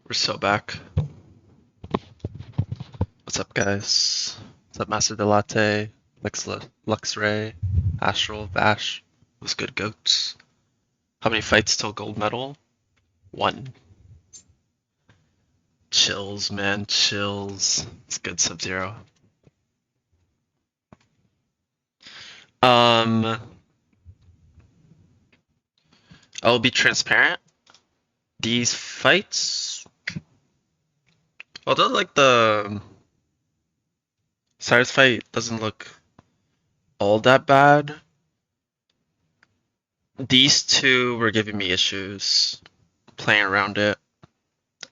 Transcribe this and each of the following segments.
We're so back. What's up, guys? What's up, Master Delate, Luxray, Astral, Vash? What's good, goats? How many fights till gold medal? 1. Chills, man, chills. It's good, Sub-Zero. I'll be transparent. These fights, although like the Cyrus fight doesn't look all that bad, these two were giving me issues playing around it.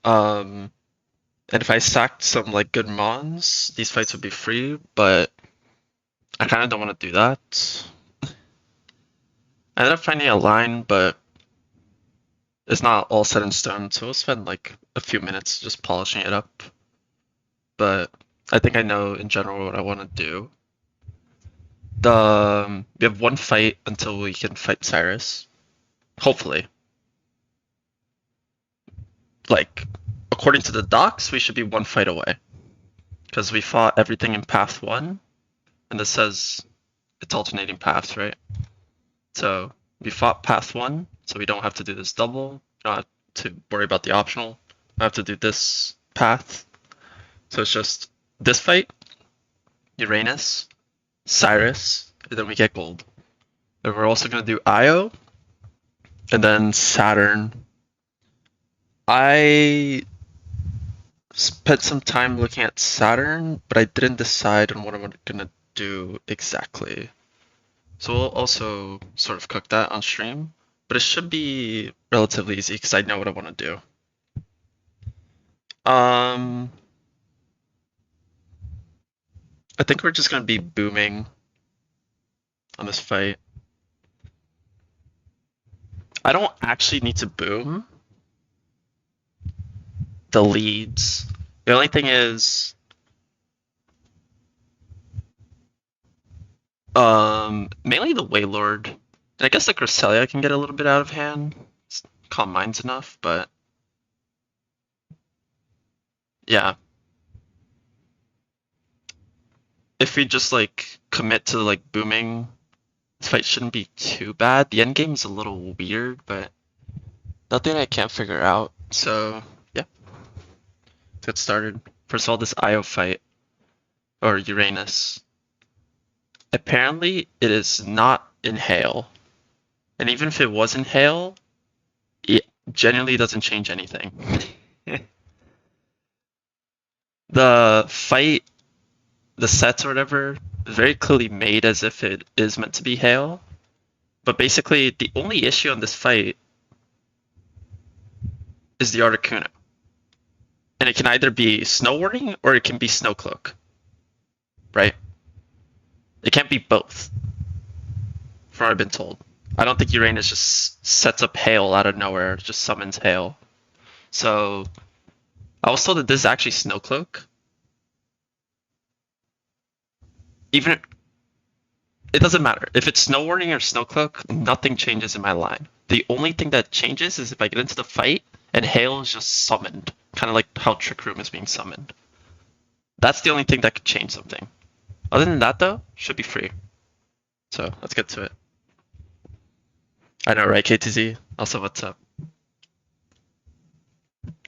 And if I sacked some like good mons, these fights would be free, but I kind of don't want to do that. I ended up finding a line, but it's not all set in stone, so we'll spend like a few minutes just polishing it up. But I think I know in general what I want to do. We have one fight until we can fight Cyrus. Hopefully. Like, according to the docs, we should be one fight away. Because we fought everything in path 1, and this says it's alternating paths, right? So we fought path 1, so we don't have to do this double. We don't have to worry about the optional. We have to do this path. So it's just this fight, Uranus, Cyrus, and then we get gold. And we're also going to do Io, and then Saturn. I spent some time looking at Saturn, but I didn't decide on what I'm going to do exactly. So we'll also sort of cook that on stream, but it should be relatively easy because I know what I want to do. I think we're just going to be booming on this fight. I don't actually need to boom the leads. The only thing is, mainly the Waylord. And I guess the Cresselia can get a little bit out of hand. Calm Mind's enough, but yeah. If we just like commit to like booming, this fight shouldn't be too bad. The end game is a little weird, but nothing I can't figure out. So yeah, let's get started. First of all, this Io fight, or Uranus. Apparently, it is not in Hail. And even if it was in Hail, it genuinely doesn't change anything. The fight, the sets or whatever, very clearly made as if it is meant to be Hail. But basically, the only issue on this fight is the Articuno. And it can either be Snow Warning or it can be Snow Cloak. Right? It can't be both, from what I've been told. I don't think Uranus just sets up Hail out of nowhere, just summons Hail. So, I was told that this is actually Snow Cloak. Even it doesn't matter. If it's Snow Warning or Snow Cloak, nothing changes in my line. The only thing that changes is if I get into the fight and Hail is just summoned. Kind of like how Trick Room is being summoned. That's the only thing that could change something. Other than that, though, should be free. So let's get to it. I know, right, KTZ? Also, what's up?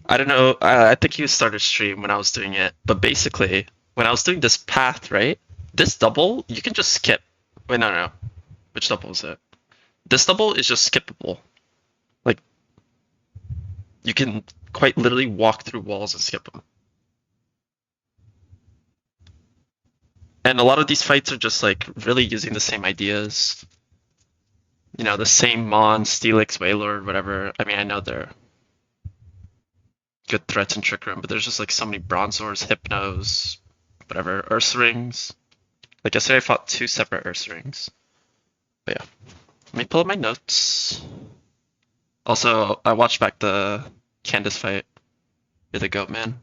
I don't know. I think you started stream when I was doing it, but basically, when I was doing this path, right? This double, you can just skip. Wait, no. Which double is it? This double is just skippable. Like, you can quite literally walk through walls and skip them. And a lot of these fights are just like really using the same ideas. You know, the same Mon, Steelix, Waylord, whatever. I mean, I know they're good threats in Trick Room, but there's just like so many Bronzors, Hypnos, whatever, Ursa-Rings. Like yesterday I fought 2 separate Ursa-Rings. But yeah. Let me pull up my notes. Also, I watched back the Candace fight. You're the goat, man.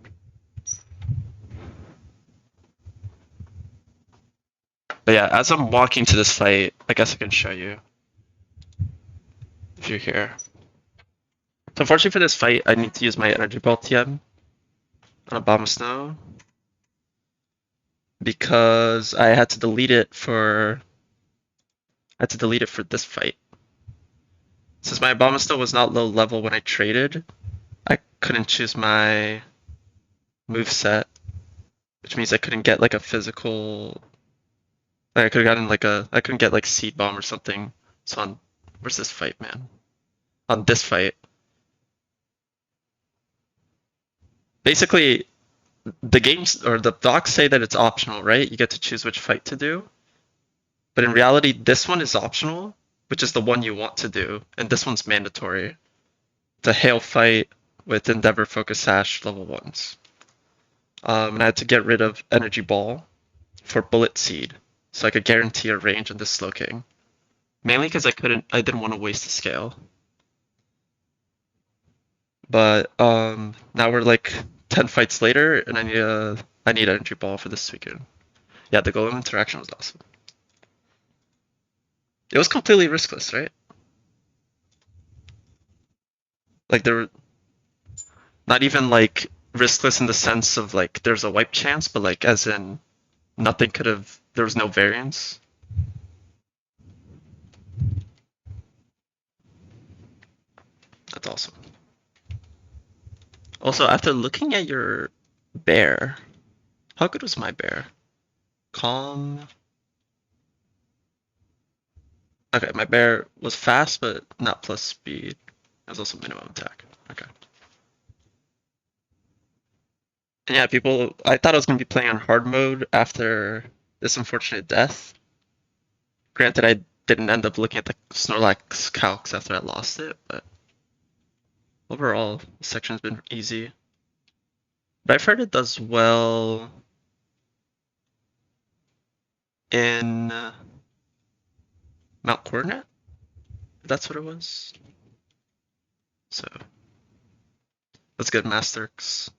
But yeah, as I'm walking to this fight, I guess I can show you. If you're here. So unfortunately for this fight, I need to use my Energy Ball TM on Abomasnow. Because I had to delete it for this fight. Since my Abomasnow was not low level when I traded, I couldn't choose my moveset, which means I couldn't get like a physical. Like I could have gotten like I couldn't get like Seed Bomb or something. So on, where's this fight, man? On this fight, basically, the games or the docs say that it's optional, right? You get to choose which fight to do. But in reality, this one is optional. which is the one you want to do, and this one's mandatory. The hail fight with Endeavor Focus Sash level 1s. And I had to get rid of Energy Ball for Bullet Seed, so I could guarantee a range in this Slow King. Mainly because I didn't want to waste the scale. But now we're like 10 fights later, and I need Energy Ball for this weekend. Yeah, the Golem interaction was awesome. It was completely riskless, right? Like there were not even like riskless in the sense of like there's a wipe chance, but like as in nothing could have, there was no variance. That's awesome. Also, after looking at your bear, how good was my bear? Calm. Okay, my bear was fast, but not plus speed. It was also minimum attack. Okay. And yeah, people, I thought I was going to be playing on hard mode after this unfortunate death. Granted, I didn't end up looking at the Snorlax calcs after I lost it, but overall, the section's been easy. But I've heard it does well in Mount Coronet. That's what it was. So that's good, Masterx.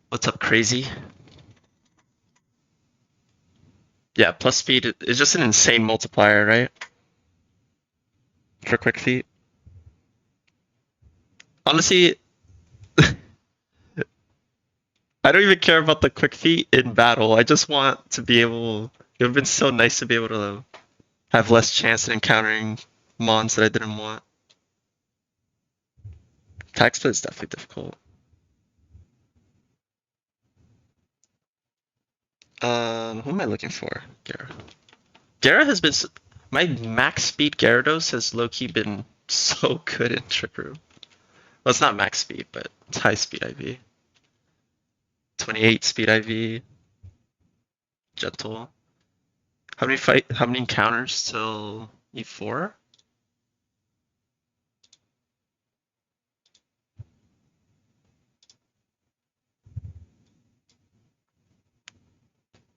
What's up, crazy? Yeah, plus speed is just an insane multiplier, right? For quick feet. Honestly, I don't even care about the quick feet in battle. I just want to be able. It would have been so nice to be able to have less chance at encountering mons that I didn't want. Tag split is definitely difficult. Who am I looking for? Gara. Gara has been. My max speed Gyarados has low key been so good in Trick Room. Well, it's not max speed, but it's high speed IV. 28 speed IV. Gentle. How many encounters till E4?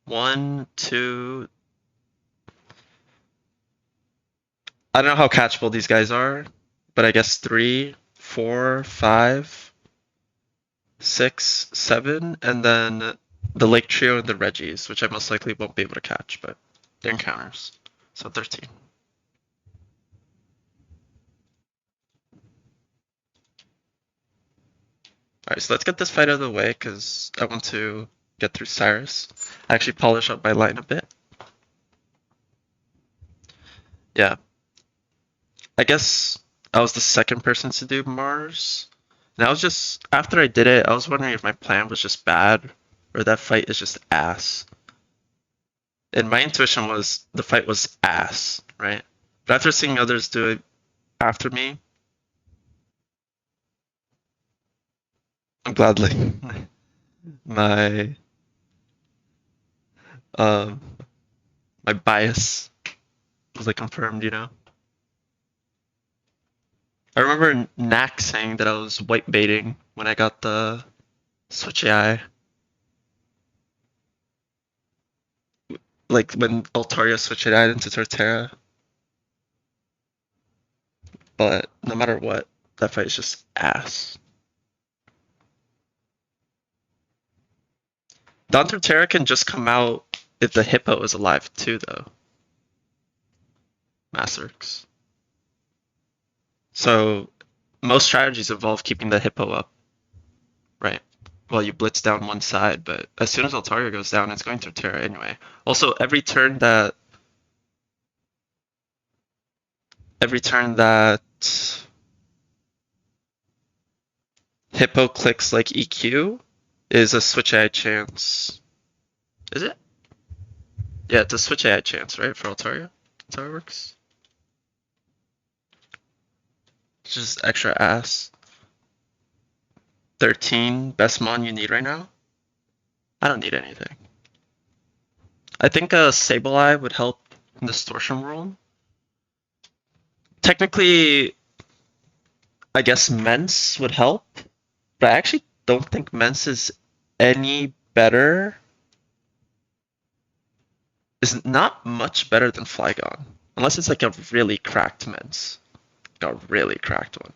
One, two. I don't know how catchable these guys are, but I guess 3, 4, 5, 6, 7, and then the Lake Trio and the Reggies, which I most likely won't be able to catch, but they're encounters. So 13. Alright, so let's get this fight out of the way, because I want to get through Cyrus. Actually polish up my line a bit. Yeah. I guess I was the second person to do Mars. And I was just, after I did it, I was wondering if my plan was just bad, or that fight is just ass. And my intuition was the fight was ass, right? But after seeing others do it after me, I'm glad like my um my bias was like confirmed, you know. I remember Knack saying that I was white baiting when I got the Switch AI. Like when Altaria switched AI into Torterra. But no matter what, that fight is just ass. Don Torterra can just come out if the Hippo is alive too, though. Masterx. So most strategies involve keeping the Hippo up, right? Well, you blitz down one side, but as soon as Altaria goes down, it's going to Torterra anyway. Also, every turn that Hippo clicks like EQ is a switch AI chance. Is it? Yeah, it's a switch AI chance, right, for Altaria? That's how it works. It's just extra ass. 13, best mon you need right now? I don't need anything. I think a Sableye would help in Distortion World. Technically, I guess Mence would help, but I actually don't think Mence is any better. Is not much better than Flygon. Unless it's like a really cracked Mence. Like a really cracked one.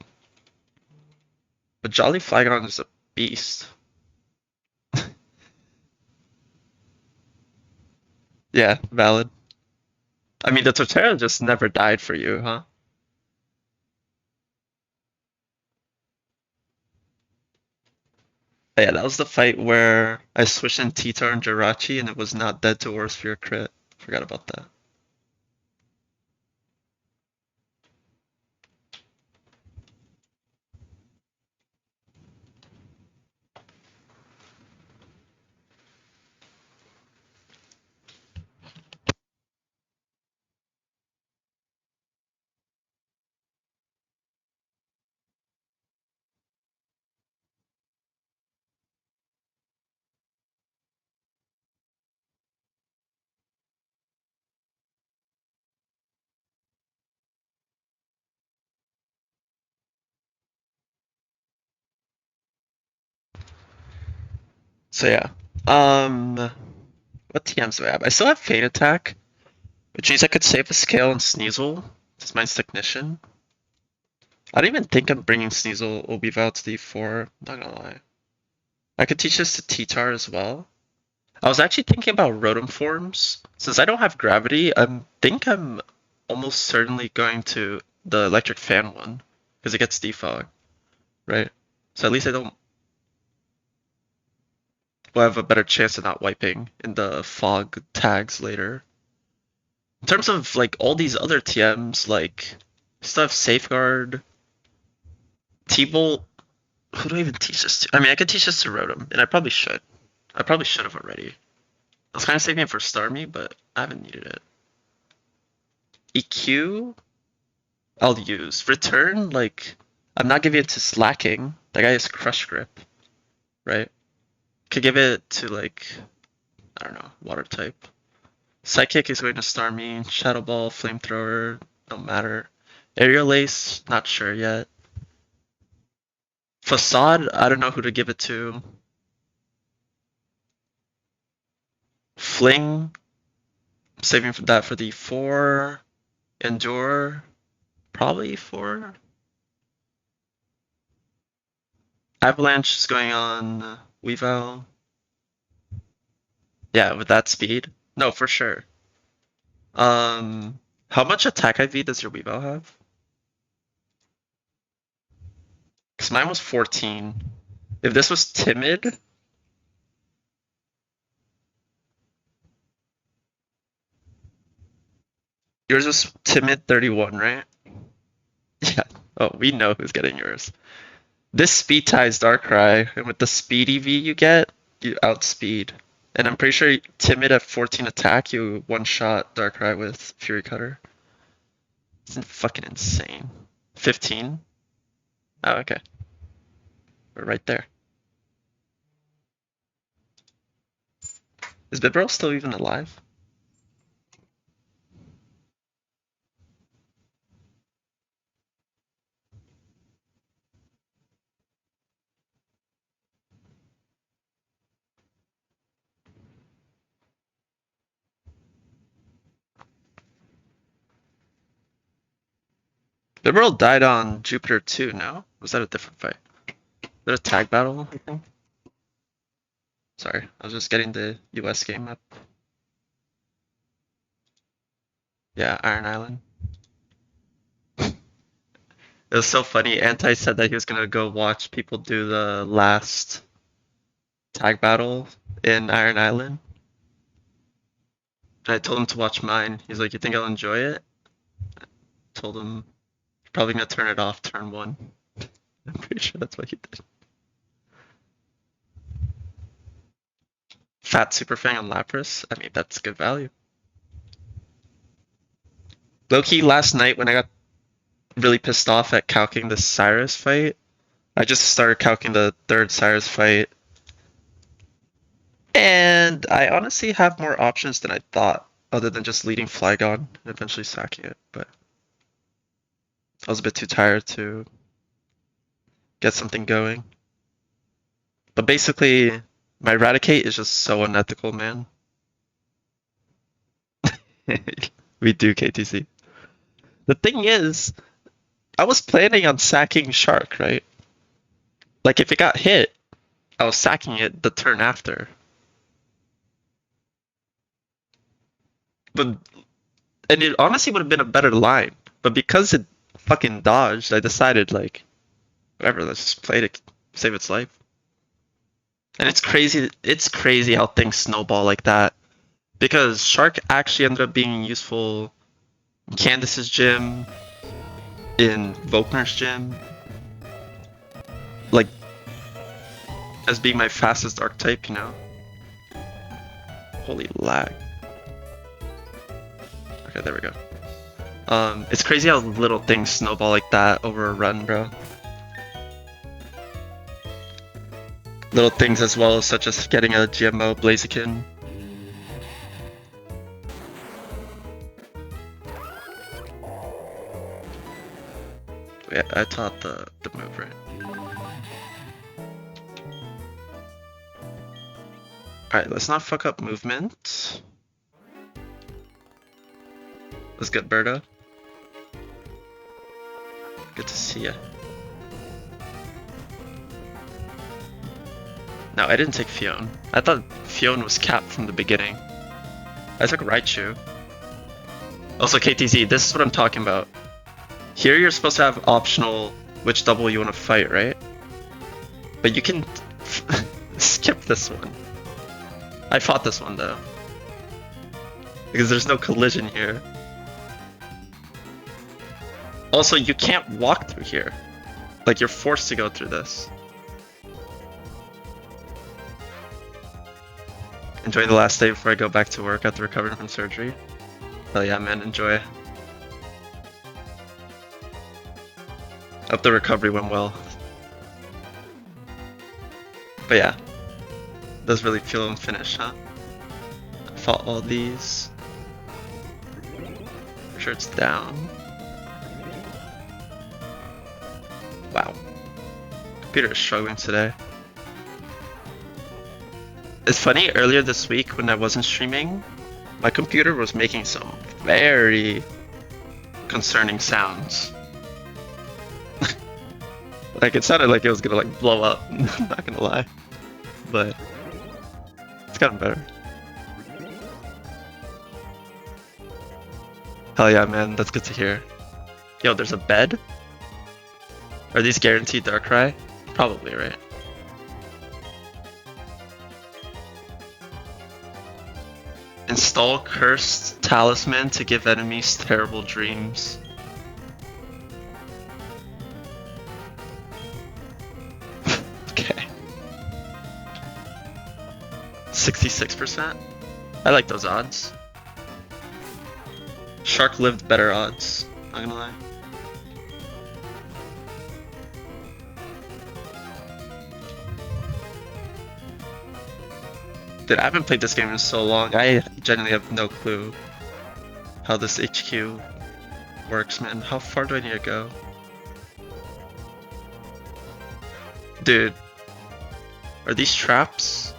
But Jolly Flygon is a beast. Yeah, valid. I mean, the Torterra just never died for you, huh? Yeah, that was the fight where I switched in Titar and Jirachi and it was not dead to Aura Sphere crit. Forgot about that. So yeah. What TMs do I have? I still have Fate Attack, which means I could save a scale and Sneasel. It's my Technician. I don't even think I'm bringing Sneasel or Weavile to D4. Not gonna lie. I could teach this to T-Tar as well. I was actually thinking about Rotom forms. Since I don't have Gravity, I think I'm almost certainly going to the Electric Fan one. Because it gets Defog, right? So at least I don't will have a better chance of not wiping in the fog tags later. In terms of like all these other TMs, like still have Safeguard, T-Bolt. Who do I even teach this to? I mean, I could teach this to Rotom, and I probably should. I probably should have already. I was kind of saving it for Starmie, but I haven't needed it. EQ, I'll use. Return, like, I'm not giving it to Slacking. That guy has Crush Grip, right? Could give it to, like, I don't know, Water type. Psychic is going to Starmie. Shadow Ball, Flamethrower, don't matter. Aerial Ace, not sure yet. Facade, I don't know who to give it to. Fling, saving that for the 4. Endure, probably 4. Avalanche is going on Weavile. Yeah, with that speed. No, for sure. How much attack IV does your Weavile have? Because mine was 14. If this was timid, yours was timid 31, right? Yeah. Oh, we know who's getting yours. This speed ties Darkrai, and with the speed EV you get, you outspeed. And I'm pretty sure timid at 14 attack, you one-shot Darkrai with Fury Cutter. It's fucking insane. 15? Oh, okay. We're right there. Is Bibarel still even alive? Bibarel died on Jupiter too, no? Was that a different fight? Was that a tag battle, I think? Sorry, I was just getting the US game up. Yeah, Iron Island. It was so funny. Anti said that he was gonna go watch people do the last tag battle in Iron Island. And I told him to watch mine. He's like, "You think I'll enjoy it?" Told him, "You're probably gonna turn it off turn 1." I'm pretty sure that's what he did. Fat Super Fang on Lapras. I mean, that's good value. Low-key, last night when I got really pissed off at calcing the Cyrus fight, I just started calculating the third Cyrus fight, and I honestly have more options than I thought, other than just leading Flygon and eventually sacking it, but I was a bit too tired to get something going. But basically, my Eradicate is just so unethical, man. We do, KTC. The thing is, I was planning on sacking Shark, right? Like, if it got hit, I was sacking it the turn after. But, and it honestly would have been a better line. But because it fucking dodged, I decided, like, whatever, let's just play to save its life. And it's crazy how things snowball like that. Because Shark actually ended up being useful in Candace's gym, in Volkner's gym, like, as being my fastest archetype, you know? Holy lag. Okay, there we go. It's crazy how little things snowball like that over a run, bro. Little things as well, such as getting a GMO Blaziken. Yeah, I taught the move, right? Alright, let's not fuck up movement. Let's get Berta. Good to see ya. No, I didn't take Fion. I thought Fion was capped from the beginning. I took Raichu. Also, KTZ, this is what I'm talking about. Here you're supposed to have optional which double you want to fight, right? But you can skip this one. I fought this one though. Because there's no collision here. Also, you can't walk through here. Like, you're forced to go through this. Enjoy the last day before I go back to work after recovering from surgery. Hell yeah, man, enjoy. Hope the recovery went well. But yeah, does really feel unfinished, huh? I fought all these. Make sure it's down. Wow. Computer is struggling today. It's funny, earlier this week when I wasn't streaming, my computer was making some very concerning sounds. Like, it sounded like it was gonna like blow up, I'm not gonna lie. But it's gotten better. Hell yeah, man, that's good to hear. Yo, there's a bed? Are these guaranteed Darkrai? Probably, right? Install Cursed Talisman to give enemies terrible dreams. Okay. 66%? I like those odds. Shark lived better odds, not gonna lie. Dude, I haven't played this game in so long. I genuinely have no clue how this HQ works, man. How far do I need to go? Dude, are these traps?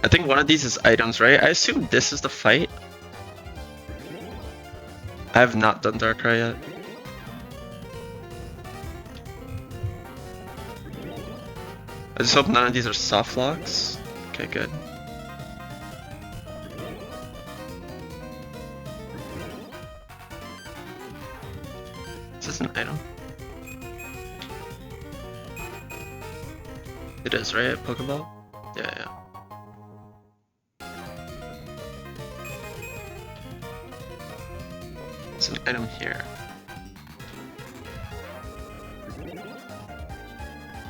I think one of these is items, right? I assume this is the fight. I have not done Darkrai yet. I just hope none of these are soft locks. Okay, good. Is this an item? It is, right? Pokeball? Yeah, yeah. It's an item here.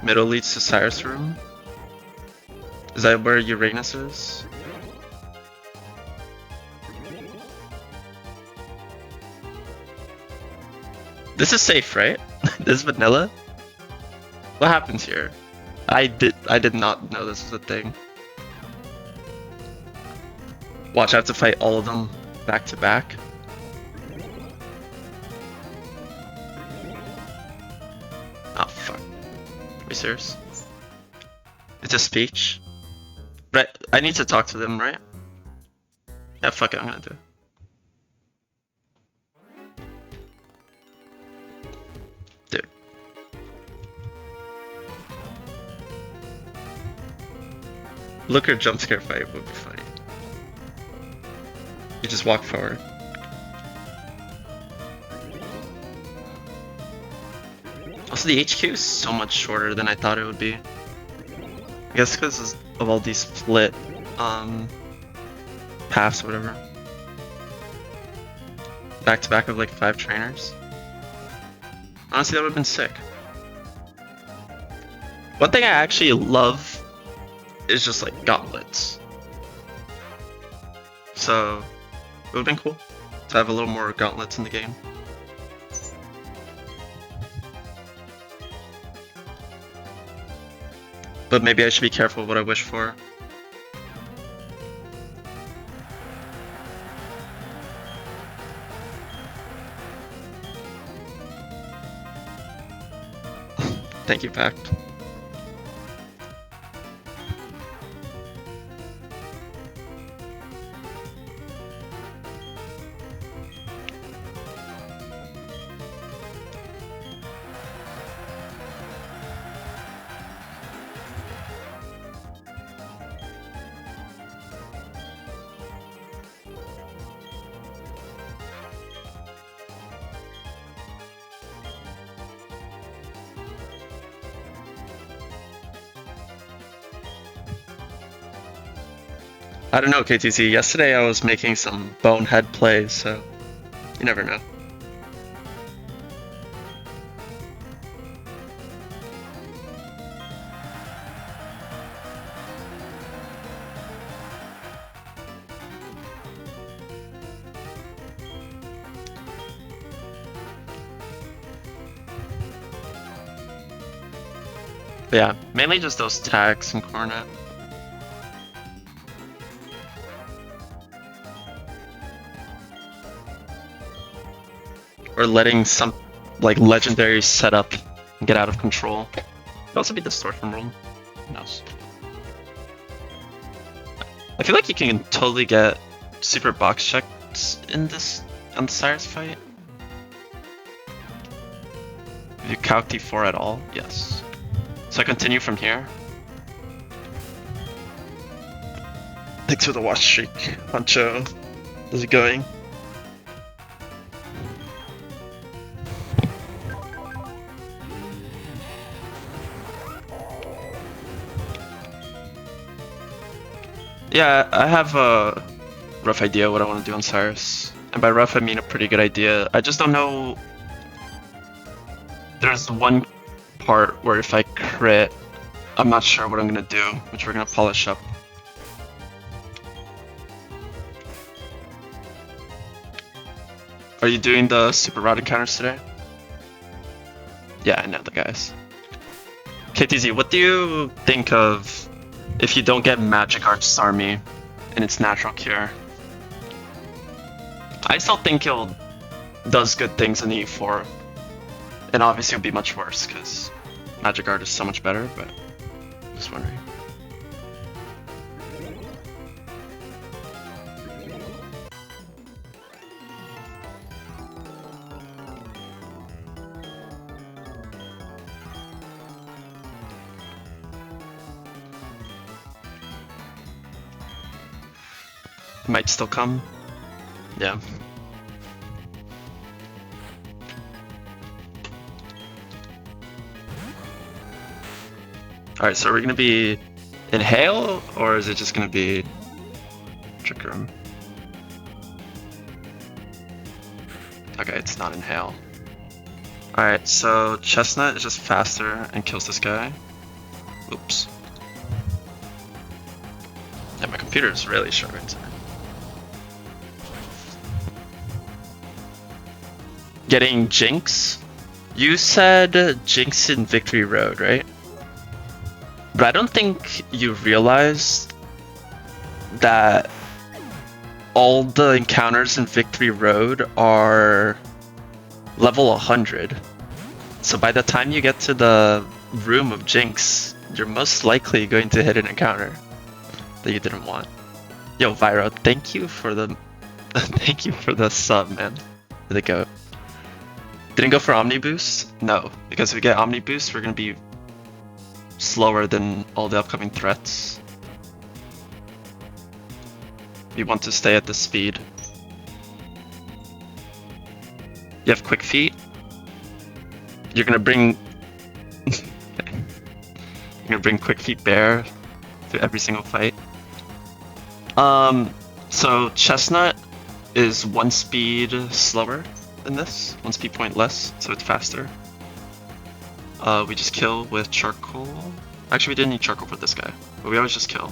Middle leads to Cyrus room. Is that where Uranus is? This is safe, right? This vanilla? What happens here? I did not know this was a thing. Watch, I have to fight all of them back to back. Oh fuck. Are we serious? It's a speech? But I need to talk to them, right? Yeah, fuck it, I'm gonna do it. Dude. Looker jump scare fight would be funny. You just walk forward. Also, the HQ is so much shorter than I thought it would be. I guess because of all these split paths or whatever. Back to back of like 5 trainers. Honestly, that would have been sick. One thing I actually love is just like gauntlets. So it would have been cool to have a little more gauntlets in the game. But maybe I should be careful what I wish for. Thank you, Pact. I don't know, KTC. Yesterday I was making some bonehead plays, so you never know. But yeah, mainly just those tags and Cornet. Or letting some like legendary setup get out of control. Could also be distortion room. Who knows? I feel like you can totally get super box checks in this on the Cyrus fight. If you calc D4 at all, yes. So I continue from here. Thanks for the watch streak, Pancho. How's it going? Yeah, I have a rough idea what I want to do on Cyrus. And by rough, I mean a pretty good idea. I just don't know. There's one part where if I crit, I'm not sure what I'm going to do, which we're going to polish up. Are you doing the super rod encounters today? Yeah, I know the guys. KTZ, what do you think of if you don't get Magic Arts Army in its natural cure? I still think it does good things in the E4. And obviously it'll be much worse because Magic Art is so much better, but just wondering. Might still come. Yeah. Alright, so we're gonna be Inhale, or is it just gonna be Trick Room? Okay, it's not Inhale. Alright, so Chestnut is just faster and kills this guy. Oops. Yeah, my computer is really short right now. Getting Jinx, You said Jinx in Victory Road, right? But I don't think you realized that all the encounters in Victory Road are level 100. So by the time you get to the room of Jinx, you're most likely going to hit an encounter that you didn't want. Yo, Vyro, thank you for the thank you for the sub, man. For the goat. Didn't go for Omni Boost? No, because if we get Omni Boost, we're gonna be slower than all the upcoming threats. We want to stay at this speed. You have quick feet. You're gonna bring you're gonna bring quick feet bear to every single fight. So Chestnut is 1 speed slower than this, 1 speed point less, so it's faster. We just kill with charcoal. Actually, we didn't need charcoal for this guy, but we always just kill.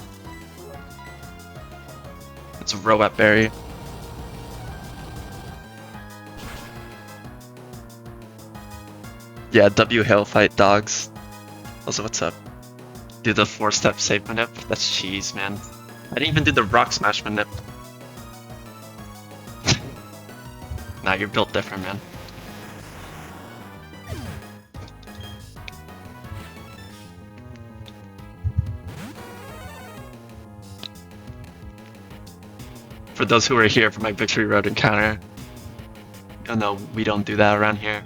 It's a row at berry. Yeah, W hail fight dogs. Also, what's up? Do the 4-step save manip? That's cheese, man. I didn't even do the rock smash manip. Nah, you're built different, man. For those who are here for my Victory Road encounter, you'll know we don't do that around here.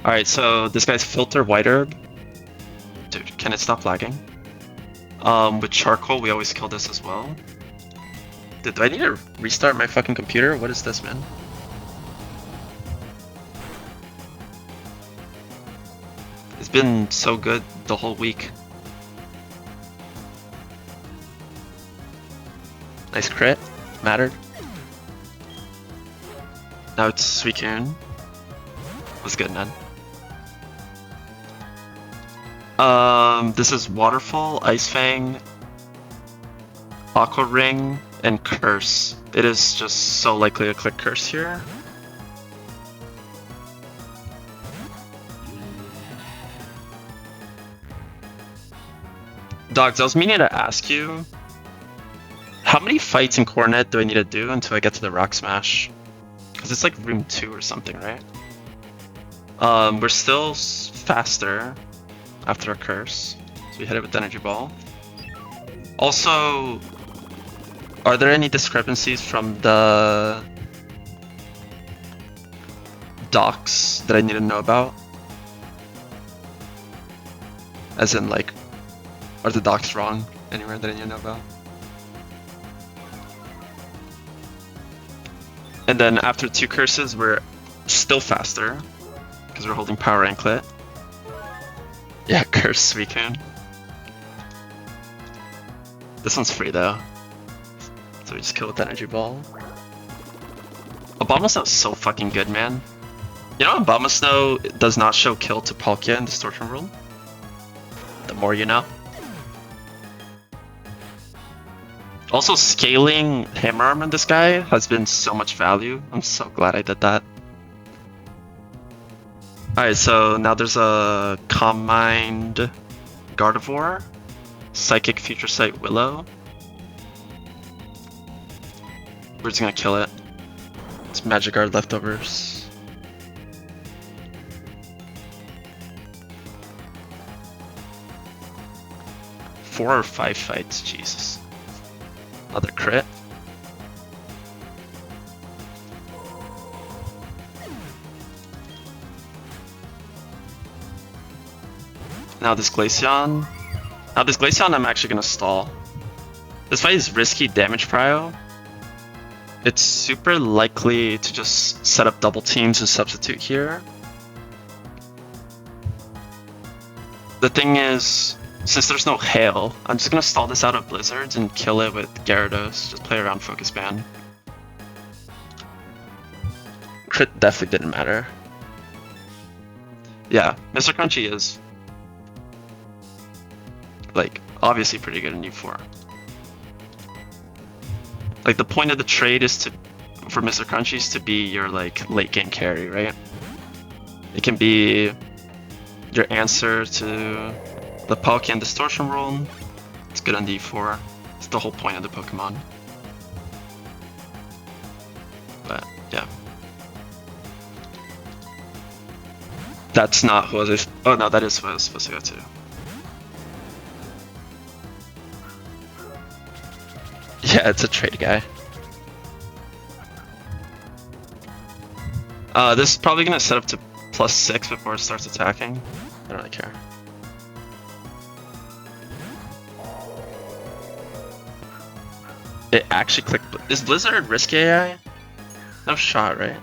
Alright, so this guy's Filter White Herb. Dude, can it stop lagging? With charcoal, we always kill this as well. Dude, do I need to restart my fucking computer? What is this, man? It's been so good the whole week. Nice crit. Mattered. Now it's Suicune. Was good, man. This is Waterfall, Ice Fang, Aqua Ring, and Curse. It is just so likely to click Curse here. Dogs, I was meaning to ask you, how many fights in Coronet do I need to do until I get to the Rock Smash? Because it's like room 2 or something, right? We're still faster after a Curse, so we hit it with Energy Ball. Also, are there any discrepancies from the docs that I need to know about? As in, like, are the docs wrong anywhere that I need to know about? And then after 2 curses, we're still faster because we're holding Power Anklet. Yeah, Curse Suicune. This one's free though, so we just kill with Energy Ball. Abomasnow is so fucking good, man. You know, Abomasnow does not show kill to Palkia in Distortion Rule. The more you know. Also, scaling Hammer Arm on this guy has been so much value. I'm so glad I did that. Alright, so now there's a Calm Mind Gardevoir, Psychic Future Sight Willow. We're just gonna kill it. It's Magic Guard leftovers. Four or 5 fights, Jesus. Another crit. Now this Glaceon. Now this Glaceon I'm actually gonna stall. This fight is risky damage prio. It's super likely to just set up double teams and substitute here. The thing is, since there's no hail, I'm just gonna stall this out of Blizzards and kill it with Gyarados. Just play around Focus Band. Crit definitely didn't matter. Yeah, Mr. Crunchy is, like, obviously pretty good in U4. Like, the point of the trade is to, for Mr. Crunchy, is to be your, like, late game carry, right? It can be your answer to the Palkia Distortion rule. It's good on D4. It's the whole point of the Pokemon. But yeah. That's not who I was. Oh no, that is who I was supposed to go to. Yeah, it's a trade guy. This is probably gonna set up to +6 before it starts attacking. I don't really care. It actually clicked. Is Blizzard risky AI? No shot, right?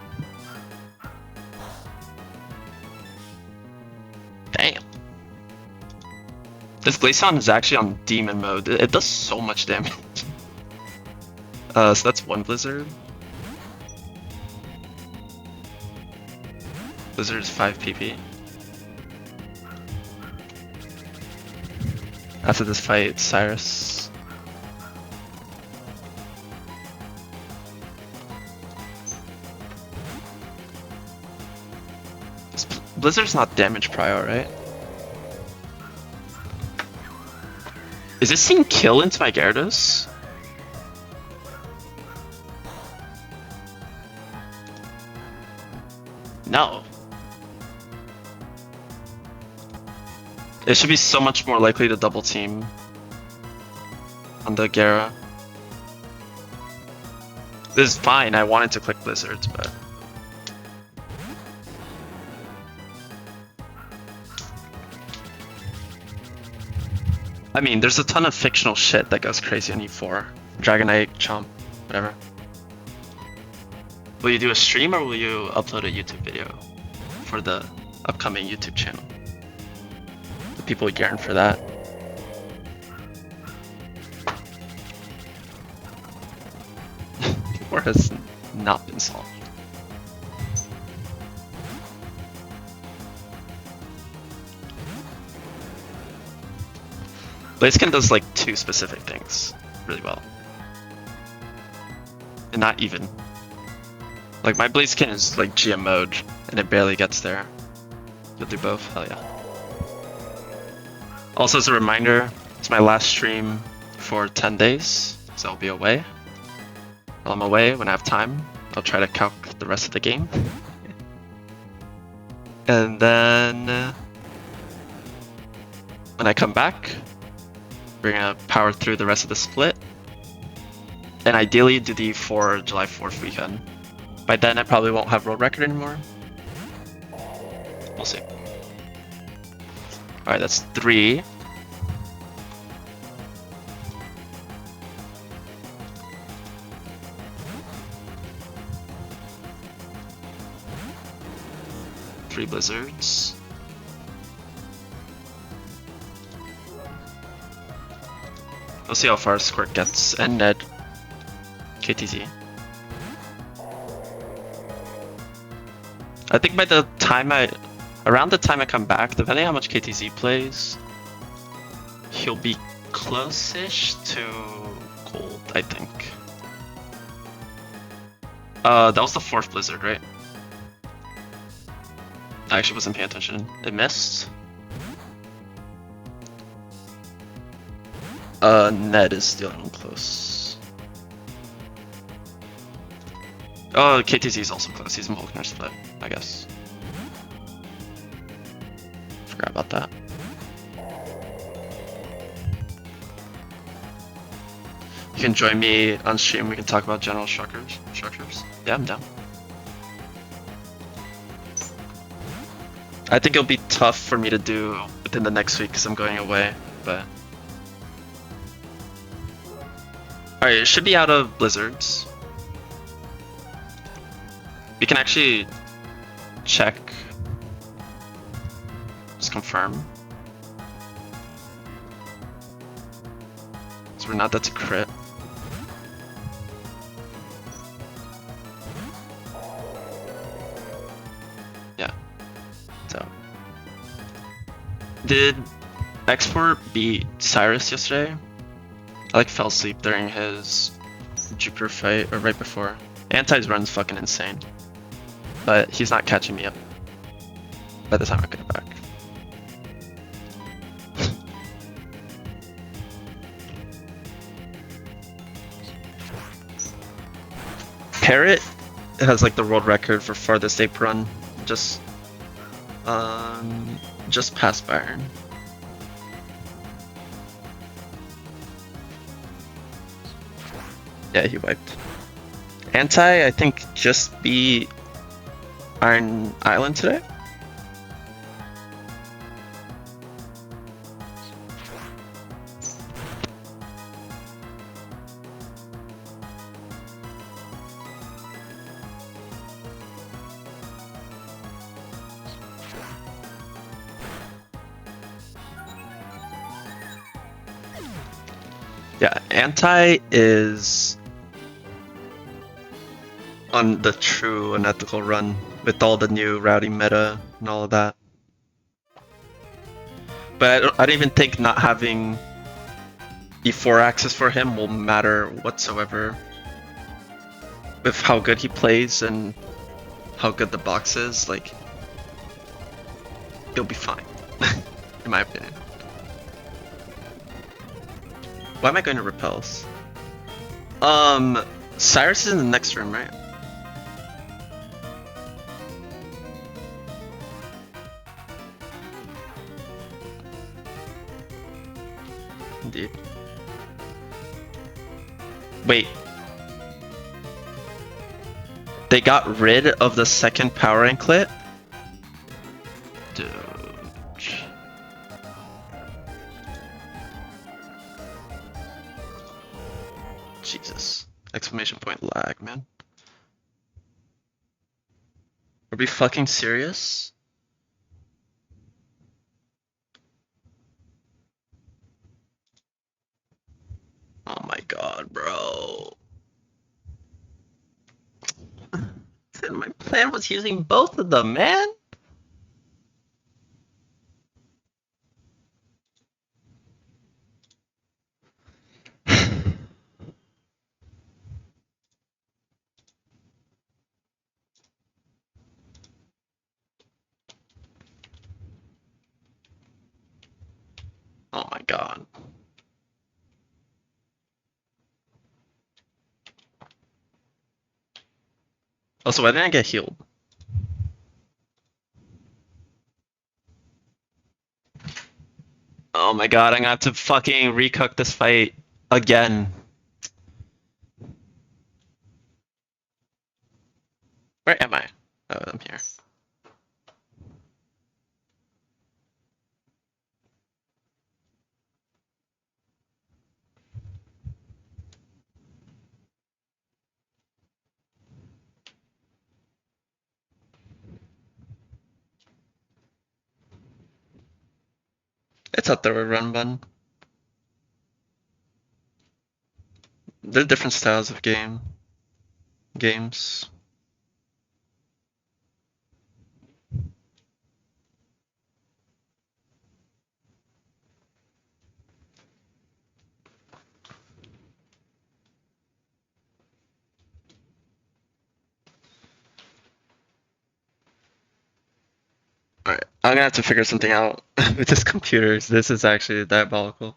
Damn. This Glaceon is actually on demon mode. It does so much damage. So that's one Blizzard. Blizzard is 5 PP. After this fight, Cyrus. Blizzard's not damage prio, right? Is this seeing kill into my Gyarados? No. It should be so much more likely to double team on the Gyara. This is fine, I wanted to click Blizzards, but... I mean, there's a ton of fictional shit that goes crazy on E4. Dragonite, Chomp, whatever. Will you do a stream or will you upload a YouTube video for the upcoming YouTube channel? The people yearn for that. Or has not been solved. Blaziken does like 2 specific things really well. And not even. Like my Blaziken is like GM mode and it barely gets there. You'll do both? Hell yeah. Also as a reminder, it's my last stream for 10 days, so I'll be away. While I'm away, when I have time, I'll try to calc the rest of the game. And then when I come back, we're gonna power through the rest of the split. And ideally do the July 4th weekend. By then I probably won't have world record anymore. We'll see. Alright, that's 3. Three Blizzards. We'll see how far Squirt gets, and Ned. KTZ. I think by the time around the time I come back, depending on how much KTZ plays, he'll be close-ish to gold, I think. That was the 4th Blizzard, right? I actually wasn't paying attention. It missed. Ned is still close. Oh, KTZ is also close. He's a Mulkner split, I guess. Forgot about that. You can join me on stream. We can talk about general structures. Yeah, I'm down. I think it'll be tough for me to do within the next week because I'm going away, but... Alright, it should be out of Blizzards. We can actually check. Just confirm. So we're not, that's a crit. Yeah. So. Did Export beat Cyrus yesterday? I like fell asleep during his Jupiter fight, or right before. Anti's run's fucking insane. But he's not catching me up by the time I get back. Parrot has like the world record for farthest ape run, just past Byron. Yeah, he wiped. Anti, I think, just beat Iron Island today. Yeah, Anti is on the true unethical run with all the new rowdy meta and all of that. But I don't even think not having E4 access for him will matter whatsoever with how good he plays and how good the box is. Like, he'll be fine, in my opinion. Why am I going to repels? Cyrus is in the next room, right? Indeed. Wait. They got rid of the second power anklet? Dude. Jesus. Exclamation point lag, man. Are we fucking serious? Oh my god, bro. My plan was using both of them, man. Oh my god. Also, why didn't I get healed? Oh my god, I'm gonna have to fucking recook this fight again. Where am I? Oh, I'm here. It's a third run button. They're different styles of games. Alright, I'm gonna have to figure something out with this computer. This is actually diabolical.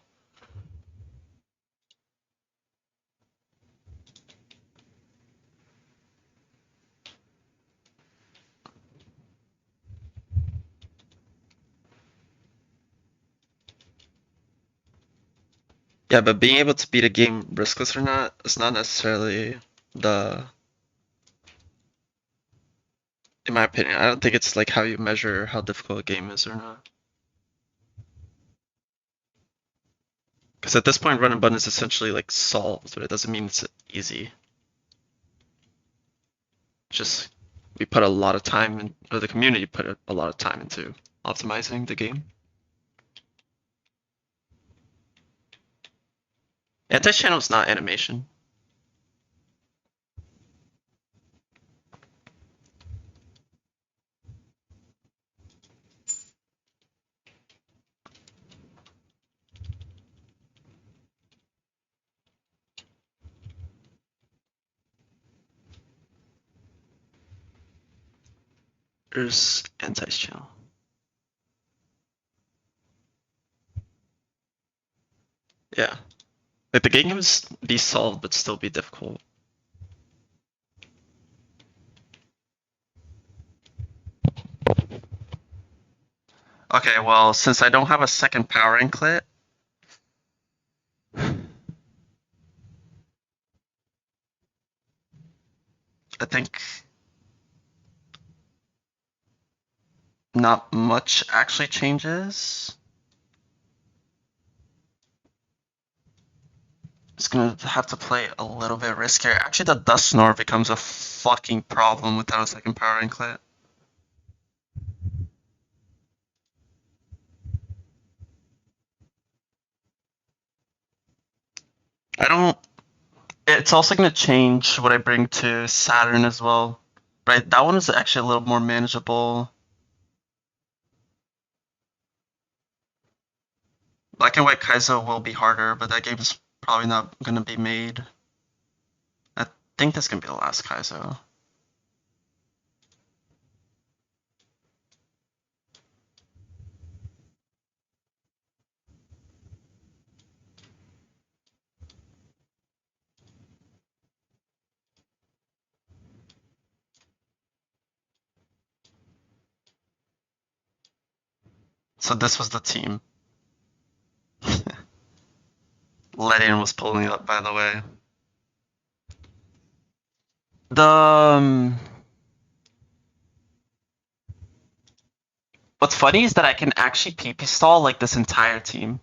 Yeah, but being able to beat a game riskless or not is not necessarily the... In my opinion, I don't think it's like how you measure how difficult a game is or not. Because at this point, run and button is essentially like solved, but it doesn't mean it's easy. Just, we put a lot of time in, or the community put a lot of time into optimizing the game. Anti-channel is not animation. There's Anti's channel. Yeah. Like the game can be solved but still be difficult. Okay, well, since I don't have a second power anklet, I think not much actually changes. Just gonna have to play a little bit riskier. Actually, the Dust Snore becomes a fucking problem without a second power anklet. I don't. It's also gonna change what I bring to Saturn as well. Right, that one is actually a little more manageable. Black and White Kaizo will be harder, but that game's probably not gonna be made. I think that's gonna be the last Kaizo. So this was the team. Ledian was pulling it up, by the way. The what's funny is that I can actually PP stall like this entire team,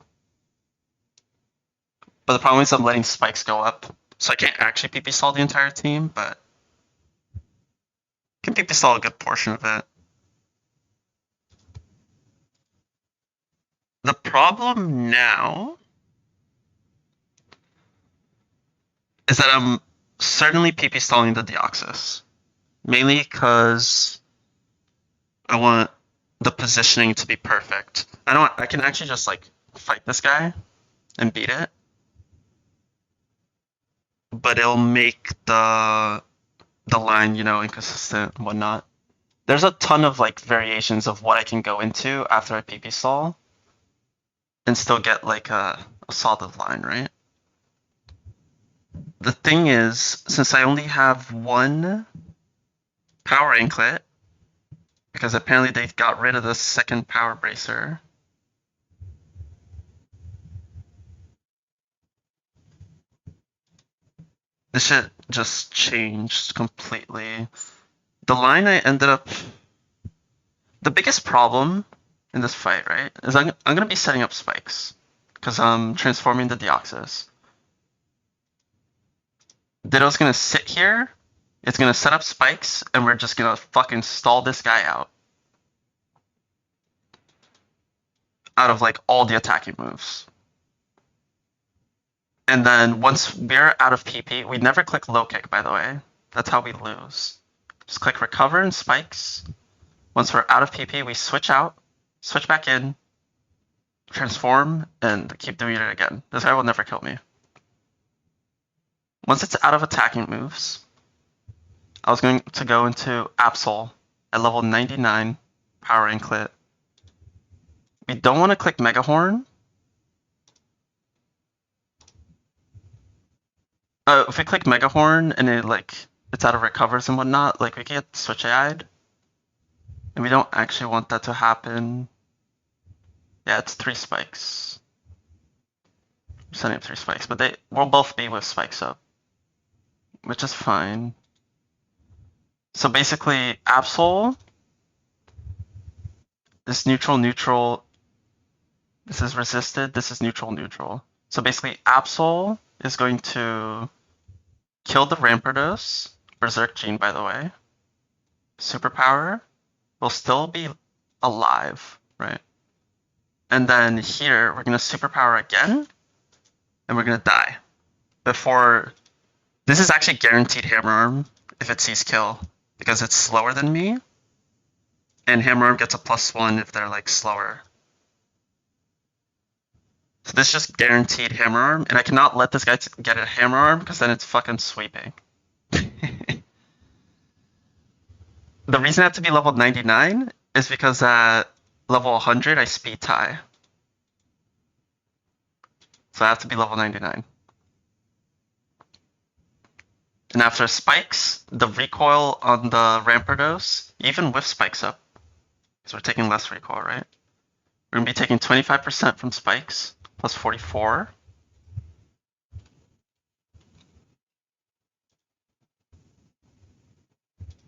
but the problem is I'm letting spikes go up, so I can't actually PP stall the entire team, but I can PP stall a good portion of it. The problem now is that I'm certainly PP stalling the Deoxys, mainly because I want the positioning to be perfect. I can actually just like fight this guy and beat it, but it'll make the line, inconsistent and whatnot. There's a ton of like variations of what I can go into after I PP stall and still get like a solid line, right? The thing is, since I only have one power anklet, because apparently they got rid of the second power bracer, this shit just changed completely. The line I ended up... The biggest problem in this fight, right, is I'm going to be setting up spikes, because I'm transforming the Deoxys. Ditto's going to sit here, it's going to set up spikes, and we're just going to fucking stall this guy out of like all the attacking moves. And then once we're out of PP, we never click low kick, by the way. That's how we lose. Just click recover and spikes. Once we're out of PP, we switch out, switch back in, transform, and keep doing it again. This guy will never kill me. Once it's out of attacking moves, I was going to go into Absol at level 99, power anklet. We don't want to click Mega Horn. If we click Mega Horn and it's out of recovers and whatnot, like we can get switch AI'd. And we don't actually want that to happen. Yeah, it's 3 spikes. I'm setting up 3 spikes, but we'll both be with spikes up, which is fine. So basically, Absol is neutral, neutral. This is resisted, this is neutral, neutral. So basically, Absol is going to kill the Rampardos, Berserk Gene, by the way. Superpower will still be alive, right? And then here, we're going to superpower again, and we're going to die. Before... This is actually guaranteed Hammer Arm if it sees kill, because it's slower than me, and Hammer Arm gets a +1 if they're like slower. So this is just guaranteed Hammer Arm, and I cannot let this guy get a Hammer Arm, because then it's fucking sweeping. The reason I have to be level 99 is because at level 100 I speed tie. So I have to be level 99. And after spikes, the recoil on the Rampardos, even with spikes up, because we're taking less recoil, right? We're gonna be taking 25% from spikes, plus 44.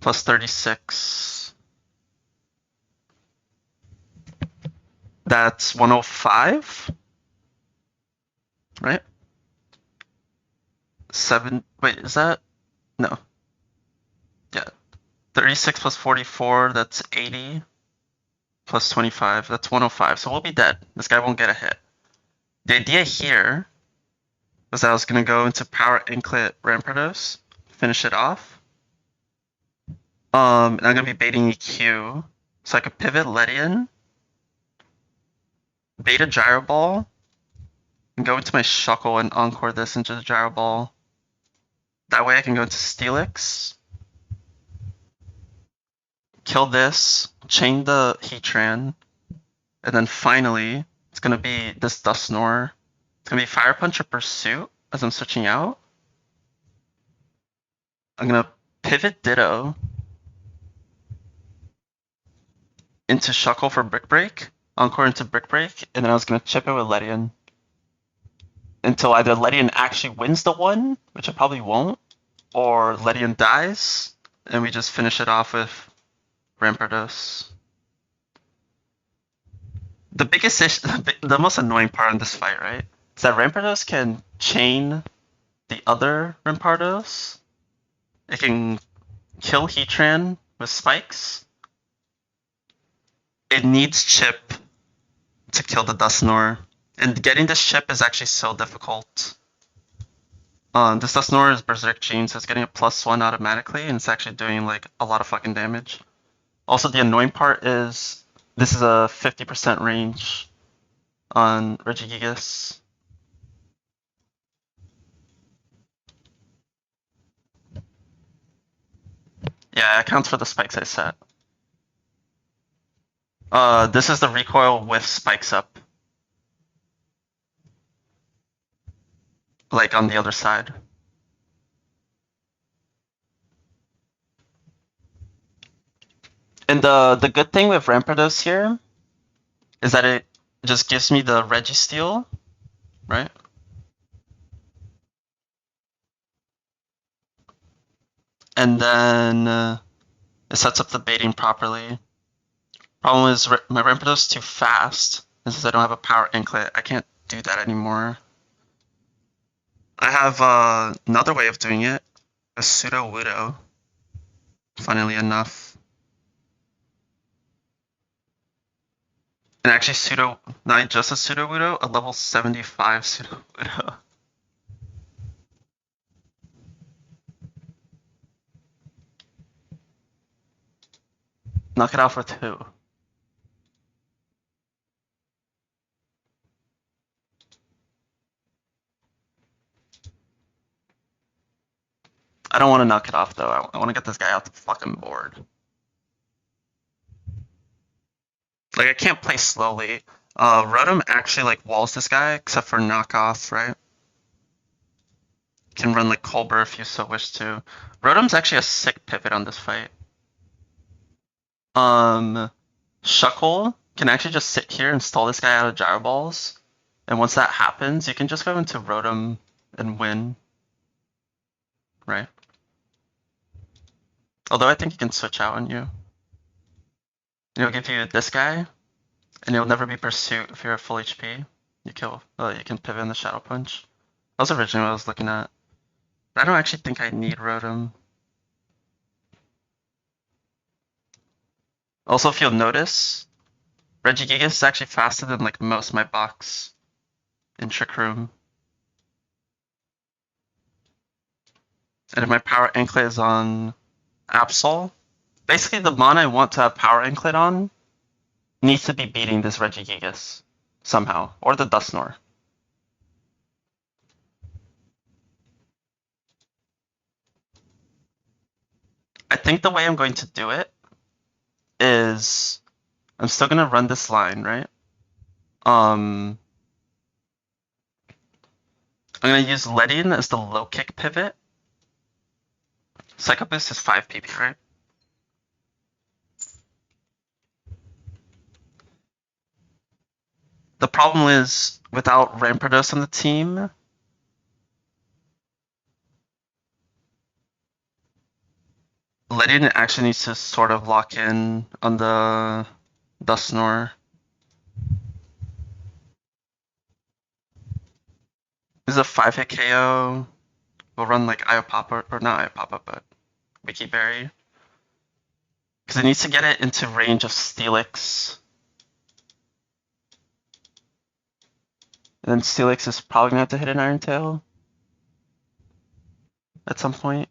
Plus 36. That's 105, right? 7, wait, is that? No. Yeah. 36 plus 44, that's 80. Plus 25, that's 105. So we'll be dead. This guy won't get a hit. The idea here was that I was going to go into Power Anklet Rampardos, finish it off. And I'm going to be baiting EQ. So I could pivot Ledian, bait a Gyro Ball, and go into my Shuckle and Encore this into the Gyro Ball. That way I can go into Steelix, kill this, chain the Heatran, and then finally, it's going to be this Dusknoir. It's going to be Fire Punch or Pursuit as I'm switching out. I'm going to pivot Ditto into Shuckle for Brick Break, Encore into Brick Break, and then I was going to chip it with Ledian until either Ledian actually wins the one, which it probably won't, or Ledian dies, and we just finish it off with Rampardos. The biggest issue, the most annoying part in this fight, right, is that Rampardos can chain the other Rampardos. It can kill Heatran with spikes. It needs chip to kill the Dusknoir. And getting this chip is actually so difficult. This Dusknoir is Berserk Gene, so it's getting a +1 automatically, and it's actually doing like a lot of fucking damage. Also, the annoying part is this is a 50% range on Regigigas. Yeah, it counts for the spikes I set. This is the recoil with spikes up. Like on the other side. And the good thing with Rampardos here is that it just gives me the Registeel, right? And then it sets up the baiting properly. Problem is my Rampardos is too fast. And since I don't have a Power Anklet, I can't do that anymore. I have another way of doing it, a Pseudo Widow, funnily enough. And actually not just a Pseudo Widow, a level 75 Pseudo Widow. Knock it off with who? I don't want to knock it off though. I want to get this guy out the fucking board. Like I can't play slowly. Rotom actually like walls this guy, except for knockoff, right? Can run like Colbur if you so wish to. Rotom's actually a sick pivot on this fight. Shuckle can actually just sit here and stall this guy out of Gyro Balls. And once that happens, you can just go into Rotom and win. Right? Although I think he can switch out on you. It'll give you this guy, and you'll never be Pursuit if you're at full HP. You can pivot in the Shadow Punch. That was originally what I was looking at. But I don't actually think I need Rotom. Also, if you'll notice, Regigigas is actually faster than like most of my box in Trick Room. And if my Power Anklet is on Absol, basically the mon I want to have Power Anklet on needs to be beating this Regigigas somehow, or the Dusknoir. I think the way I'm going to do it is I'm still going to run this line, right? I'm going to use Ledian as the low kick pivot. Psycho Boost is 5 PP, right? The problem is, without Rampardos on the team, Lydian actually needs to sort of lock in on the Dustnor. This is a 5-hit KO. We'll run like Iopapa, or not Iopapa, but Wiki Berry. Because it needs to get it into range of Steelix. And then Steelix is probably gonna have to hit an Iron Tail at some point.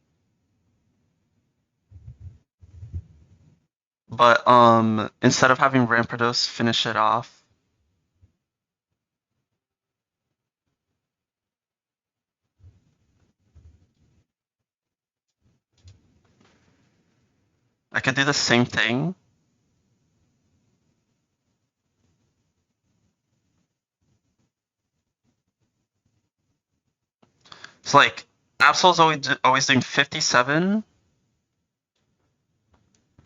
But instead of having Rampardos finish it off, I could do the same thing. It's like Absol's always doing 57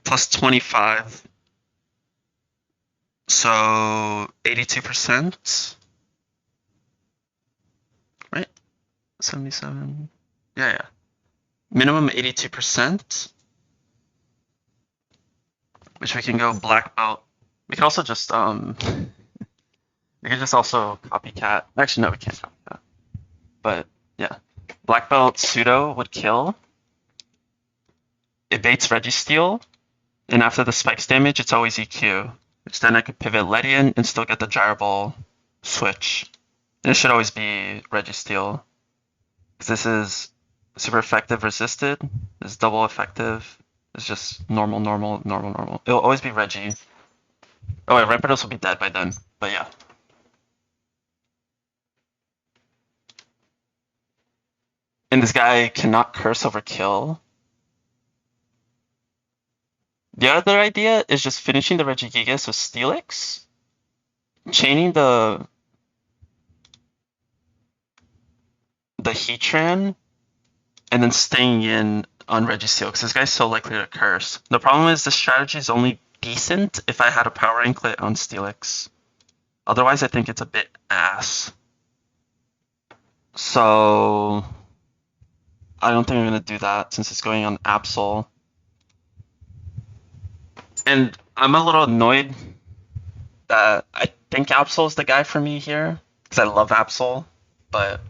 plus 25. So 82%. Right? 77. Yeah. Minimum 82%. Which we can go black belt. We can also just we can just also copycat. Actually no, we can't copycat. But yeah. Black belt pseudo would kill. It baits Registeel. And after the spikes damage, it's always EQ. Which then I could pivot Ledian and still get the Gyro Ball switch. And it should always be Registeel. Because this is super effective resisted. This is double effective. It's just normal. It'll always be Reggie. Oh wait, Rampardos will be dead by then. But yeah. And this guy cannot curse over kill. The other idea is just finishing the Regigigas with Steelix, chaining the Heatran, and then staying in on Registeel, because this guy's so likely to curse. The problem is this strategy is only decent if I had a power anklet on Steelix. Otherwise, I think it's a bit ass. So I don't think I'm going to do that since it's going on Absol. And I'm a little annoyed that I think Absol is the guy for me here, because I love Absol, but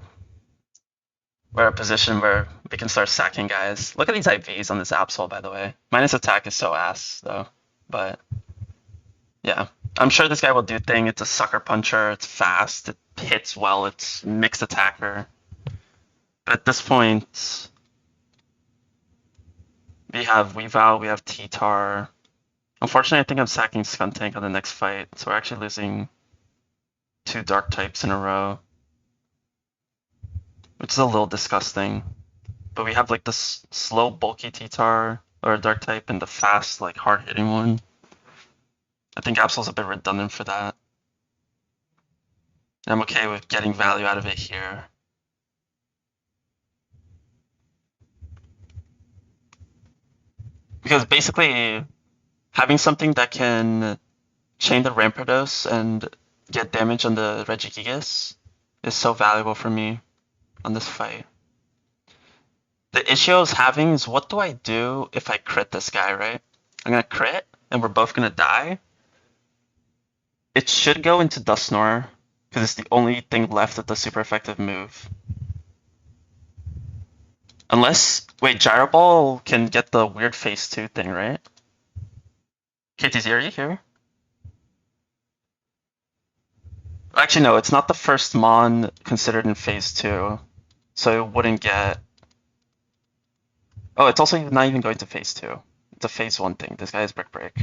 we're in a position where we can start sacking guys. Look at these IVs on this Absol, by the way. Minus attack is so ass, though. But yeah, I'm sure this guy will do thing. It's a sucker puncher. It's fast. It hits well. It's mixed attacker. But at this point, we have Weavile, we have T-Tar. Unfortunately, I think I'm sacking Skuntank on the next fight, so we're actually losing 2 dark types in a row. Which is a little disgusting. But we have like the slow, bulky T-Tar, or dark type, and the fast, like hard-hitting one. I think Absol's a bit redundant for that. And I'm okay with getting value out of it here. Because basically, having something that can chain the Rampardos and get damage on the Regigigas is so valuable for me on this fight. The issue I was having is, what do I do if I crit this guy, right? I'm gonna crit, and we're both gonna die. It should go into Dustnor, because it's the only thing left of the super effective move. Unless, wait, Gyro Ball can get the weird phase 2 thing, right? KTZ, are you here? Actually, no, it's not the first Mon considered in phase 2, so it wouldn't get... Oh, it's also not even going to phase 2. It's a phase 1 thing. This guy has Brick Break.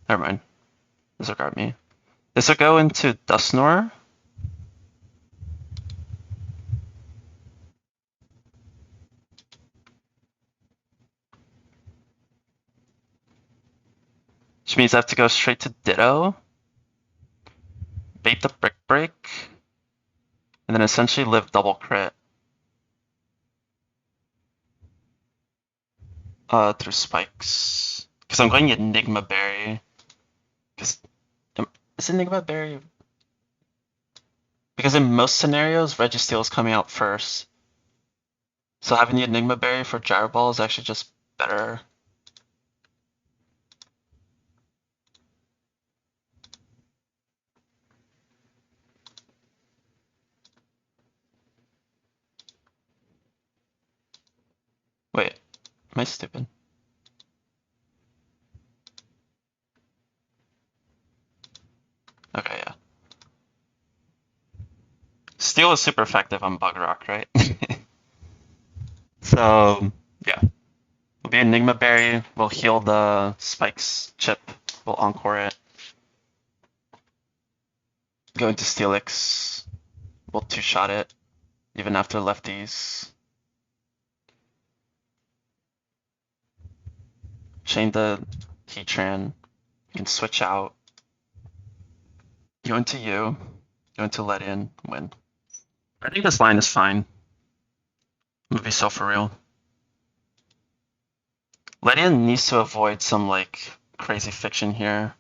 Never mind. Disregard me. This will go into Dustnor. Which means I have to go straight to Ditto. Bait the Brick Break. And then essentially live double crit. Through spikes. Because I'm going Enigma Berry. Because is Enigma Berry? Because in most scenarios, Registeel is coming out first. So having the Enigma Berry for Gyro Ball is actually just better. Wait, am I stupid? Okay, yeah. Steel is super effective on Bug Rock, right? So, yeah. It'll be Enigma Berry, we'll heal the Spikes chip, we'll Encore it. Go into Steelix, we'll two-shot it, even after lefties. Chain the Heatran, you can switch out. Go into you, go into Let In, win. I think this line is fine. I'm gonna be so for real. Let In needs to avoid some like crazy fiction here.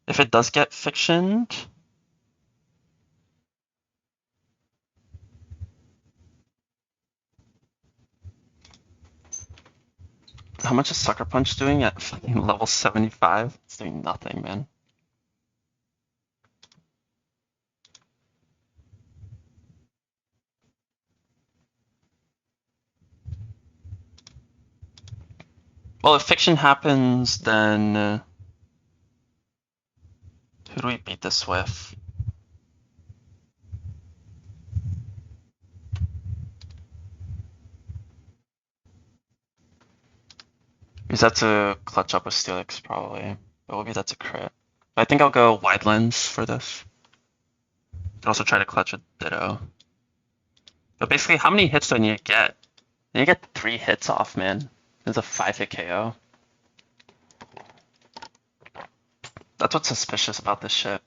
If it does get fictioned, how much is Sucker Punch doing at fucking level 75? It's doing nothing, man. Well, if fiction happens, then who do we beat this with? Use that to clutch up with Steelix, probably. But maybe that's a crit. But I think I'll go Wide Lens for this. Could also try to clutch with Ditto. But basically, how many hits do I need to get? I need to get 3 hits off, man. It's a 5-hit KO. That's what's suspicious about this shit.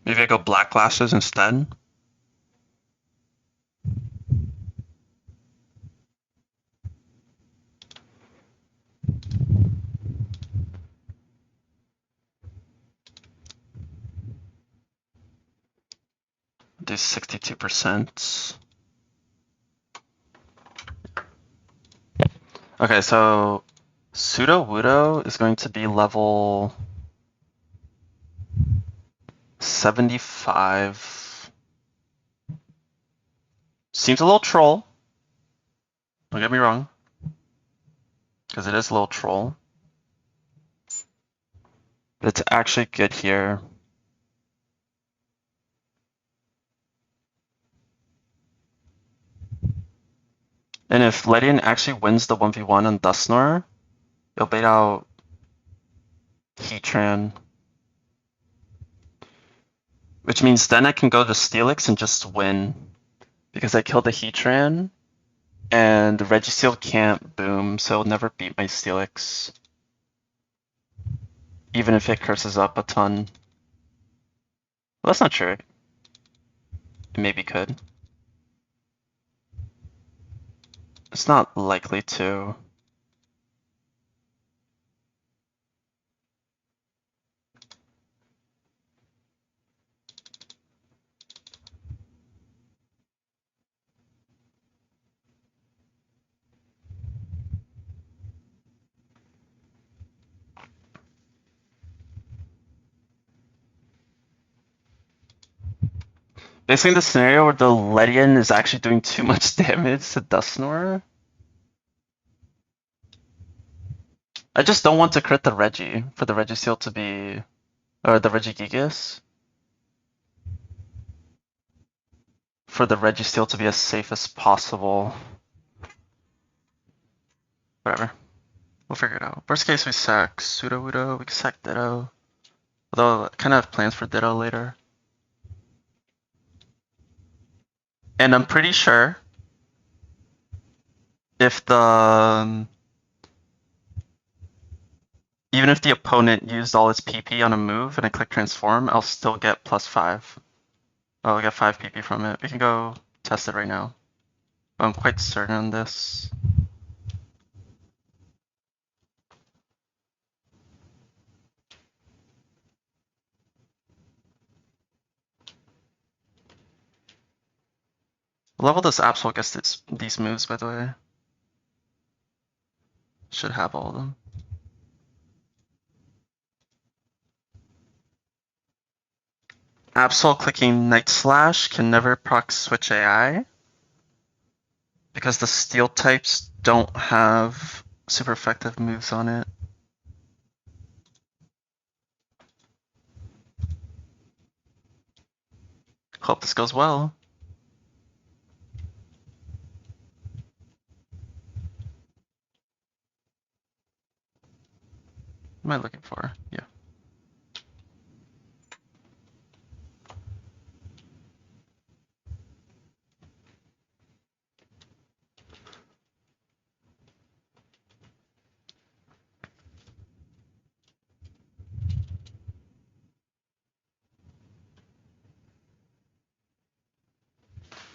Maybe I go Black Glasses instead. Do 62%. Okay, so Pseudo Wudo is going to be level 75. Seems a little troll. Don't get me wrong. Because it is a little troll. But it's actually good here. And if Ledian actually wins the 1v1 on Dusknoir, you'll bait out Heatran. Which means then I can go to Steelix and just win. Because I killed the Heatran, and the Registeel can't boom, so it'll never beat my Steelix. Even if it curses up a ton. Well, that's not true. It maybe could. It's not likely to. Basically, in the scenario where the Ledian is actually doing too much damage to Dusknoir, I just don't want to crit the Reggie for the Registeel to be, or the Regigigas. For the Registeel to be as safe as possible. Whatever. We'll figure it out. Worst case, we sack Pseudo Wudo, we can sack Ditto. Although, I kind of have plans for Ditto later. And I'm pretty sure if the even if the opponent used all its PP on a move and I click transform, I'll still get +5. I'll get 5 PP from it. We can go test it right now. I'm quite certain on this. What level does Absol gets these moves, by the way? Should have all of them. Absol clicking Night Slash can never proc switch AI because the steel types don't have super effective moves on it. Hope this goes well. What am I looking for? Yeah.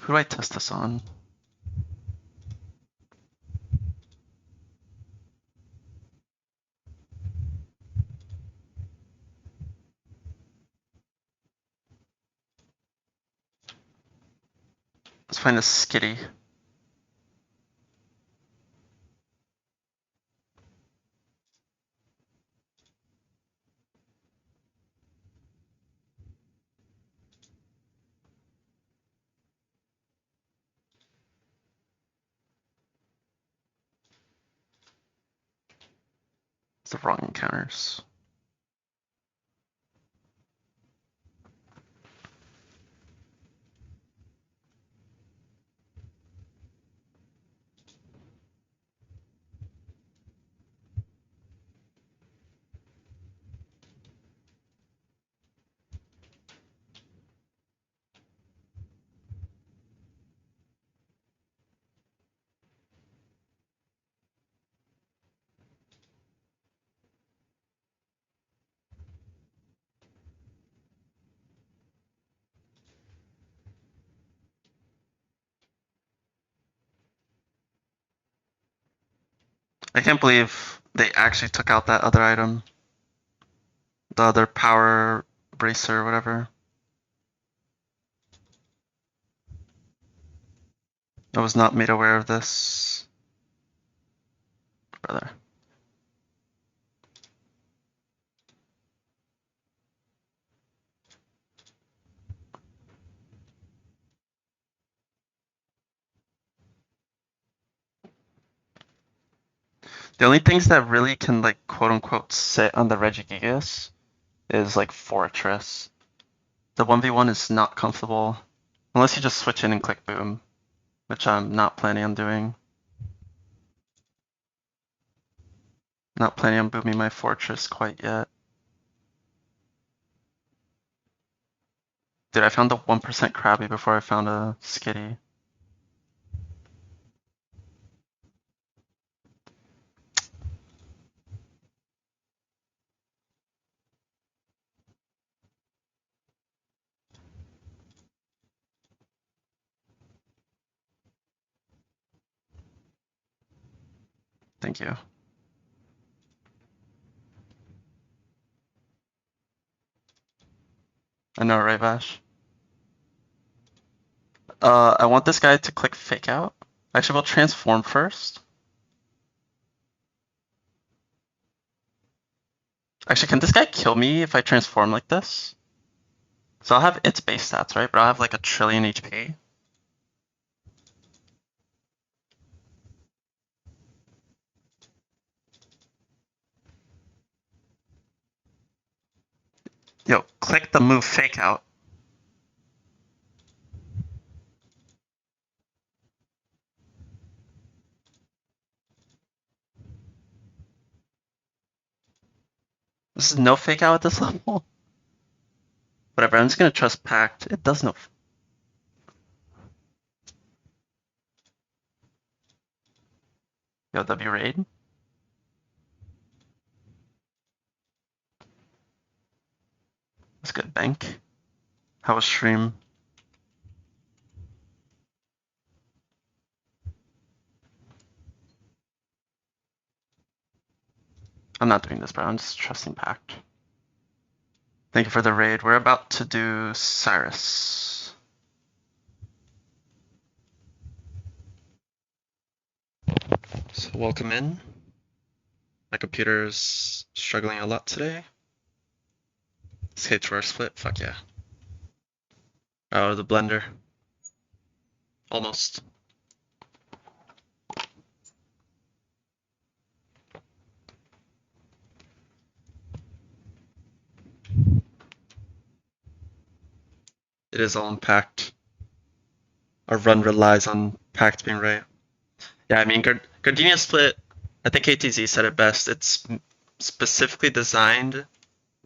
Who do I test this on? Let's find a skitty. It's the wrong encounters. I can't believe they actually took out that other item. The other power bracer or whatever. I was not made aware of this. Brother. The only things that really can like quote unquote sit on the Regigigas is like Fortress. The 1v1 is not comfortable unless you just switch in and click boom, which I'm not planning on doing. Not planning on booming my Fortress quite yet. Dude, I found the 1% Krabby before I found a Skitty. Thank you. I know, right, Vash? I want this guy to click fake out. Actually, we'll transform first. Actually, can this guy kill me if I transform like this? So I'll have its base stats, right? But I'll have like a trillion HP. Yo, click the move fake out. This is no fake out at this level. Whatever, I'm just gonna trust Pact. It does no. Yo, W raid. That's good, Bank. How was stream? I'm not doing this, bro. I'm just trusting Pact. Thank you for the raid. We're about to do Cyrus. So welcome in. My computer's struggling a lot today. Escape to our split. Fuck yeah. Oh, the blender. Almost. It is all in Pact. Our run relies on Pact being right. Yeah, I mean, Gardenia split, I think KTZ said it best. It's specifically designed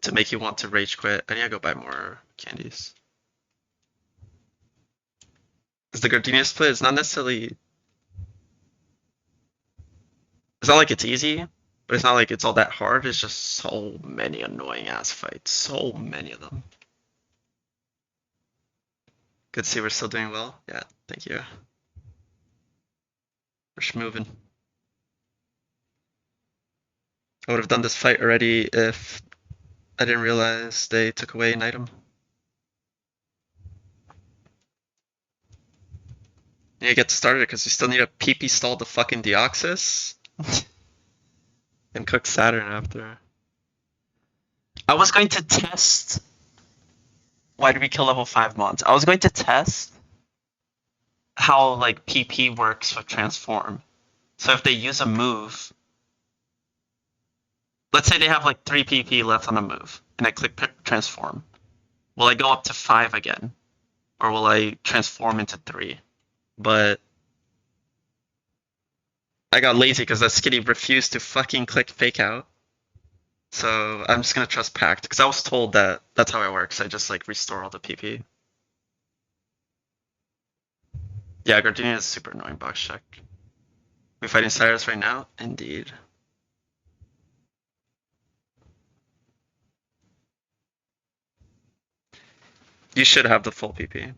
to make you want to rage quit. I need to go buy more candies. Because the Gardenia split is not necessarily. It's not like it's easy, but it's not like it's all that hard. It's just so many annoying ass fights. So many of them. Good to see we're still doing well. Yeah, thank you. We're schmoving. I would have done this fight already if I didn't realize they took away an item. You need to get started because you still need a PP stall to fucking Deoxys. And cook Saturn after. I was going to test. Why did we kill level 5 mons? I was going to test how like PP works with transform. So if they use a move, let's say they have like 3 PP left on a move, and I click transform. Will I go up to 5 again? Or will I transform into 3? But I got lazy because that skinny refused to fucking click fake out. So I'm just gonna trust Pact, because I was told that that's how it works. I just like restore all the PP. Yeah, Gardenia is super annoying box check. We fighting Cyrus right now? Indeed. You should have the full PP.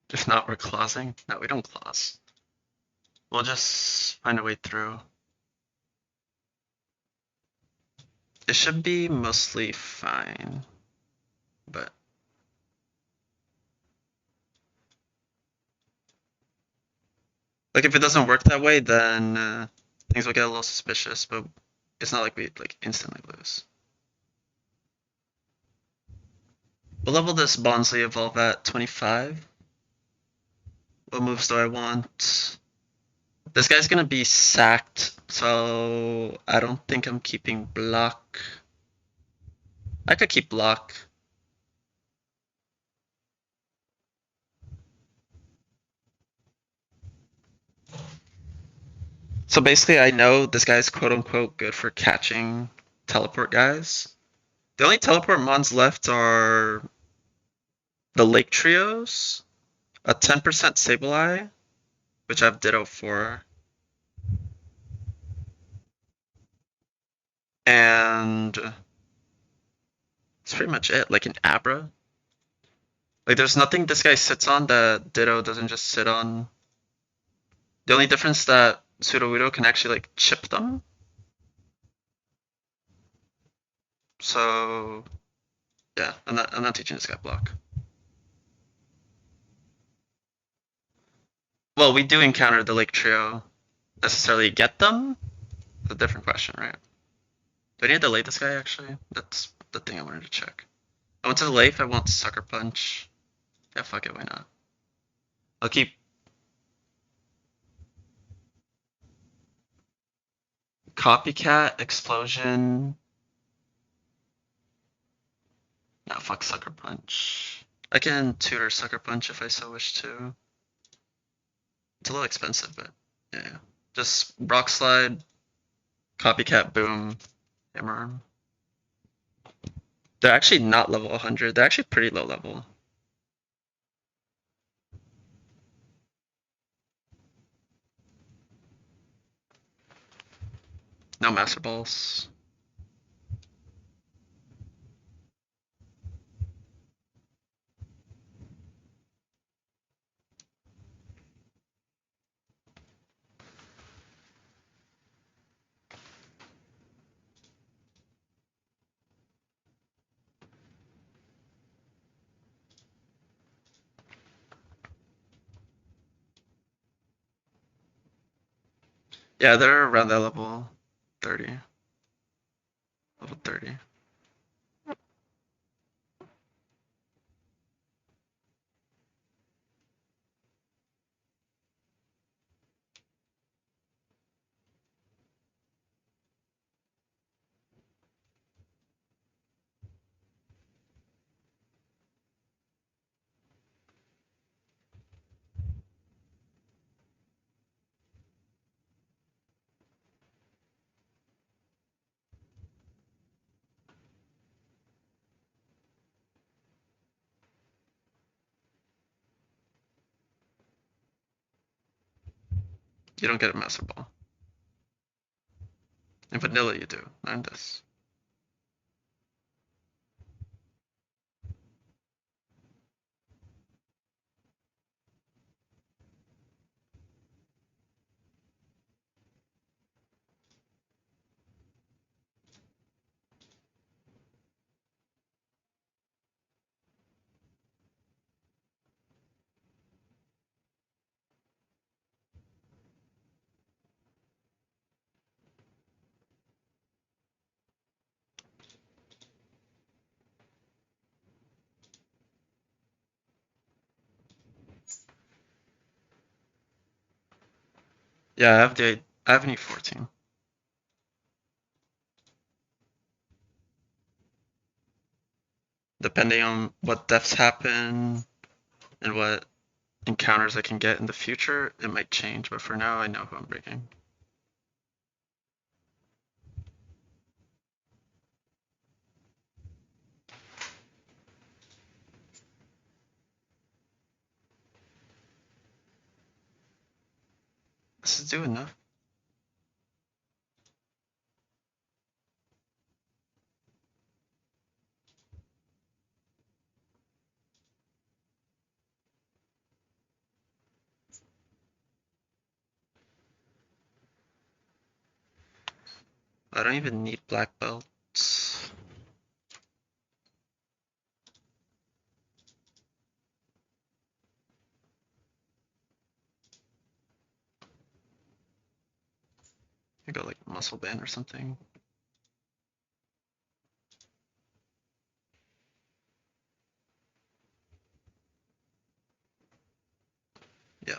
If not, we're clausing. No, we don't clause. We'll just find a way through. It should be mostly fine, but like if it doesn't work that way, then things will get a little suspicious. But it's not like we like instantly lose. What level does Bonsly evolve at? 25. What moves do I want? This guy's gonna be sacked, so I don't think I'm keeping block. I could keep block. So basically, I know this guy's quote unquote good for catching teleport guys. The only teleport mons left are the Lake Trios, a 10% Sableye, which I have Ditto for, and that's pretty much it. Like an Abra. Like there's nothing this guy sits on that Ditto doesn't just sit on. The only difference that Sudowoodo can actually like chip them. So yeah, I'm not teaching this guy block. Well, we do encounter the Lake Trio. Necessarily get them? It's a different question, right? Do I need to delay this guy actually? That's the thing I wanted to check. I went to the lake, I want Sucker Punch. Yeah, fuck it, why not? I'll keep Copycat, Explosion. No, fuck Sucker Punch. I can tutor Sucker Punch if I so wish to. It's a little expensive, but yeah. Just Rock Slide, Copycat, Boom, Hammer Arm. They're actually not level 100. They're actually pretty low level. No master balls. Yeah, they're around that level 30. Level 30. You don't get a master ball. In vanilla you do, not in this. Yeah, I have an E14. Depending on what deaths happen and what encounters I can get in the future, it might change, but for now I know who I'm breaking. This is doing enough. I don't even need black belts. I go like muscle band or something. Yeah.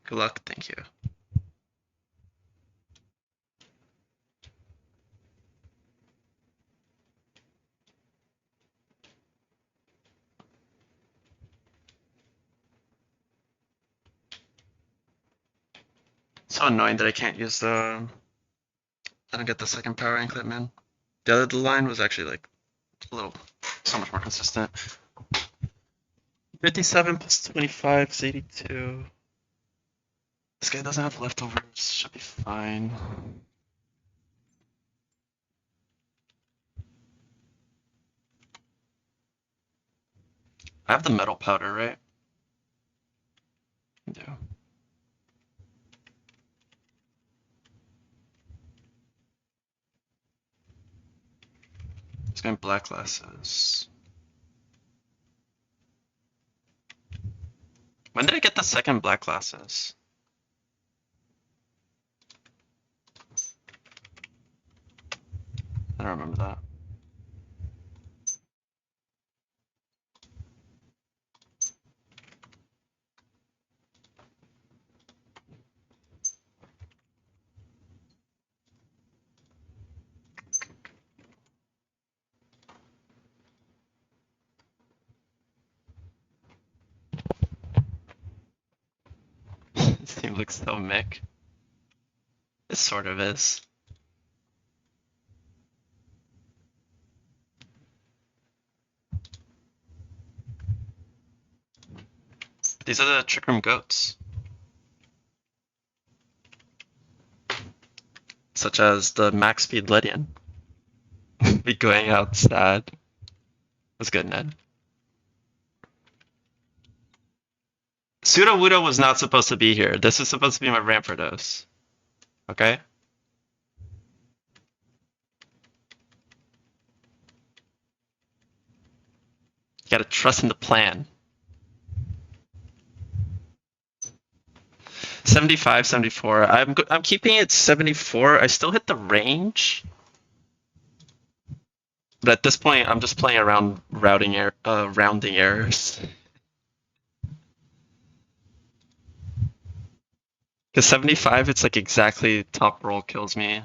Good luck, thank you. So annoying that I can't use the. I don't get the second power anklet, man. The other line was actually like a little, so much more consistent. 57 plus 25 is 82. This guy doesn't have leftovers, should be fine. I have the metal powder, right? I do. He's going black glasses. When did I get the second black glasses? I don't remember that. This team looks so mick. It sort of is. These are the Trick Room goats. Such as the max speed Lydian. Be going out sad. That's good, Ned. Sudowoodo was not supposed to be here. This is supposed to be my Rampardos. Okay? You gotta trust in the plan. 75, 74. I'm keeping it 74. I still hit the range. But at this point, I'm just playing around rounding errors. Because 75, it's like exactly top roll kills me.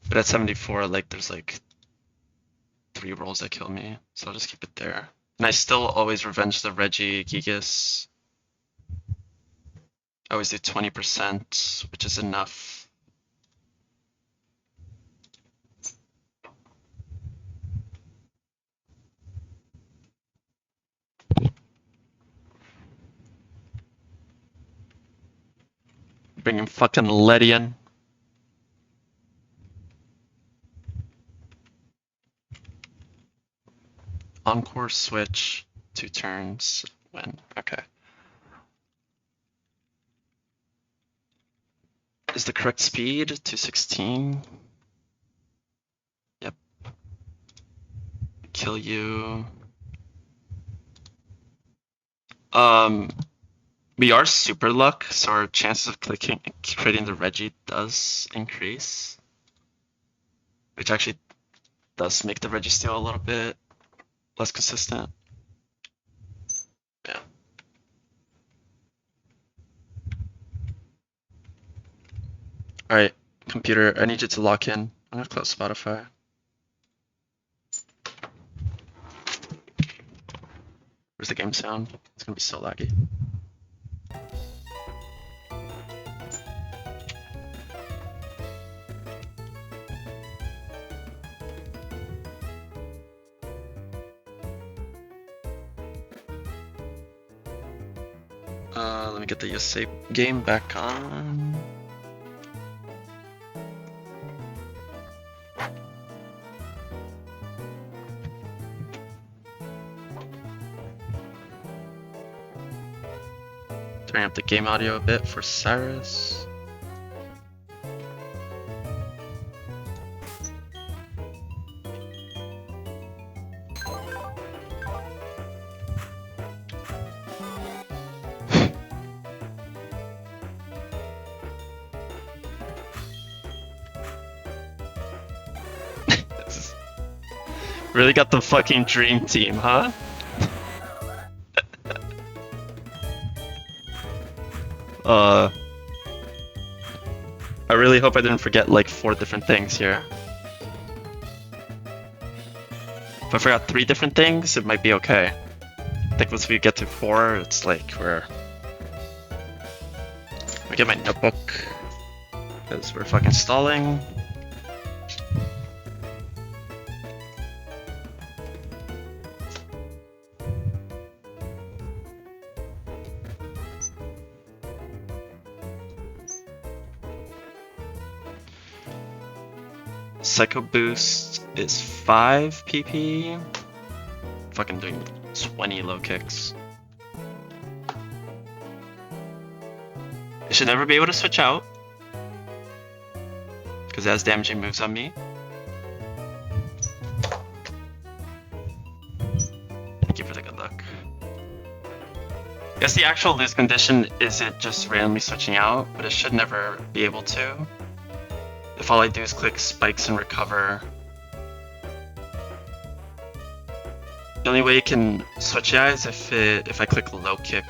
But at 74, like there's like 3 rolls that kill me. So I'll just keep it there. And I still always revenge the Reggie Gigas. I always do 20%, which is enough. Bringing fucking Lydian. Encore switch, 2 turns, win. Okay. Is the correct speed 216? Yep. Kill you. We are super luck, so our chances of creating the Reggie does increase. Which actually does make the Reggie steal a little bit less consistent. Yeah. Alright, computer, I need you to lock in. I'm gonna close Spotify. Where's the game sound? It's gonna be so laggy. Let me get the USA game back on. Turning up the game audio a bit for Cyrus. Really got the fucking dream team, huh? I really hope I didn't forget like 4 different things here. If I forgot 3 different things, it might be okay. I think once we get to 4, it's like we're... Let me get my notebook, because we're fucking stalling. Psycho Boost is 5 PP. Fucking doing 20 low kicks. I should never be able to switch out. because it has damaging moves on me. Thank you for the good luck. I guess the actual lose condition isn't just randomly switching out, but it should never be able to. If all I do is click spikes and recover. The only way you can switch AI is if I click low kick.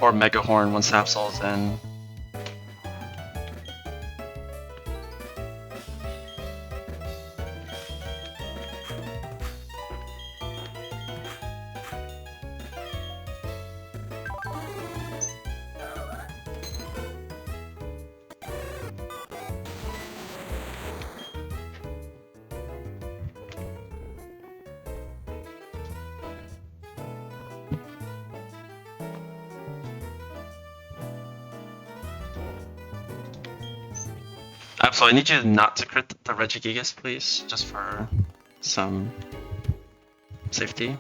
Or Mega Horn once Absol's in. So I need you not to crit the Regigigas, please, just for some safety.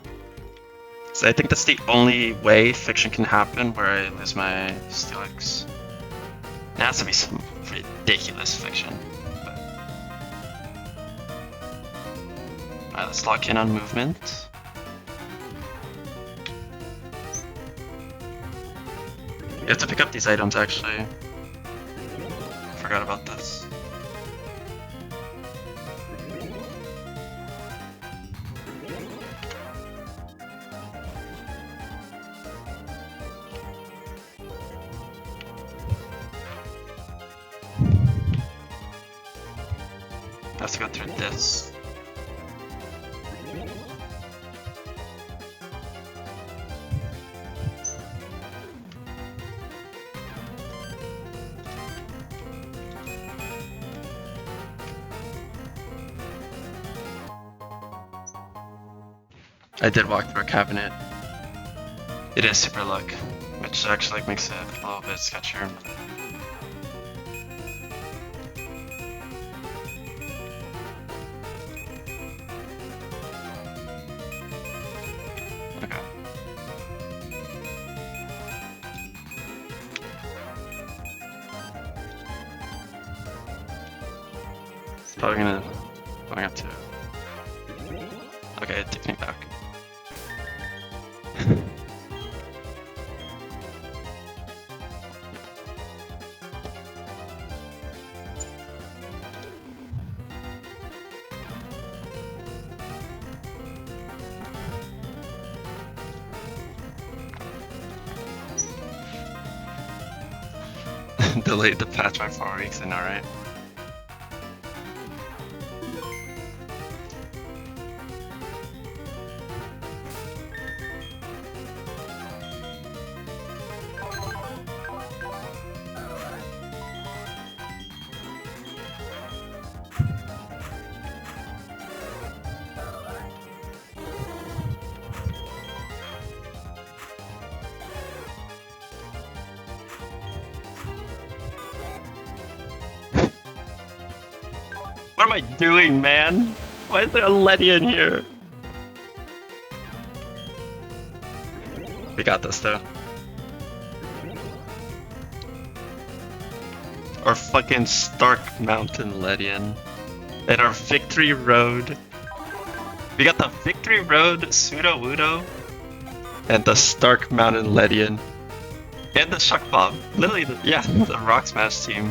So I think that's the only way fiction can happen where I lose my Steelix. It has to be some ridiculous fiction. But... Alright, let's lock in on movement. You have to pick up these items actually. Forgot about this. Let's go through this. I did walk through a cabinet. It is super luck, which actually makes it a little bit sketchier. Probably going up to. Okay, it takes me back. Delayed the patch by 4 weeks, I know, right? What am I doing, man? Why is there a Letty in here? We got this, though. Our fucking Stark Mountain Ledian. And our Victory Road. We got the Victory Road Pseudo Wudo. And the Stark Mountain Ledian. And the Shuck Bomb. Literally, the Rock Smash team.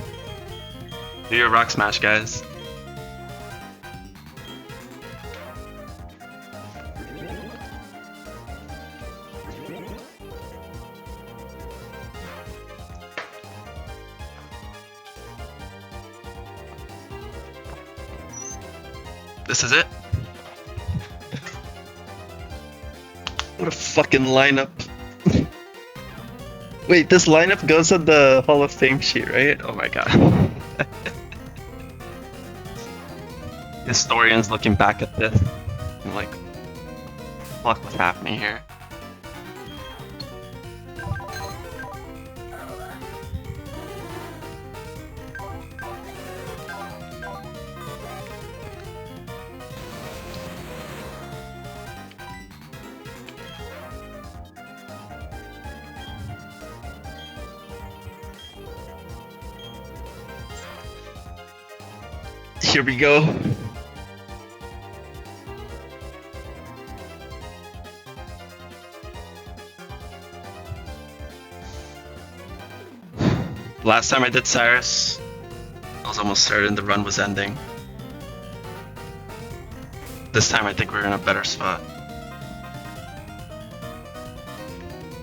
Do your Rock Smash, guys. This is it. What a fucking lineup. Wait, this lineup goes on the Hall of Fame sheet, right? Oh my god. Historians looking back at this. I'm like, fuck, what's happening here? Here we go. Last time I did Cyrus, I was almost certain the run was ending. This time I think we're in a better spot.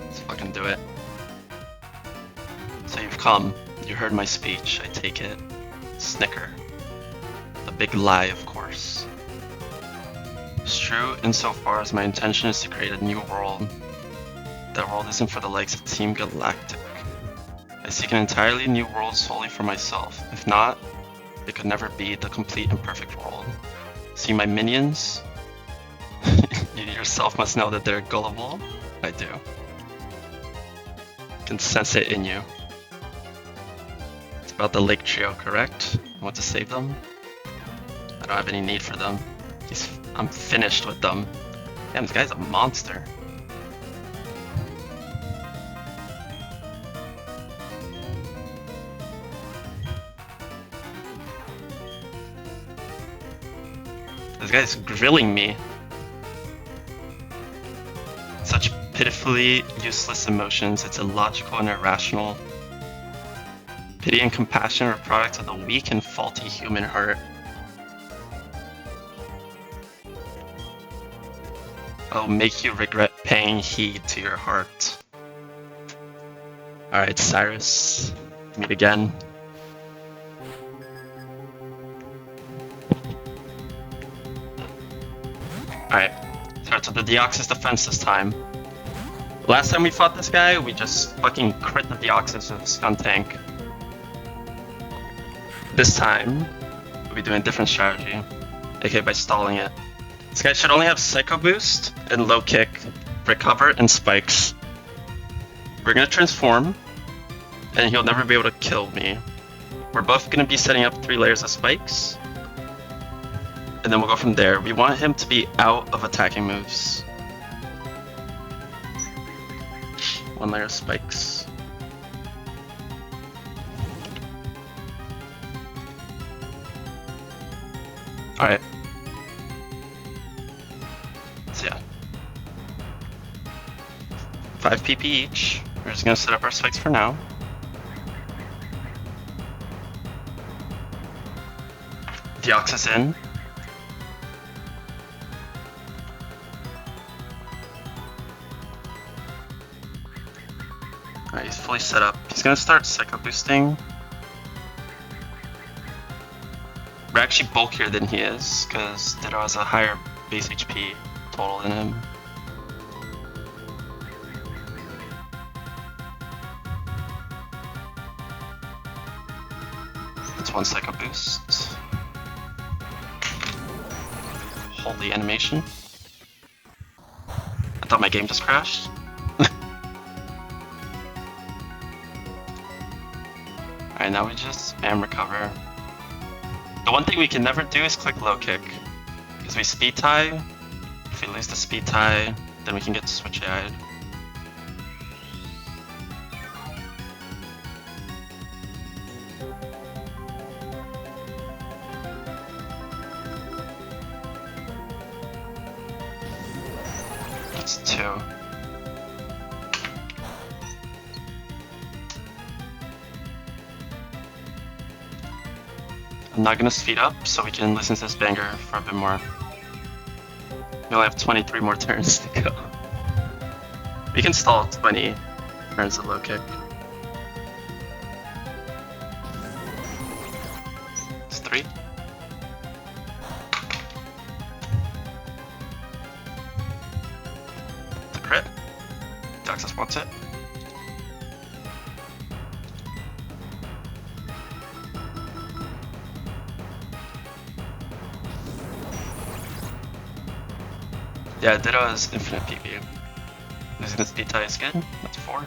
Let's fucking do it. So you've come. You heard my speech. I take it. Snicker. A big lie, of course. It's true insofar as my intention is to create a new world. That world isn't for the likes of Team Galactic. I seek an entirely new world solely for myself. If not, it could never be the complete and perfect world. See my minions? You yourself must know that they're gullible. I do. Can sense it in you. It's about the Lake Trio, correct? I want to save them? I don't have any need for them. I'm finished with them. Damn, this guy's a monster. This guy's grilling me. Such pitifully useless emotions, it's illogical and irrational. Pity and compassion are products of the weak and faulty human heart. I'll make you regret paying heed to your heart. Alright, Cyrus. Meet again. Alright, start to the Deoxys defense this time. Last time we fought this guy, we just fucking crit the Deoxys with Stun Tank. This time, we'll be doing a different strategy, aka by stalling it. This guy should only have Psycho Boost and Low Kick, Recover, and Spikes. We're gonna transform, and he'll never be able to kill me. We're both gonna be setting up 3 layers of Spikes. And then we'll go from there. We want him to be out of attacking moves. 1 layer of Spikes. Alright. So yeah. 5 PP each. We're just gonna set up our Spikes for now. Deoxys in. Alright, he's fully set up. He's gonna start Psycho Boosting. We're actually bulkier than he is, because Ditto has a higher base HP total than him. That's 1 Psycho Boost. Holy animation. I thought my game just crashed. Alright, now we just spam recover. The one thing we can never do is click low kick, because we speed tie. If we lose the speed tie, then we can get switch AI'd. That's 2. I'm not gonna speed up so we can listen to this banger for a bit more. We only have 23 more turns to go. We can stall 20 turns of low kick. It's 3. It's a crit. Deoxys wants it. Yeah, Ditto has infinite PP. Losing the speed tie is good. That's 4.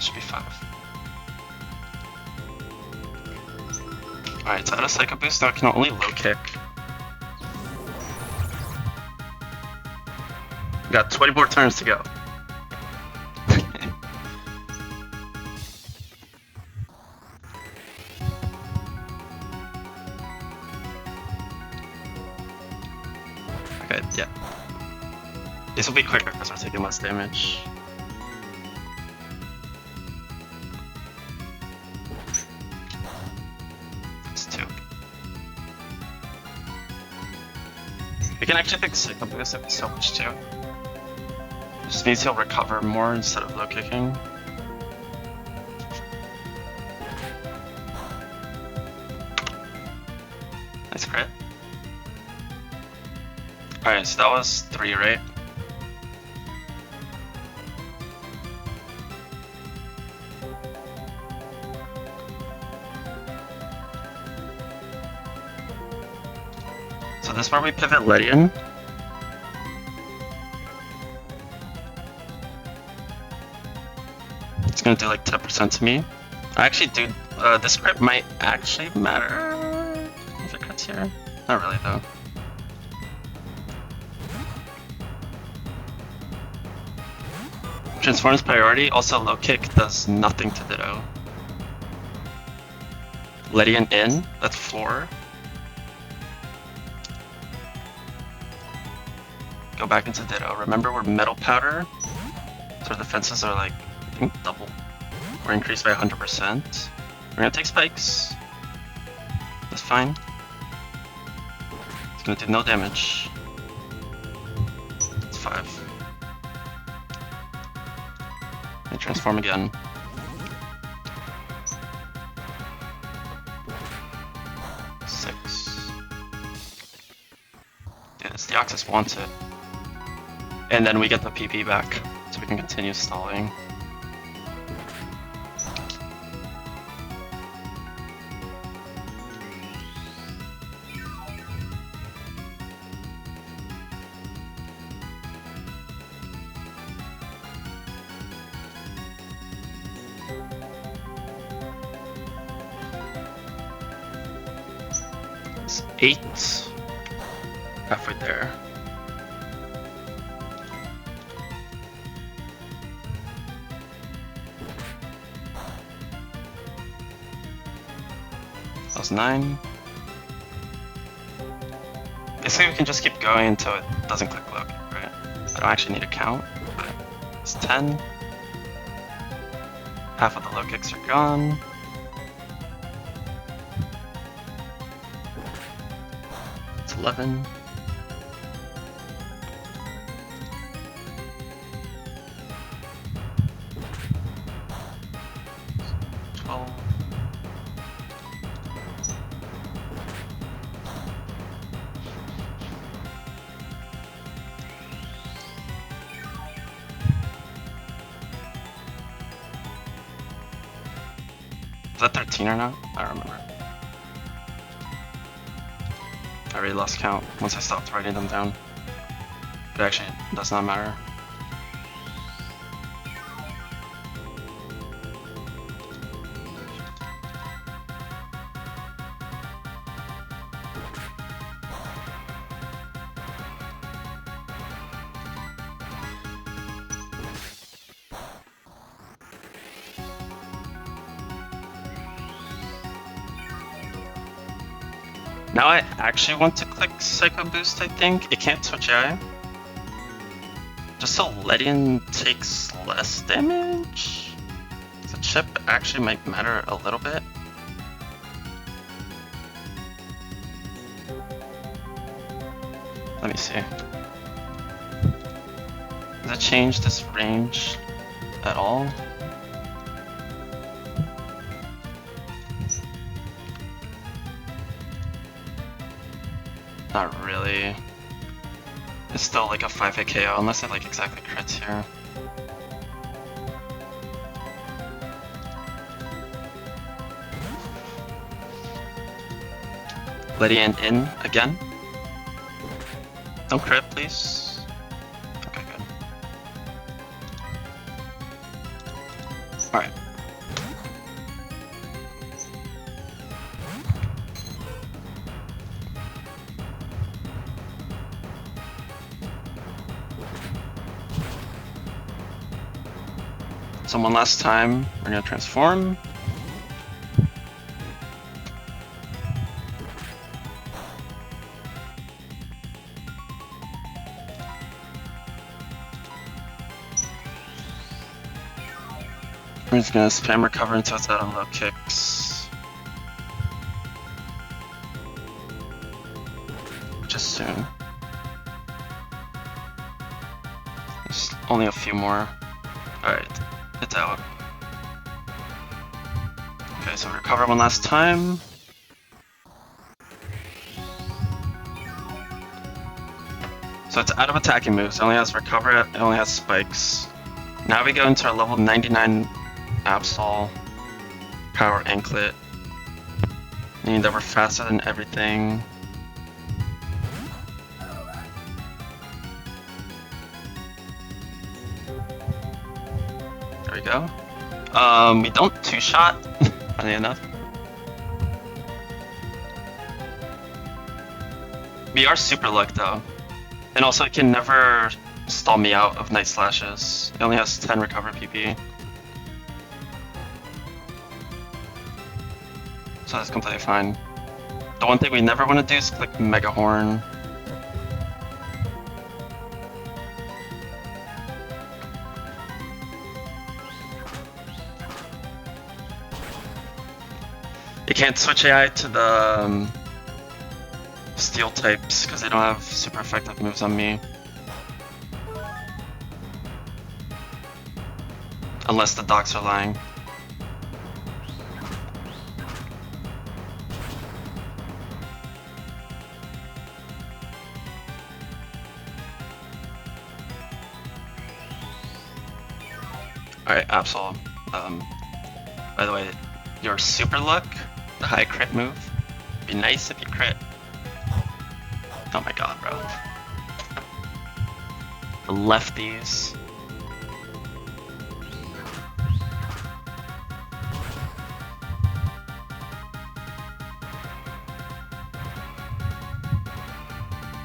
Should be 5. Alright, so out of Psycho Boost, now I can only low kick. We got 20 more turns to go. Okay, yeah. This will be quicker because we're taking less damage. It's 2. We can actually pick Psycho Boost if it's so much too. Just means he'll recover more instead of low kicking. Nice crit. Alright, so that was 3, right? So this is where we pivot Lydian. It's gonna do like 10% to me. I actually do, this crit might actually matter if it crits here. Not really though. Transforms priority, also low kick does nothing to Ditto. Lydian in, that's 4. Go back into Ditto. Remember we're metal powder, so our defenses are like, I think double. We're increased by 100%. We're gonna take spikes. That's fine. It's gonna do no damage. It's 5. And transform again. 6. Dude, this Deoxys wants it. And then we get the PP back, so we can continue stalling. It's 8. Halfway there. That was 9. Basically, we can just keep going until it doesn't click low, right? I don't actually need a count, but it's 10. Half of the low kicks are gone. It's 11. Is that 13 or not? I don't remember. I already lost count once I stopped writing them down. But actually, it does not matter. Now I actually want to click Psycho Boost, I think. It can't switch AI. Just so Lydian takes less damage? The chip actually might matter a little bit. Let me see. Does it change this range at all? Not really. It's still like a 5-hit KO unless it like exactly crits here. Lydian in again. Don't crit, please. Okay, good. Alright. So one last time, we're gonna transform. We're just gonna spam recover until it's out on low kicks. Just soon. There's only a few more. Alright, it's out. Okay, so recover one last time. So it's out of attacking moves. It only has recover, it only has spikes. Now we go into our level 99 Absol Power Anklet. Meaning that we're faster than everything. There we go. We don't two-shot, funny enough. We are super luck though. And also it can never stall me out of Night Slashes. It only has 10 recover PP. So that's completely fine. The one thing we never want to do is click Mega Horn. You can't switch AI to the Steel types because they don't have super effective moves on me. Unless the docs are lying. Alright, Absol. By the way, your super luck, the high crit move, be nice if you crit. Oh my god, bro. The lefties.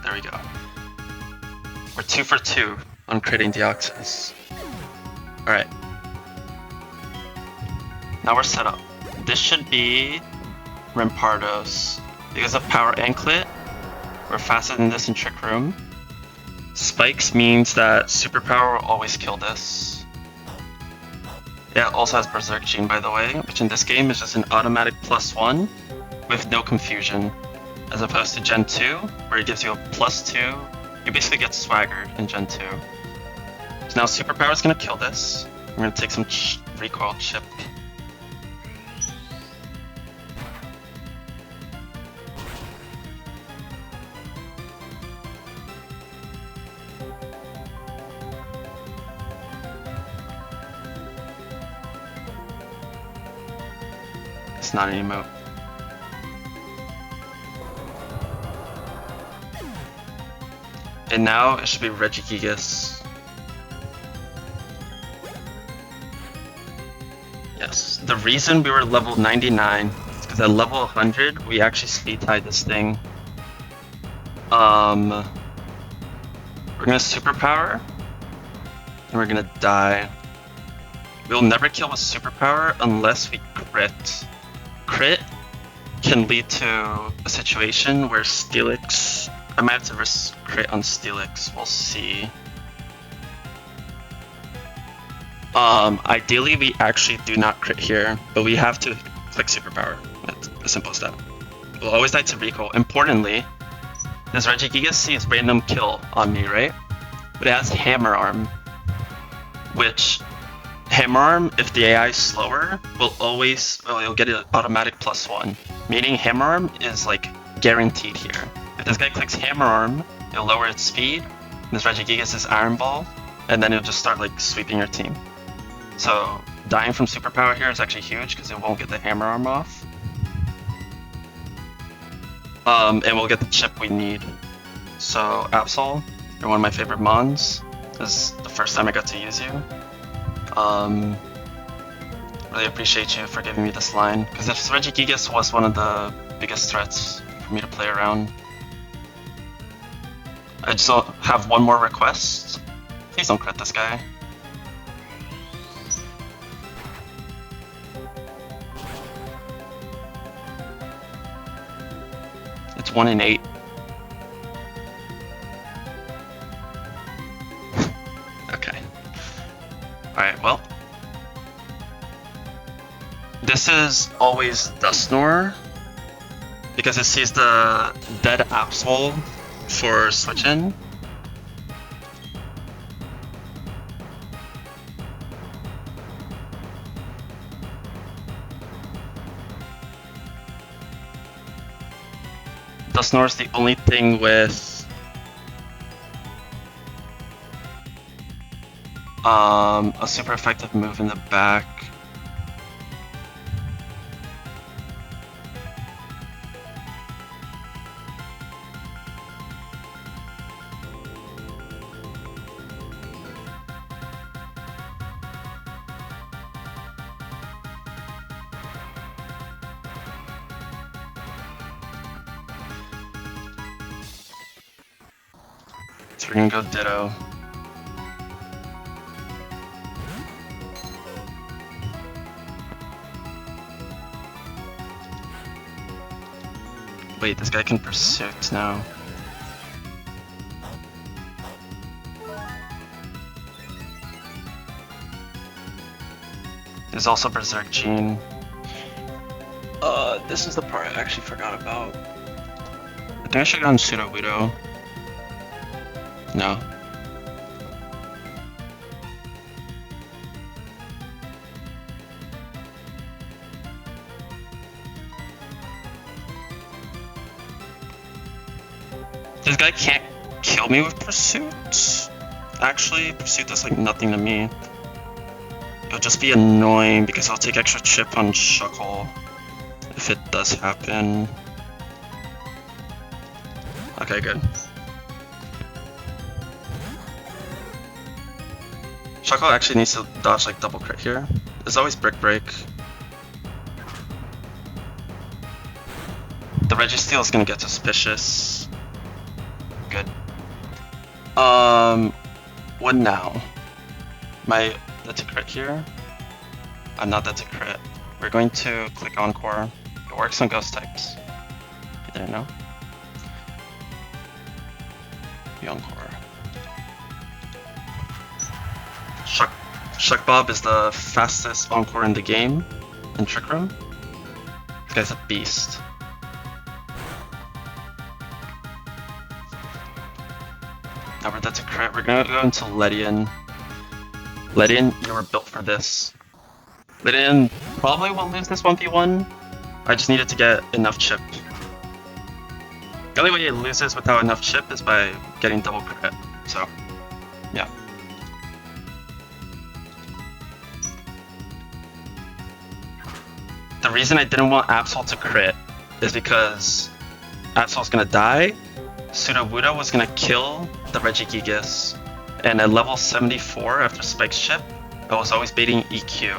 There we go. We're 2 for 2 on critting Deoxys. Alright. Now we're set up. This should be Rampardos. Because of Power Anklet, we're faster than this in Trick Room. Spikes means that Superpower will always kill this. Yeah, it also has Berserk Gene, by the way, which in this game is just an automatic +1 with no confusion. As opposed to Gen 2, where it gives you a +2. You basically get swaggered in Gen 2. So now Superpower is going to kill this. We're going to take some recoil chip. It's not an emote. And now it should be Regigigas. Yes. The reason we were level 99 is because at level 100 we actually speed tied this thing. We're gonna superpower and we're gonna die. We'll never kill with superpower unless we crit. Crit can lead to a situation where Steelix, I might have to risk crit on Steelix, we'll see. Ideally we actually do not crit here, but we have to click superpower. That's as simple as that. We'll always die to recoil. Importantly, this Regigigas sees random kill on me, right? But it has Hammer Arm, which Hammer Arm, if the AI is slower, will always, you'll get an automatic +1. Meaning Hammer Arm is like guaranteed here. If this guy clicks Hammer Arm, it'll lower its speed. This Regigigas is Iron Ball, and then it'll just start like sweeping your team. So dying from superpower here is actually huge because it won't get the Hammer Arm off. And we'll get the chip we need. So Absol, you're one of my favorite mons. This is the first time I got to use you. Really appreciate you for giving me this line, because if Regigigas was one of the biggest threats for me to play around. I just have one more request. Please don't crit this guy. It's 1 in 8. Okay. Alright, well. This is always Dustnor, because it sees the dead Absol for switch-in. Dustnor is the only thing with a super effective move in the back. So we're gonna go Ditto. Wait, this guy can Pursuit now. There's also Berserk Gene. This is the part I actually forgot about. I think I should have gone Pseudo Widow. No. This guy can't kill me with Pursuit. Actually, Pursuit does like nothing to me. It'll just be annoying because I'll take extra chip on Shuckle if it does happen. Okay, good. Shuckle actually needs to dodge like double crit here. There's always Brick Break. The Registeel is gonna get suspicious. Good. What now? That's a crit here. I'm not that's a crit. We're going to click Encore. It works on ghost types. You didn't know? The Encore. Shuck Bob is the fastest Encore in the game in Trick Room. This guy's a beast. Now that's a crit. We're gonna go into Ledian. Ledian, you were built for this. Ledian probably will lose this 1v1. I just needed to get enough chip. The only way it loses without enough chip is by getting double crit. So, yeah. The reason I didn't want Absol to crit is because Absol's gonna die, Pseudo Wudo was gonna kill the Regigigas, and at level 74 after Spike's chip, I was always baiting EQ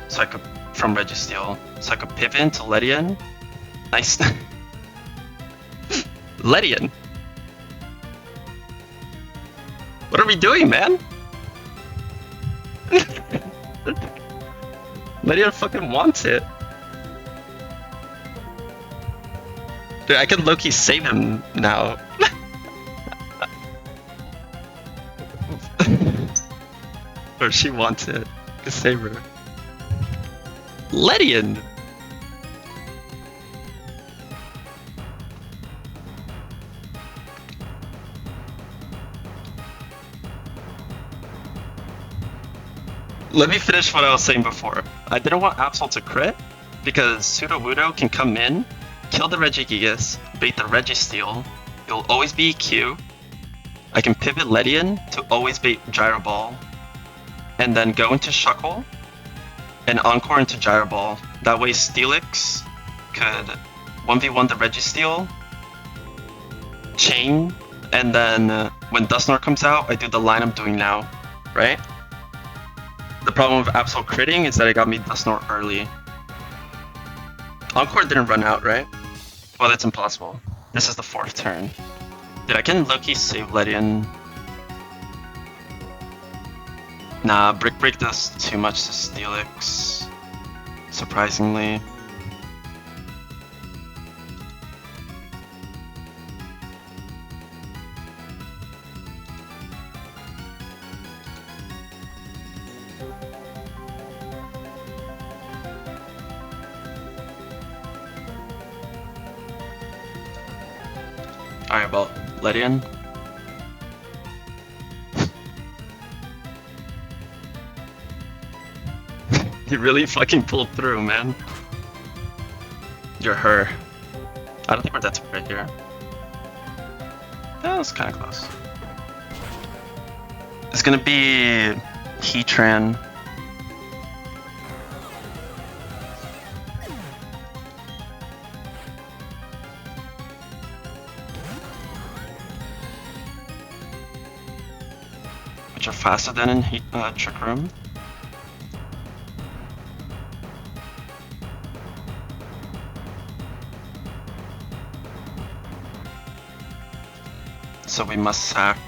so I could from Registeel, so I could pivot into Ledian. Nice. Ledian. What are we doing, man? Ledian fucking wants it. Dude, I could low-key save him now. Or she wants it. I could save her. Ledian! Let me finish what I was saying before. I didn't want Absol to crit because Pseudo Wudo can come in, kill the Regigigas, bait the Registeel, it'll always be EQ. I can pivot Ledian to always bait Gyro Ball, and then go into Shuckle, and Encore into Gyro Ball. That way Steelix could 1v1 the Registeel, chain, and then when Dustnor comes out, I do the line I'm doing now, right? The problem with Absol critting is that it got me Dustnor early. Encore didn't run out, right? Well, that's impossible. This is the 4th turn. Dude, I can low-key save Ledian. Nah, Brick Break does too much to Steelix. Surprisingly. Alright, well, Lydian. You really fucking pulled through, man. You're her. I don't think we're dead to right here. That was kind of close. It's gonna be Heatran. Which are faster than in Trick Room. So we must sack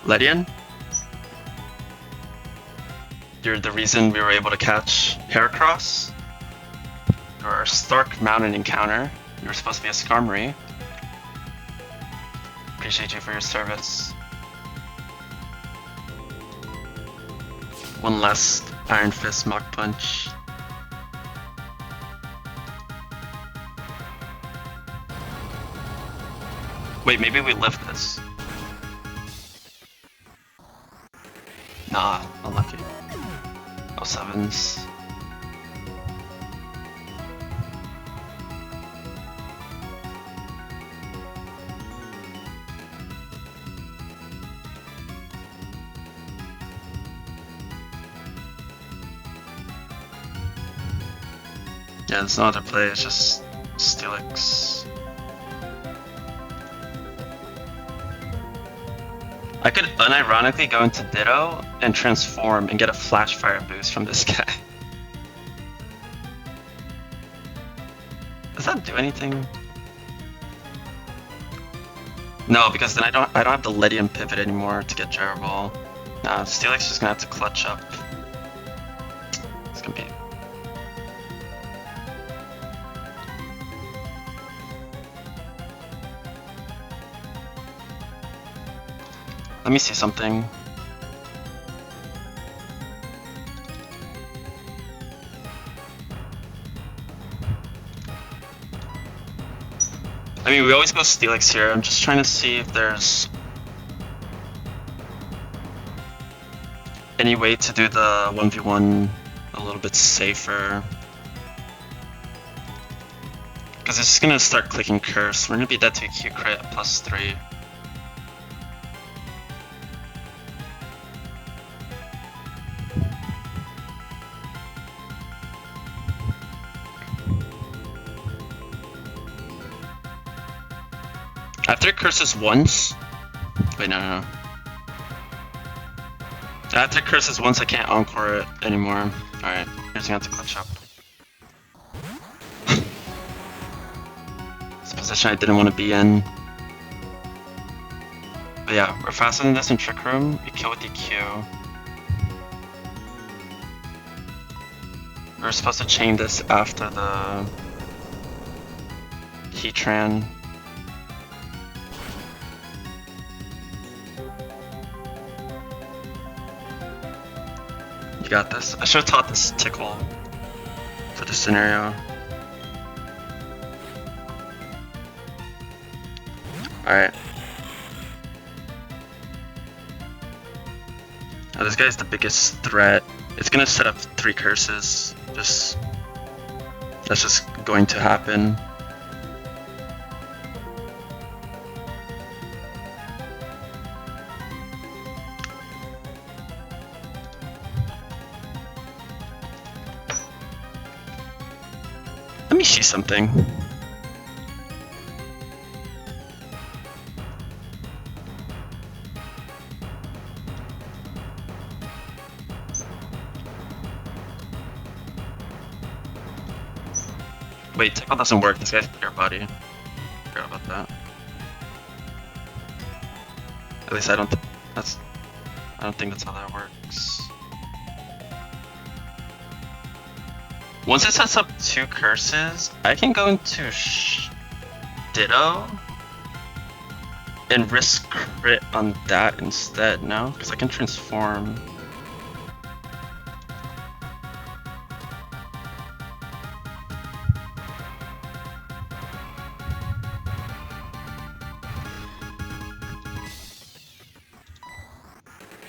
Lydian. You're the reason we were able to catch Heracross. You're a Stark Mountain encounter. You were supposed to be a Skarmory. Appreciate you for your service. One less Iron Fist Mach Punch. Wait, maybe we lift this. Nah, unlucky. Oh, sevens. Yeah, there's no other play, it's just Steelix. I could unironically go into Ditto and transform and get a Flash Fire boost from this guy. Does that do anything? No, because then I don't have the Lydian pivot anymore to get Gyro Ball. Nah, Steelix is gonna have to clutch up. It's gonna be. Let me see something. I mean, we always go Steelix here. I'm just trying to see if there's any way to do the 1v1 a little bit safer. Because it's just gonna start clicking Curse. We're gonna be dead to a Q crit at +3. After it curses once, wait, no. After it curses once, I can't encore it anymore. Alright, here's gonna have to clutch up. It's a position I didn't want to be in. But yeah, we're faster than this in Trick Room. We kill with DQ. We're supposed to chain this after the Heatran. You got this. I should have taught this Tickle for this scenario. Alright. Oh, this guy's the biggest threat. It's gonna set up 3 curses. That's just going to happen. Let me see something. Wait, Tickle doesn't work. This guy's Clear Body. Forgot about that. At least I don't think that's how that works. Once it sets up 2 curses, I can go into Ditto and risk crit on that instead, no? Because I can transform.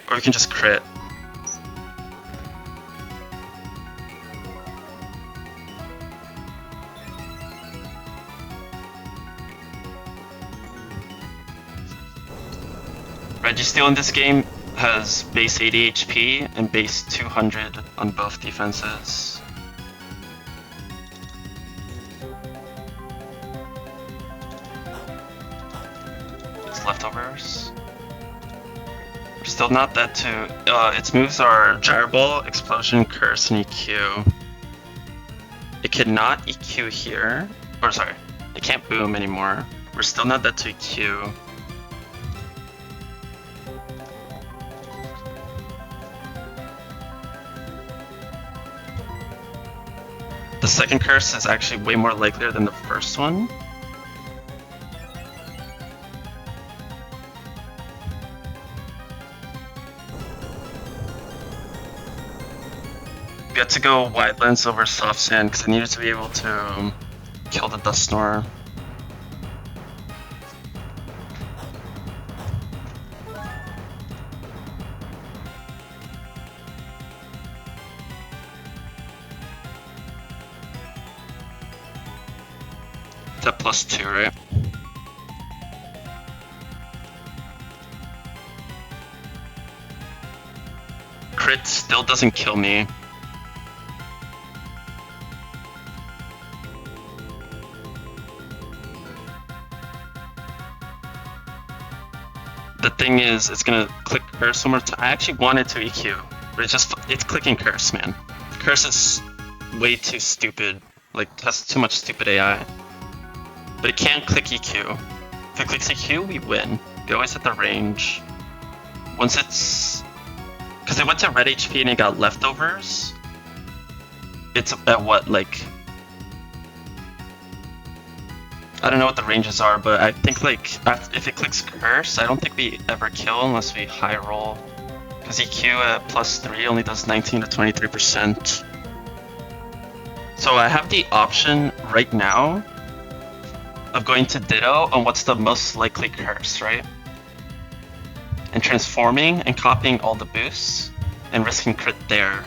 Or we can just crit. Registeel in this game has base 80 HP and base 200 on both defenses. It's leftovers. We're still not that too. Its moves are Gyro Ball, Explosion, Curse, and EQ. It cannot EQ here. Or sorry, it can't boom anymore. We're still not that to EQ. The second curse is actually way more likelier than the first one. We had to go wide lens over soft sand because I needed to be able to kill the Dust Snore. That +2, right? Crit still doesn't kill me. The thing is, it's gonna click Curse one more time. I actually wanted to EQ, but it's clicking Curse, man. Curse is way too stupid. Like, has too much stupid AI. But it can't click EQ. If it clicks EQ, we win. We always hit the range. Once it's... Because it went to red HP and it got leftovers. It's at what, like... I don't know what the ranges are, but I think like if it clicks Curse, I don't think we ever kill unless we high roll. Because EQ at +3 only does 19 to 23%. So I have the option right now of going to Ditto on what's the most likely curse, right? And transforming and copying all the boosts and risking crit there.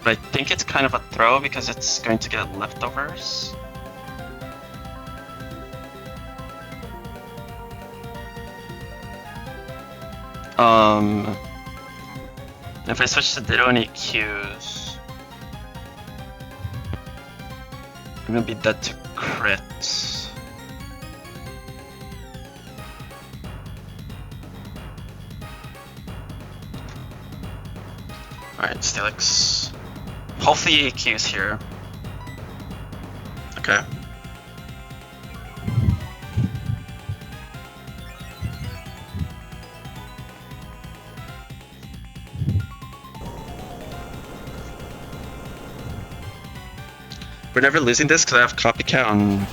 But I think it's kind of a throw because it's going to get leftovers. If I switch to Ditto and EQs, I'm gonna be dead to crit. Alright, Steelix. Hopefully EQs here. Okay. We're never losing this because I have Copycat on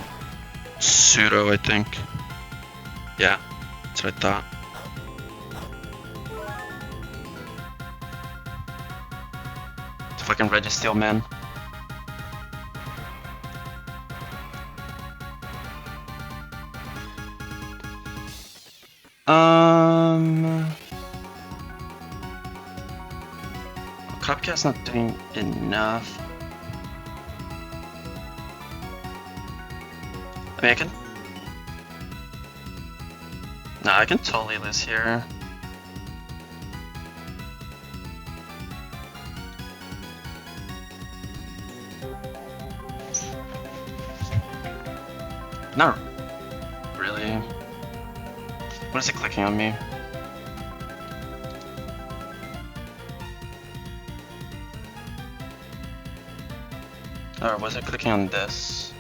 Pseudo, I think. Yeah, that's what I thought. Fucking Registeel, man. Copycat's not doing enough. I mean, I can... No, I can totally lose here. Not really. What is it clicking on me? Or was it clicking on this?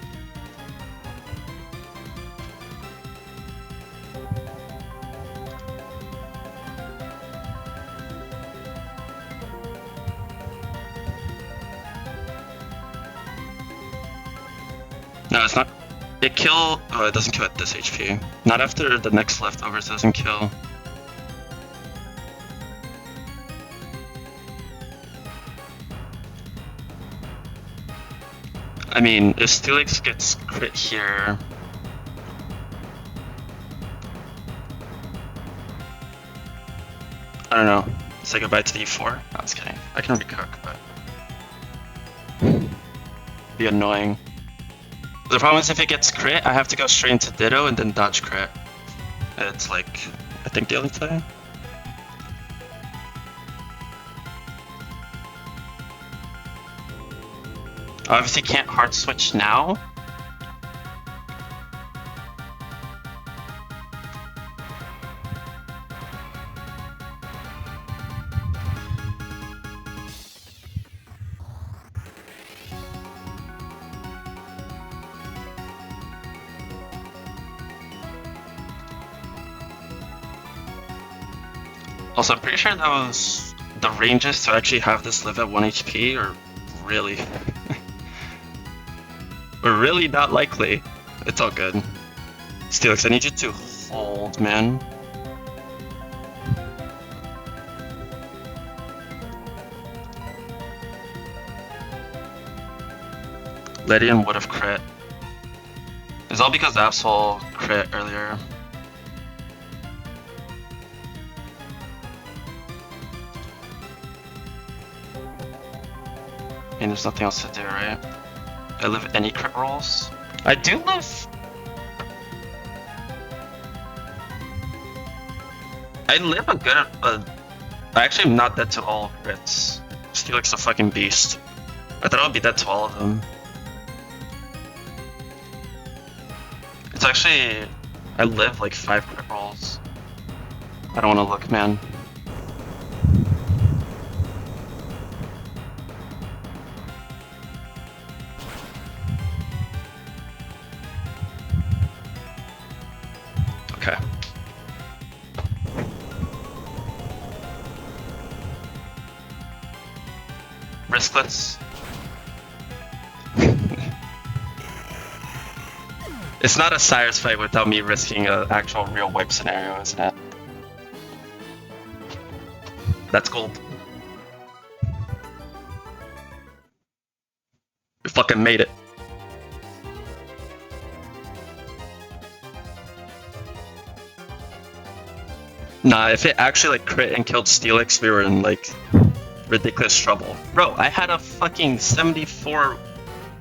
No, it's not. It kill. Oh, it doesn't kill at this HP. Not after the next leftovers doesn't kill. I mean, if Steelix gets crit here, I don't know. Say goodbye to the E4? No, I was kidding. I can recook, but be annoying. The problem is if it gets crit, I have to go straight into Ditto and then dodge crit. It's like, I think the only time. Obviously can't hard switch now. Also, I'm pretty sure the ranges to actually have this live at 1 HP are really, really not likely. It's all good. Steelix, I need you to hold, man. Lydian would have crit. It's all because Absol crit earlier. I mean, there's nothing else to do, right? I live any crit rolls. I do live. I live a good. I actually am not dead to all crits. Steelix a fucking beast. I thought I would be dead to all of them. It's actually. I live like 5 crit rolls. I don't want to look, man. Okay. Riskless. It's not a Cyrus fight without me risking an actual real wipe scenario, isn't it? That's gold. We fucking made it. Nah, if it actually like crit and killed Steelix, we were in like ridiculous trouble. Bro, I had a fucking 74,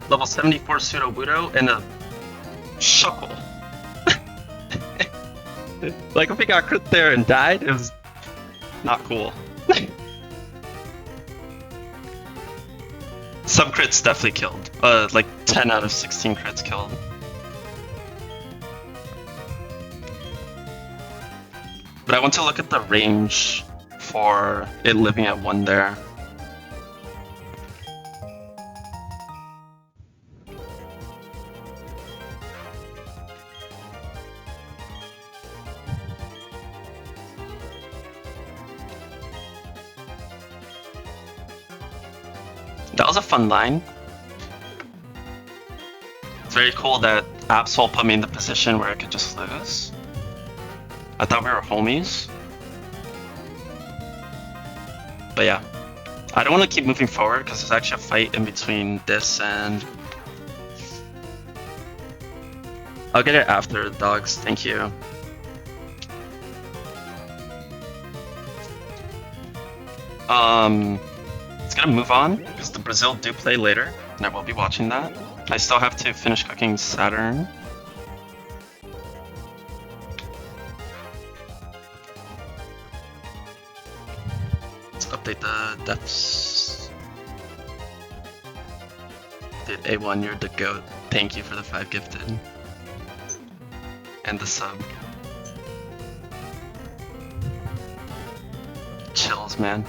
level 74 pseudo Budo and a Shuckle. Like if we got crit there and died, it was not cool. Some crits definitely killed. Like 10 out of 16 crits killed. But I want to look at the range for it living at 1 there. That was a fun line. It's very cool that Absol put me in the position where I could just lose. I thought we were homies. But yeah, I don't want to keep moving forward because there's actually a fight in between this and... I'll get it after, dogs. Thank you. It's gonna move on because the Brazil do play later, and I will be watching that. I still have to finish cooking Saturn. Let's update the deaths. Dude, A1, you're the GOAT. Thank you for the 5 gifted. And the sub. Chills, man.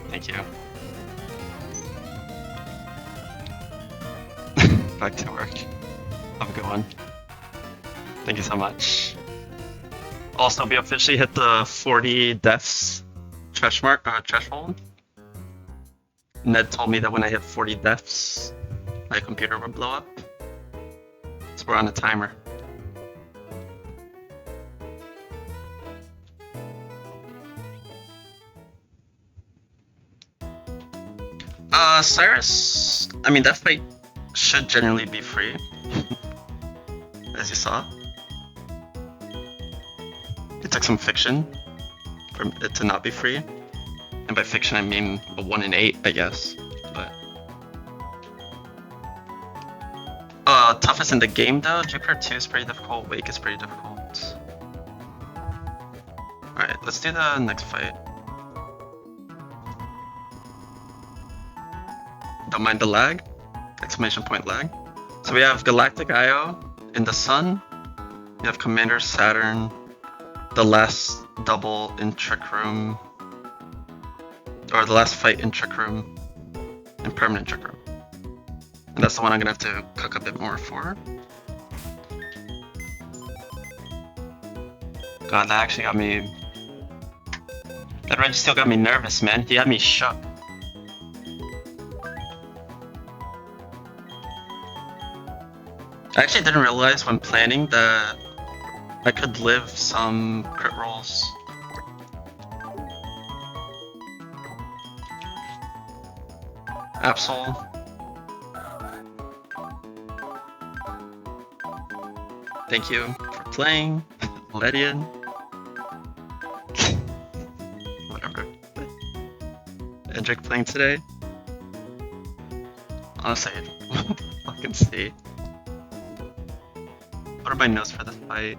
Thank you. Back to work. Have a good one. Thank you so much. Also, we officially hit the 40 deaths threshold. Ned told me that when I hit 40 deaths, my computer would blow up. So we're on a timer. Cyrus, I mean, that fight should generally be free, as you saw. It took some fiction for it to not be free. And by fiction, I mean a 1 in 8, I guess. But toughest in the game though, Jupiter 2 is pretty difficult, Wake is pretty difficult. Alright, let's do the next fight. Don't mind the lag. Exclamation point lag. So we have Galactic IO in the Sun. You have Commander Saturn, the last double in Trick Room. Or the last fight in Trick Room. In Permanent Trick Room. And that's the one I'm gonna have to cook a bit more for. God, that actually got me... That reg still got me nervous, man. He had me shook. I actually didn't realize when planning that I could live some crit rolls. Absol. Thank you for playing, Ledian. Whatever. Endrick playing today. Honestly, fucking see. What are my notes for this fight?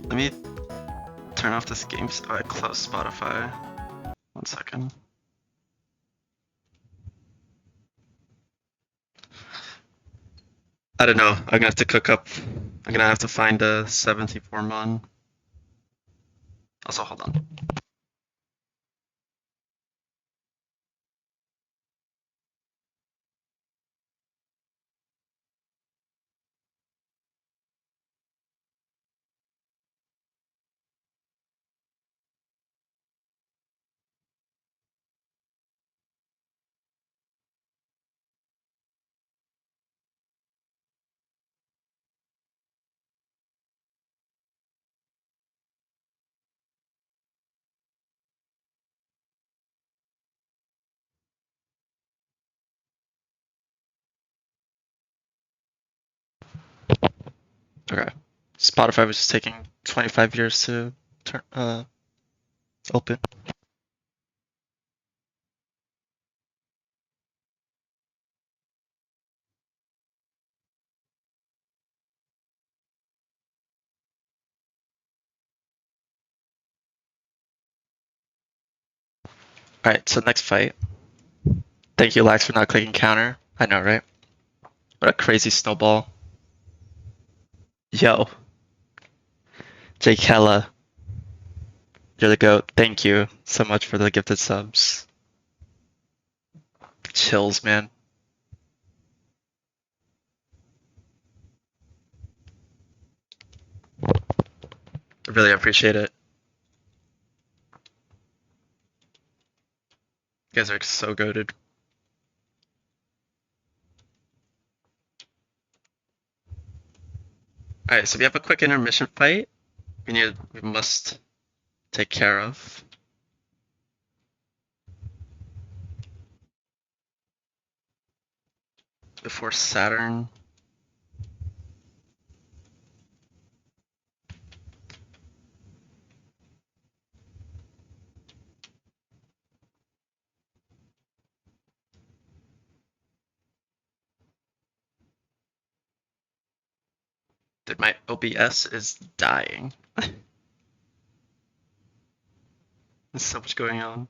Let me turn off this game. Oh, I closed Spotify. 1 second. I don't know. I'm gonna have to cook up. I'm gonna have to find a 74 mon. Also, hold on. Okay. Spotify was just taking 25 years to turn open. Alright, so next fight. Thank you, Lax, for not clicking counter. I know, right? What a crazy snowball. Yo. Jake Hella. You're the GOAT. Thank you so much for the gifted subs. Chills, man. I really appreciate it. You guys are so goated. Alright, so we have a quick intermission fight. We must take care of. Before Saturn. Dude, my OBS is dying. There's so much going on.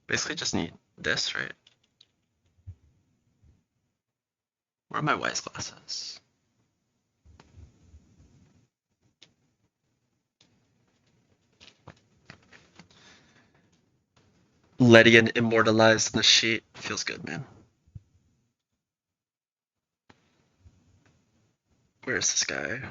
Basically just need this, right? Where are my wise glasses? Ledian immortalized in the sheet. Feels good, man. Where is this guy?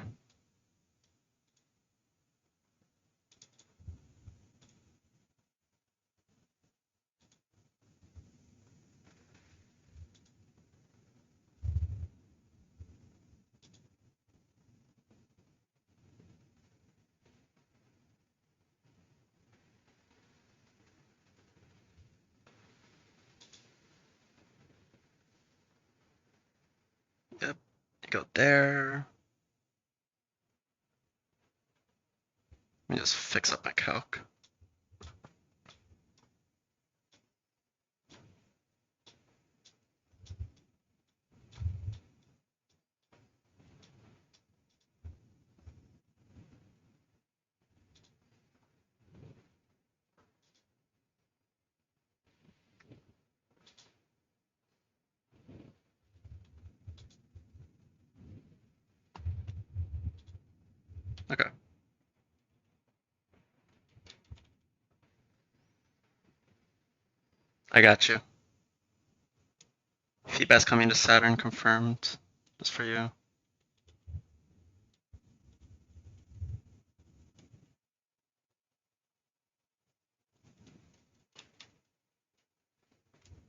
Go there. Let me just fix up my calc. Okay. I got you. Feedback's coming to Saturn confirmed. Just for you.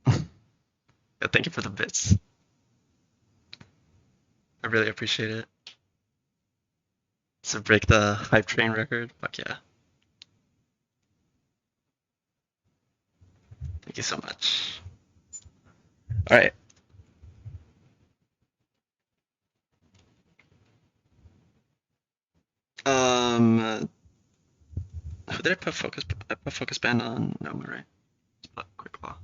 Yeah, thank you for the bits. I really appreciate it. To break the hype train record. Fuck yeah. Thank you so much. Alright. Who did I put focus? I put focus band on Noma, right? Quick law.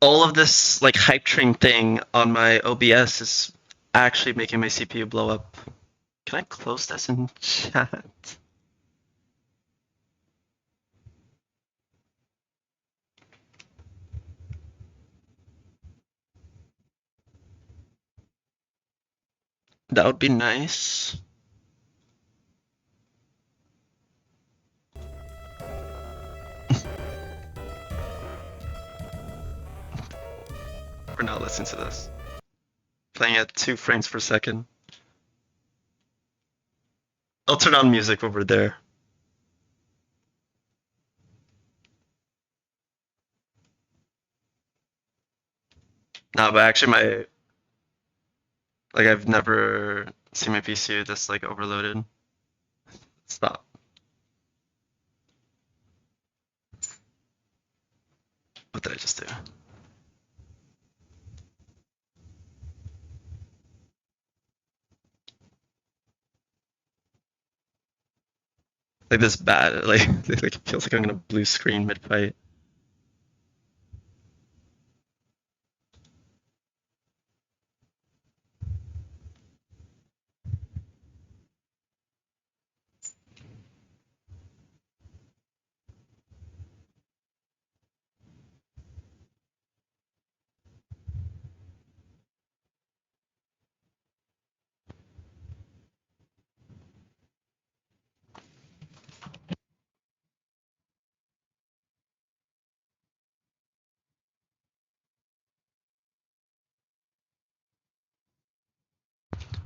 All of this like hype train thing on my OBS is actually making my CPU blow up. Can I close this in chat? That would be nice. We're not listening to this. Playing at 2 frames per second. I'll turn on music over there. No, but actually I've never seen my PC this like overloaded. Stop. What did I just do? Like this bad, like it feels like I'm gonna blue screen mid fight.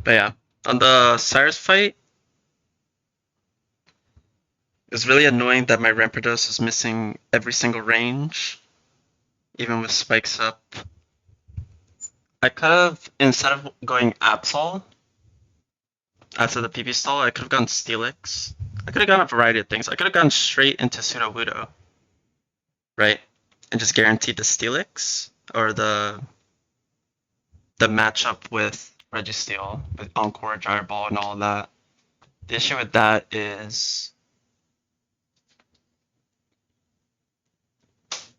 But yeah, on the Cyrus fight, it's really annoying that my Rampardos is missing every single range, even with spikes up. I could have, instead of going Absol after the PP stall, I could have gone Steelix. I could have gone a variety of things. I could have gone straight into Pseudo Wudo, right? And just guaranteed the Steelix or the matchup with Registeel, with Encore, Gyro Ball, and all of that. The issue with that is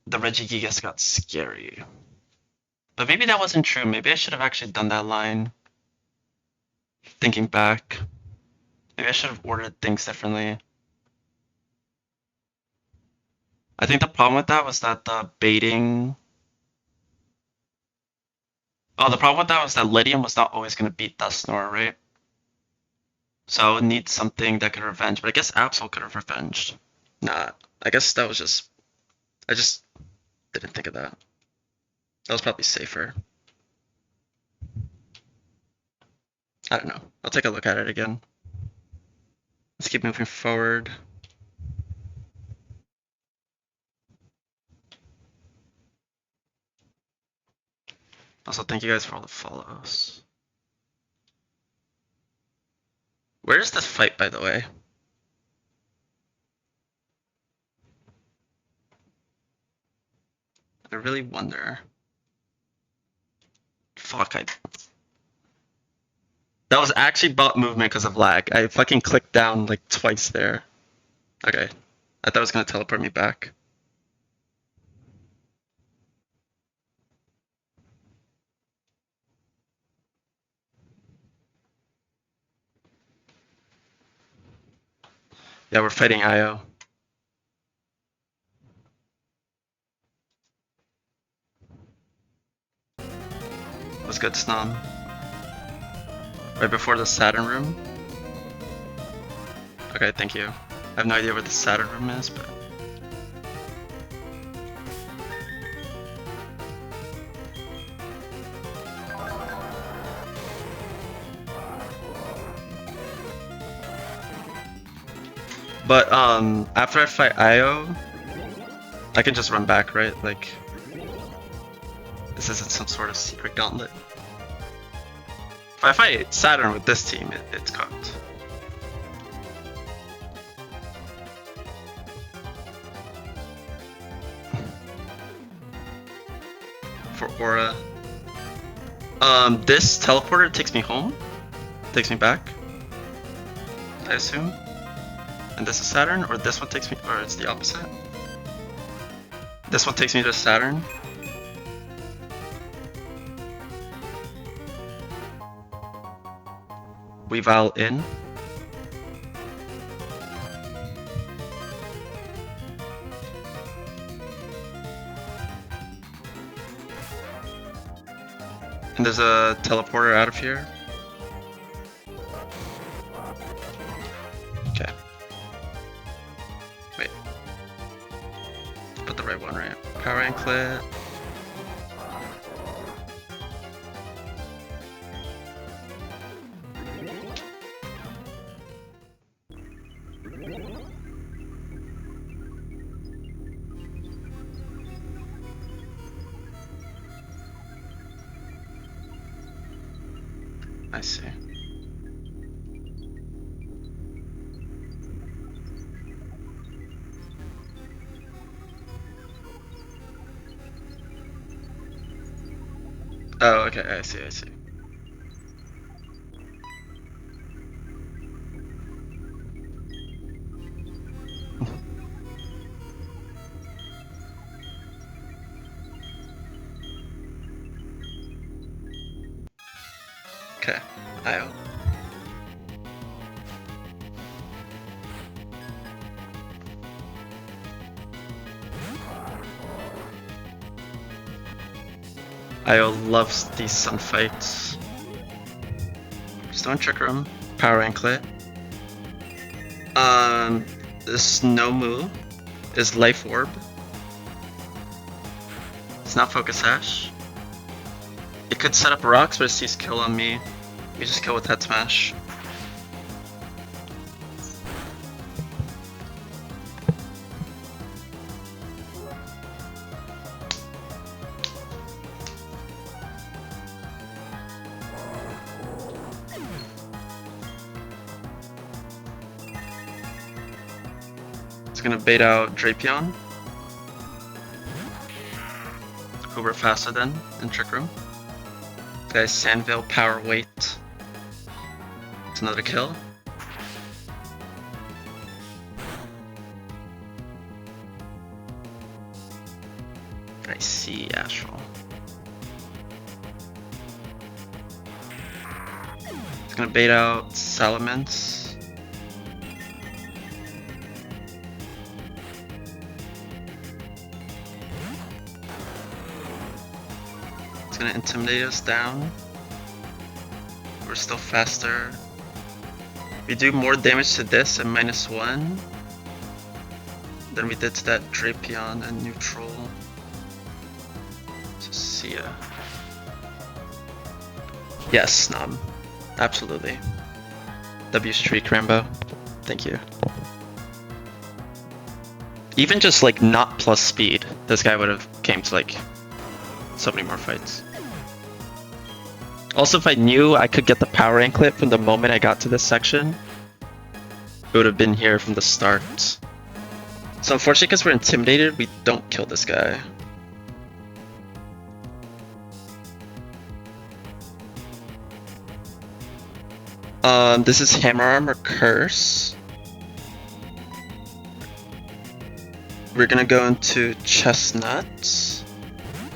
the Regigigas got scary. But maybe that wasn't true. Maybe I should have actually done that line. Thinking back. Maybe I should have ordered things differently. I think the problem with that was that the baiting... Oh, the problem with that was that Lydium was not always going to beat Dusknoir, right? So I would need something that could revenge, but I guess Absol could have revenged. Nah, I guess that was just... I just didn't think of that. That was probably safer. I don't know. I'll take a look at it again. Let's keep moving forward. Also, thank you guys for all the follows. Where's this fight, by the way? I really wonder. Fuck, that was actually bot movement because of lag. I fucking clicked down like twice there. Okay. I thought it was gonna teleport me back. Yeah, we're fighting IO. What's good, Snom? Right before the Saturn room? Okay, thank you. I have no idea where the Saturn room is, but... But, after I fight Io, I can just run back, right? Like, this isn't some sort of secret gauntlet. If I fight Saturn with this team, it's cooked. For Aura. This teleporter takes me home? Takes me back? I assume? And this is Saturn? Or this one takes me... or it's the opposite? This one takes me to Saturn? Weavile in. And there's a teleporter out of here. Okay. Wait. Put the right one, right? Power anklet. I see. Oh, okay, I see, I see. Okay, IO. IO loves these sun fights. Stone Trick Room, Power Anklet. This Nomu is Life Orb. It's not Focus Sash. It could set up rocks, but it sees kill on me. You just kill with Head Smash. It's gonna bait out Drapion. Uber faster than in Trick Room. Guys, Sandville Power Weight. It's another kill. I see Astral. It's gonna bait out Salamence. It's gonna intimidate us down. We're still faster. We do more damage to this at -1 than we did to that Drapion and neutral. So see ya. Yes, Nom. Absolutely. W streak, Rambo. Thank you. Even just like not plus speed, this guy would have came to like so many more fights. Also, if I knew I could get the power anklet from the moment I got to this section, it would have been here from the start. So unfortunately, because we're intimidated, we don't kill this guy. This is Hammer Arm or Curse. We're gonna go into Chestnut.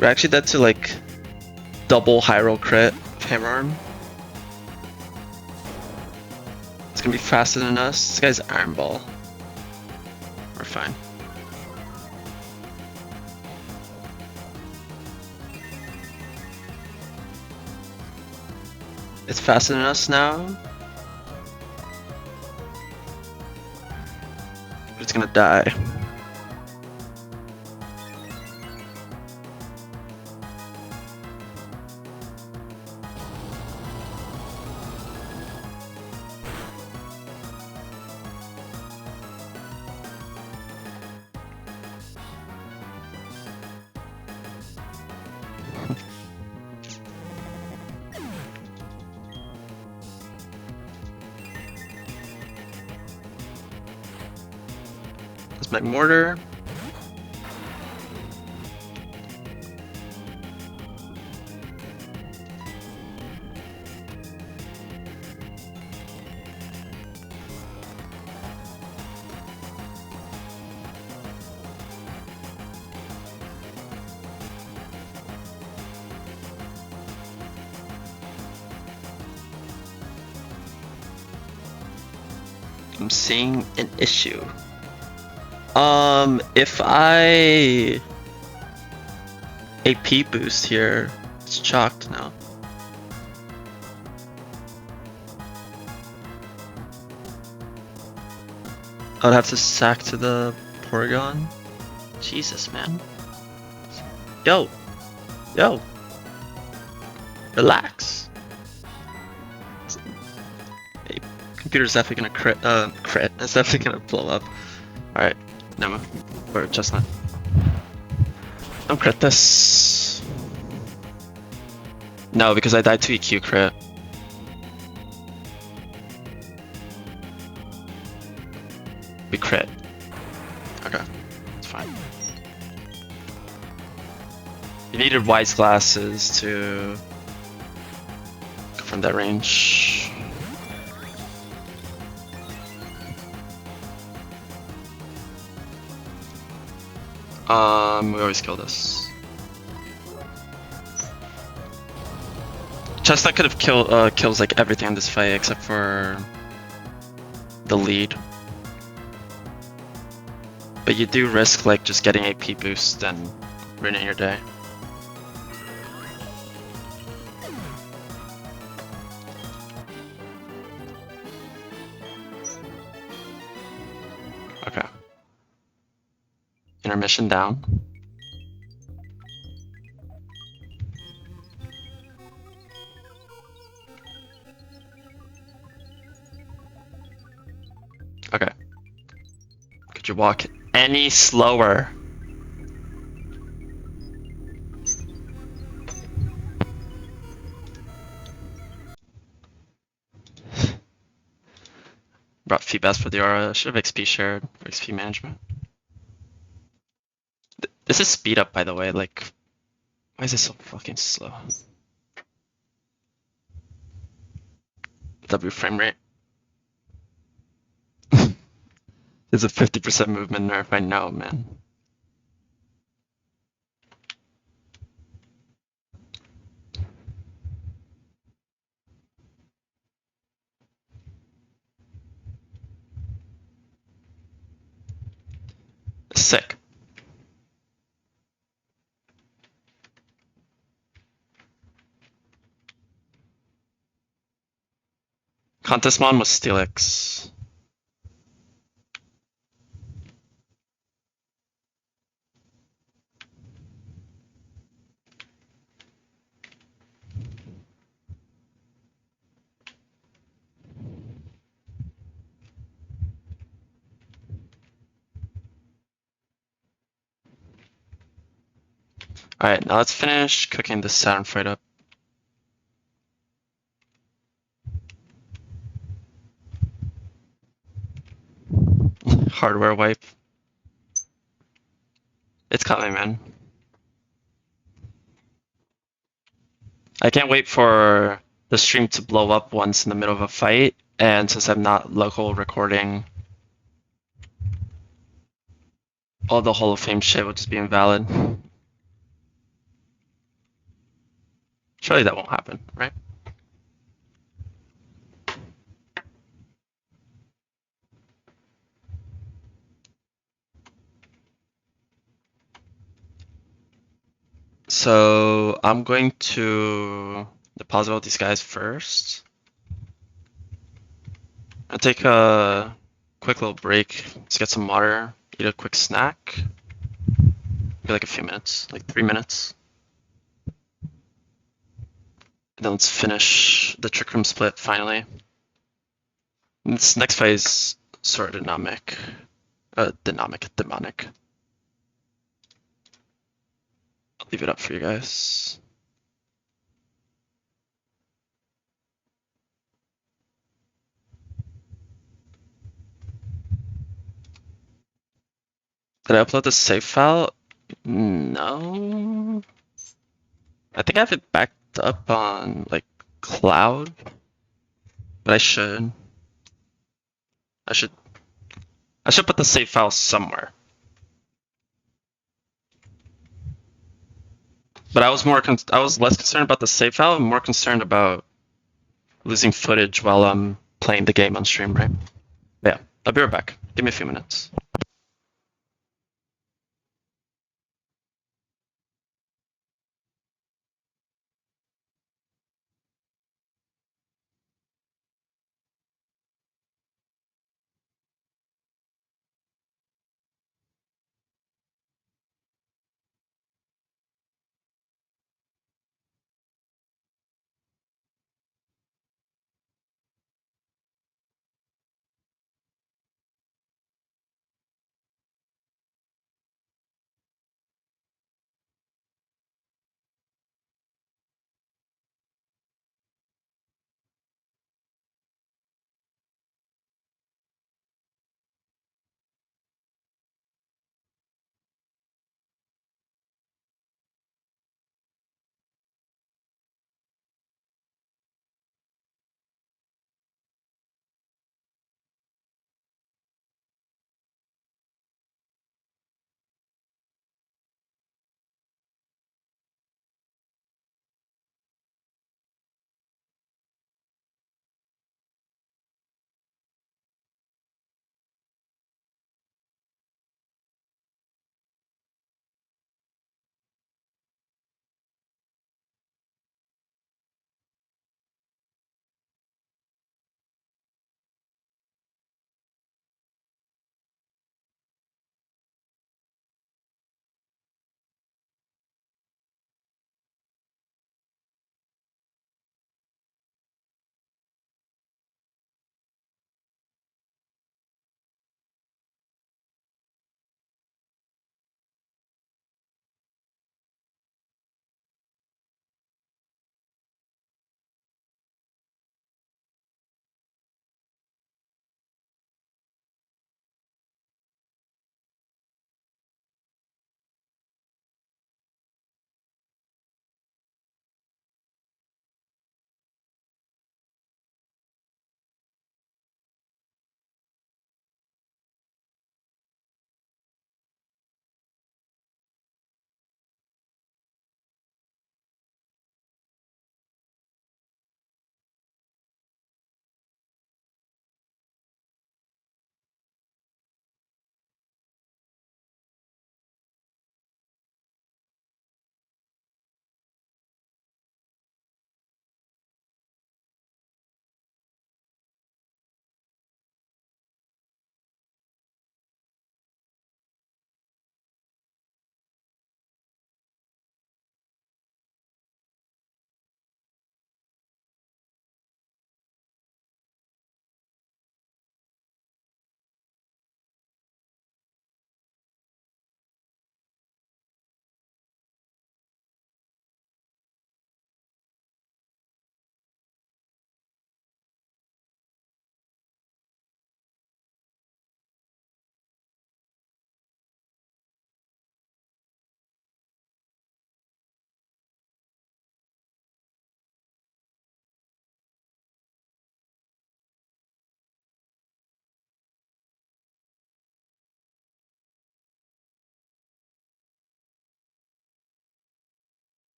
We're actually dead to like double high roll crit of Hammer Arm. It's gonna be faster than us. This guy's Iron Ball. We're fine. It's faster than us now. It's gonna die. That's my mortar. I'm seeing an issue. If I AP boost here, it's chalked now. I'd have to sack to the Porygon. Jesus, man. Yo, relax. Hey, computer's definitely gonna crit. It's definitely gonna blow up. All right, Nema, or Chestnut. Don't crit this. No, because I died to EQ crit. We crit. Okay, it's fine. You needed wise glasses to go from that range. We always kill this. Chestnut could have kills like everything in this fight except for the lead. But you do risk like just getting AP boost and ruining your day. Okay. Intermission down. Okay. Could you walk any slower? Brought feedback for the aura. Should have XP shared for XP management. This is speed up, by the way. Like, why is it so fucking slow? W frame rate. There's a 50% movement nerf, I know, man. Sick. Contest Mon was Steelix. Alright, now let's finish cooking this Saturn fight up. hardware wipe. It's coming, man. I can't wait for the stream to blow up once in the middle of a fight, and since I'm not local recording, all the Hall of Fame shit will just be invalid. Surely that won't happen, right? So I'm going to deposit all these guys first. I'll take a quick little break. Let's get some water, eat a quick snack. Maybe like a few minutes, like 3 minutes. And then let's finish the Trick Room split finally. This next fight is sort of demonic. Demonic. I'll leave it up for you guys. Did I upload the save file? No. I think I have it backed up on like cloud, but I should put the save file somewhere. But I was less concerned about the save file and more concerned about losing footage while I'm playing the game on stream, right? Yeah, I'll be right back. Give me a few minutes.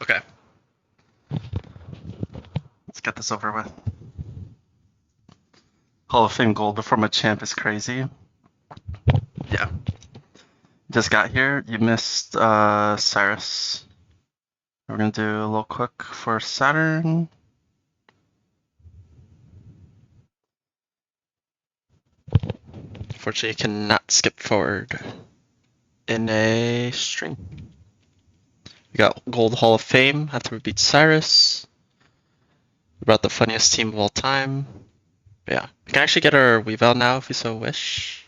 Okay. Let's get this over with. Hall of Fame gold before my champ is crazy. Yeah. Just got here. You missed Cyrus. We're gonna do a little quick for Saturn. Unfortunately, you cannot skip forward in a stream. We got Gold Hall of Fame after we beat Cyrus. We brought the funniest team of all time. Yeah, we can actually get our Weavile now if we so wish.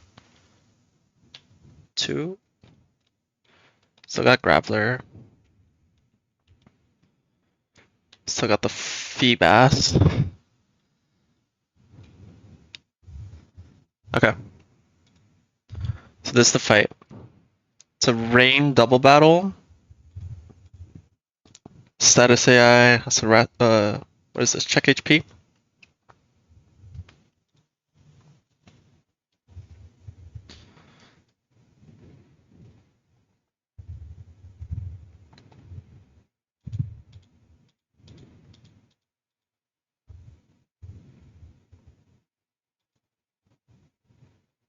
2. Still got Grappler. Still got the Feebas. Okay. So this is the fight. It's a Rain double battle. Status AI. That's a what is this? Check HP.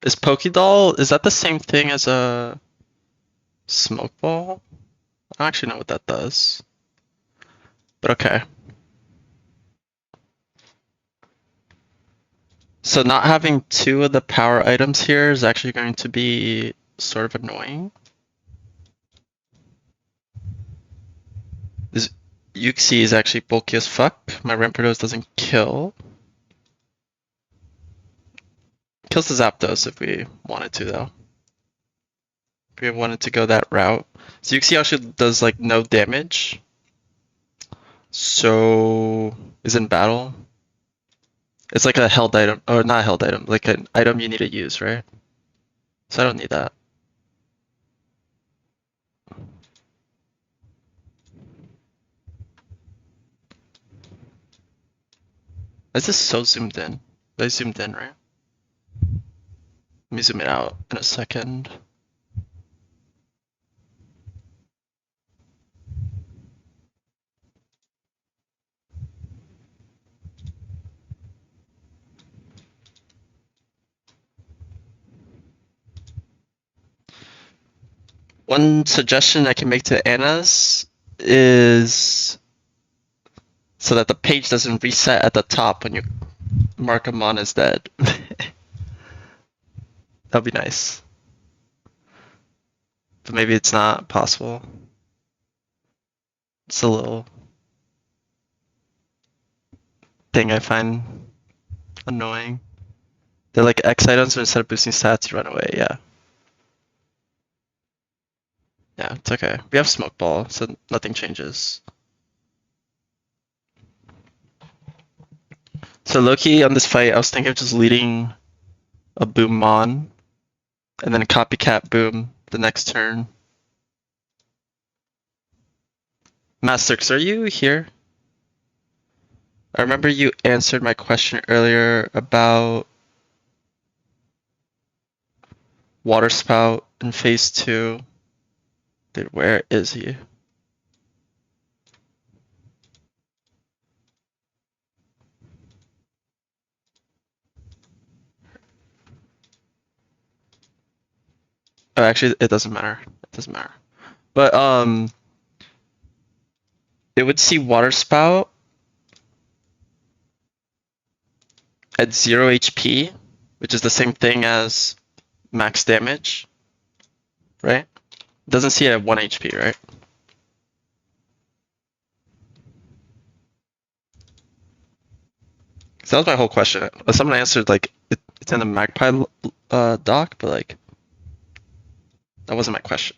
Is Pokédoll, is that the same thing as a Smoke Ball? I don't actually know what that does. But okay. So not having 2 of the power items here is actually going to be sort of annoying. This Uxie is actually bulky as fuck. My Rampardos doesn't kill. Kills the Zapdos if we wanted to, though. If we wanted to go that route. So Uxie actually does like no damage. So is in battle. It's like a held item, or not a held item, like an item you need to use, right? So I don't need that. Is this so zoomed in? I zoomed in, right? Let me zoom it out in a second. One suggestion I can make to Anna's is so that the page doesn't reset at the top when you mark them on as dead. That'd be nice. But maybe it's not possible. It's a little thing I find annoying. They're like X items, but instead of boosting stats, you run away. Yeah. Yeah, it's okay. We have Smoke Ball, so nothing changes. So Loki on this fight, I was thinking of just leading a Boom Mon, and then a Copycat Boom the next turn. Masterx, are you here? I remember you answered my question earlier about Water Spout in Phase 2. Dude, where is he? Oh, actually, it doesn't matter. It doesn't matter. But, it would see Water Spout at 0 HP, which is the same thing as max damage, right? It doesn't see it at 1 HP, right? So that was my whole question. Someone answered, like, it's in the Magpie doc, but, like, that wasn't my question.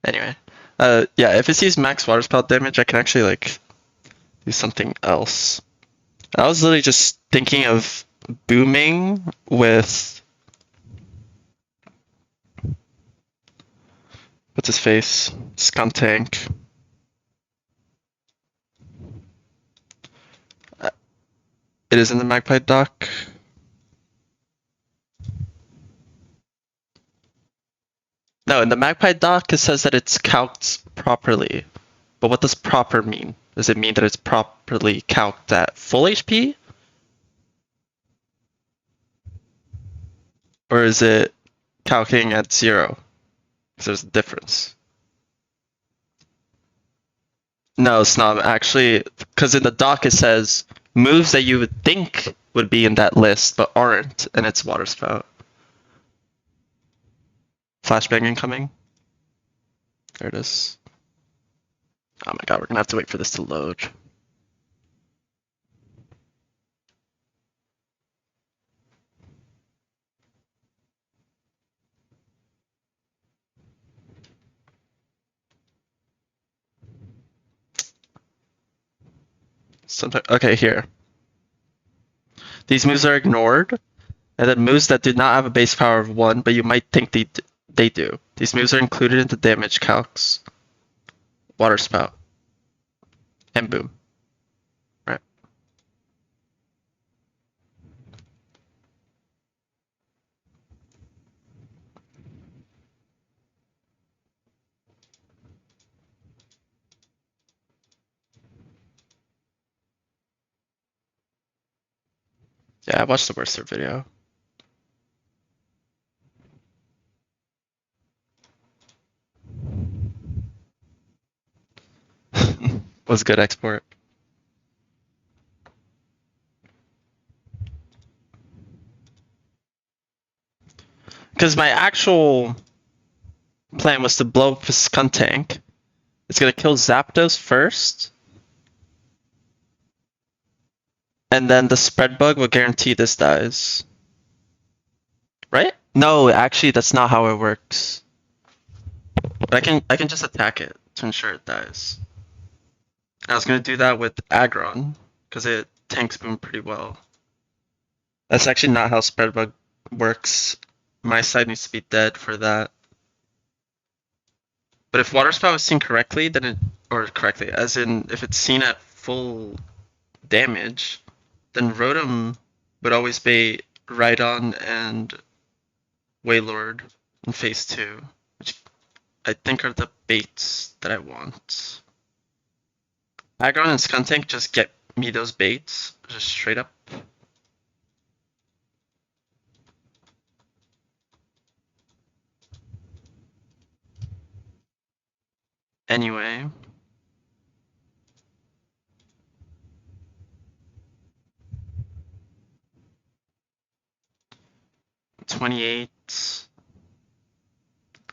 Anyway. Yeah, if it sees max water spout damage, I can actually, like, do something else. I was literally just thinking of booming with... What's his face? Skuntank. It is in the Magpie doc. No, in the Magpie doc, it says that it's calced properly. But what does proper mean? Does it mean that it's properly calced at full HP? Or is it calcing at 0? Because there's a difference. No, it's not actually, because in the doc it says moves that you would think would be in that list but aren't, and it's Water Spout. Flashbang incoming. There it is. Oh my god, we're gonna have to wait for this to load. Okay, here. These moves are ignored, and then moves that do not have a base power of 1, but you might think they do. These moves are included in the damage calcs. Water Spout. And Boom. Right. Yeah, I watched the Worcester video. Was good export. Because my actual plan was to blow up the Skuntank. It's gonna kill Zapdos first. And then the spread bug will guarantee this dies. Right? No, actually that's not how it works. But I can just attack it to ensure it dies. I was gonna do that with Aggron, because it tanks Boom pretty well. That's actually not how spread bug works. My side needs to be dead for that. But if Water Spout is seen correctly, then it, or correctly, as in if it's seen at full damage, then Rotom would always be Rhydon and Wailord in phase 2, which I think are the baits that I want. Aggron and Skuntank just get me those baits, just straight up. Anyway. $28.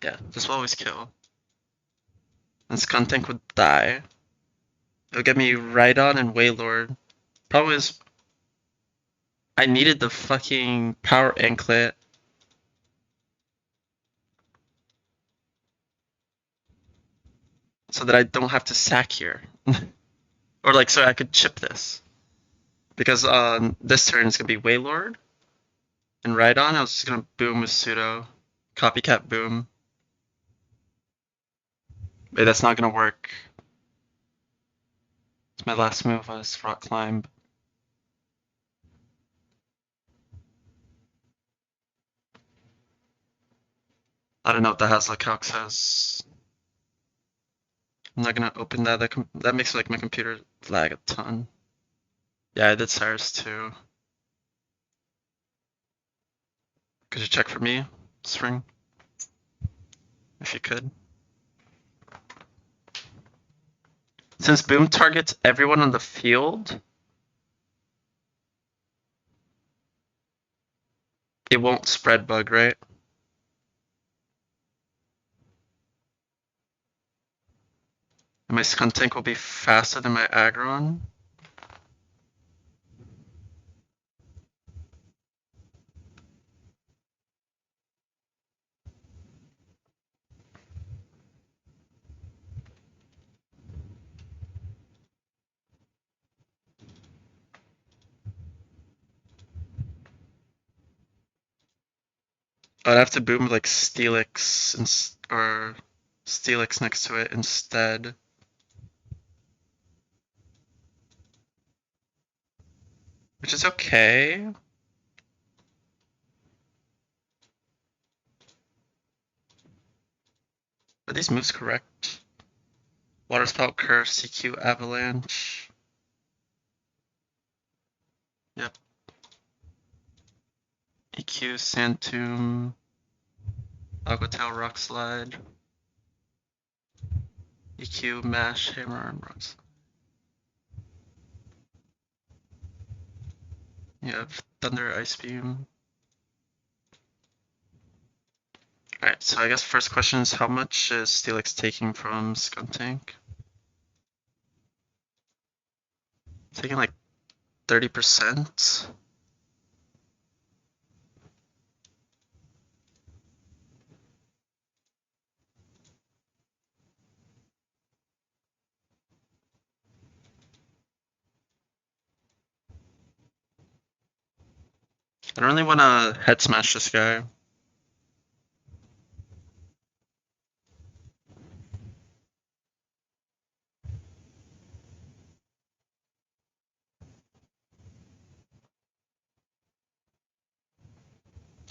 Yeah, this will always kill. And Skuntank would die. It'll get me Rhydon and Wailord. Problem is, I needed the fucking Power Anklet. So that I don't have to sack here. Or like, so I could chip this. Because on this turn it's gonna be Wailord and Rhydon. I was just gonna boom with Pseudo. Copycat boom. Wait, that's not gonna work. It's my last move was Rock Climb. I don't know what the Haslett calc says. I'm not gonna open that. That makes like my computer lag a ton. Yeah, I did Cyrus too. Could you check for me, Spring? If you could. Since Boom targets everyone on the field, it won't spread bug, right? And my Skuntank will be faster than my Aggron. I'd have to boom like Steelix or Steelix next to it instead. Which is okay. these moves correct? Water Spout, Curse, CQ, Avalanche. Yep. EQ, Sand Tomb, Aqua Tail, Rock Slide. EQ, Mash, Hammer, and Rock Slide. You have Thunder, Ice Beam. Alright, so I guess first question is how much is Steelix taking from Skuntank? Taking like 30%. I don't really want to head smash this guy.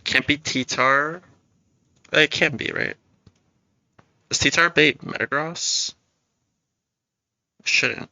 Can't be T-Tar. It can be, right? Does T-Tar bait Metagross? Shouldn't.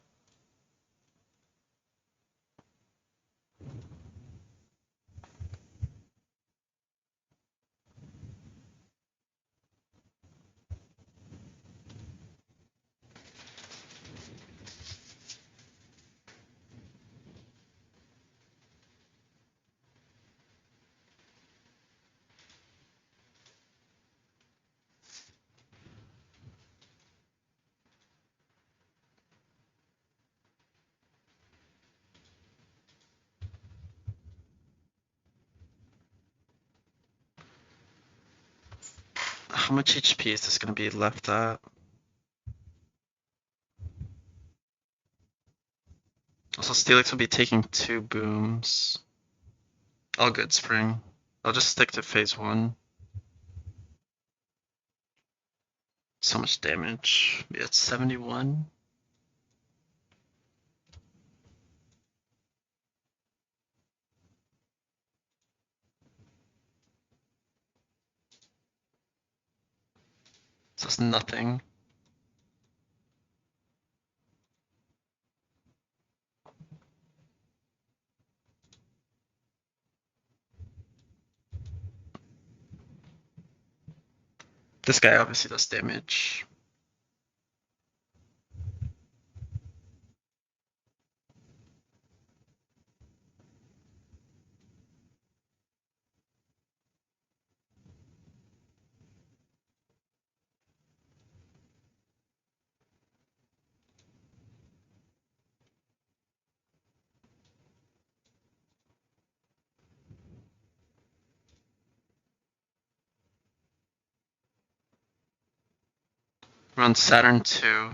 How much HP is this going to be left at? Also, Steelix will be taking 2 booms. All good, Spring. I'll just stick to phase 1. So much damage. Be at 71. So it's nothing. This guy obviously does damage. We're on Saturn 2.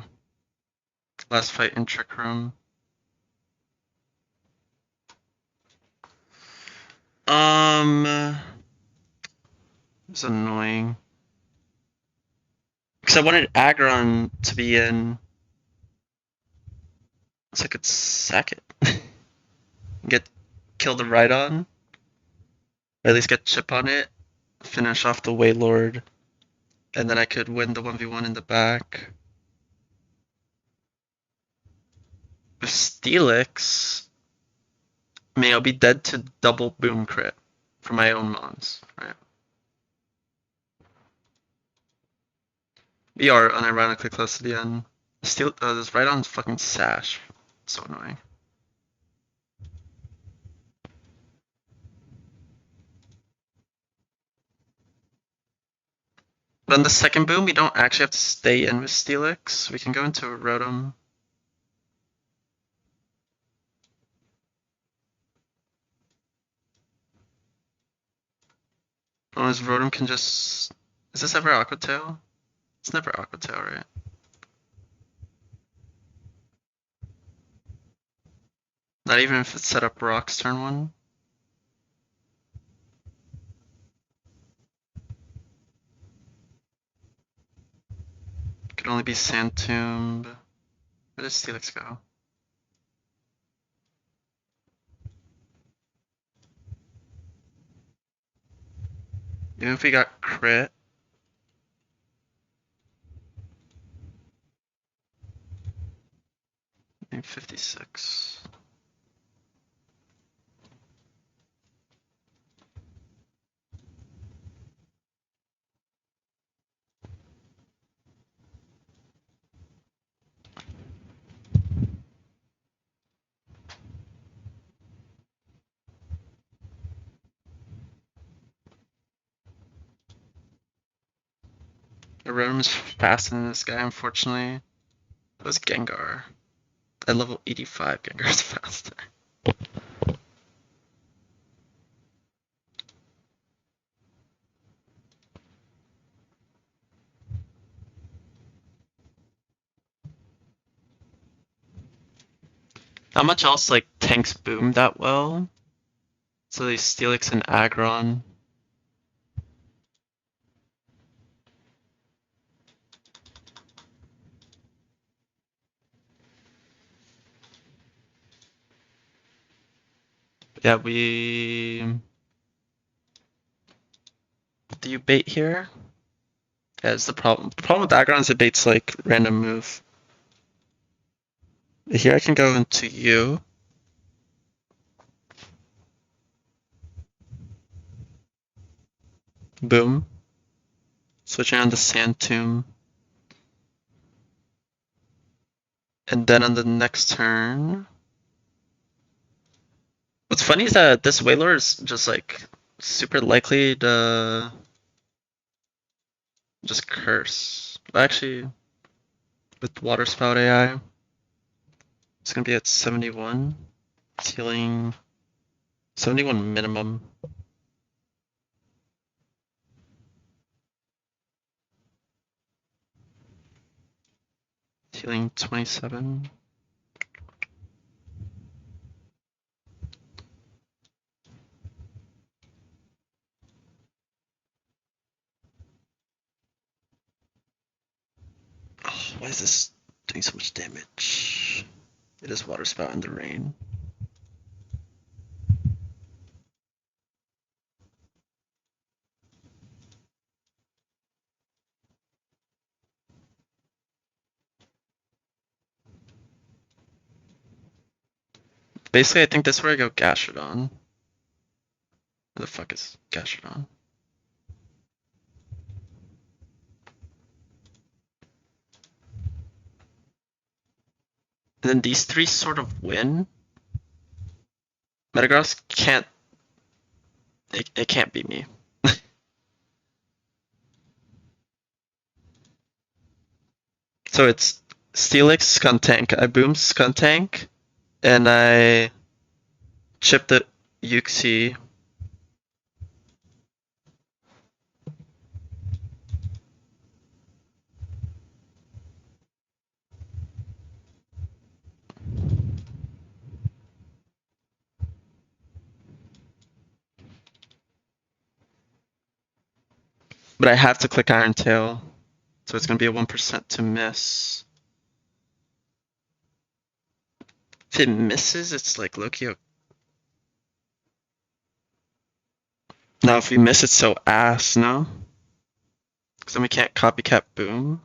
Last fight in Trick Room. It's annoying. Because I wanted Aggron to be in. So I could sack it. Get kill the Rhydon. Or at least get chip on it. Finish off the Waylord. And then I could win the 1v1 in the back. With Steelix, I mean, I'll be dead to double boom crit for my own mons, right? We are unironically close to the end. This Rhydon's fucking sash. It's so annoying. But on the second boom, we don't actually have to stay in with Steelix. We can go into a Rotom. Oh, his Rotom can just... Is this ever Aqua Tail? It's never Aqua Tail, right? Not even if it's set up Rocks turn 1? Could only be Sand Tomb. Where does Steelix go? Even if we got crit. Aronim is faster than this guy, unfortunately. That was Gengar. At level 85, Gengar is faster. Not much else like tanks Boom that well. So they Steelix and Aggron. Yeah, do you bait here? Yeah, it's the problem. The problem with Aggron is it baits like random move. Here I can go into you. Boom. Switching on the Sand Tomb. And then on the next turn. What's funny is that this Wailord is just like super likely to just curse. Actually, with Water Spout AI, it's gonna be at 71. It's healing 71 minimum. Healing 27. Oh, why is this doing so much damage? It is Water Spout in the rain. Basically, I think this is where I go Gastrodon. Where the fuck is Gastrodon? And then these three sort of win. Metagross can't. It can't beat me. So it's Steelix, Skuntank. I boom Skuntank, and I chip the Uxie. But I have to click Iron Tail, so it's gonna be a 1% to miss. If it misses, it's like Loki. No, if we miss, it's so ass, no? Because then we can't copycat boom.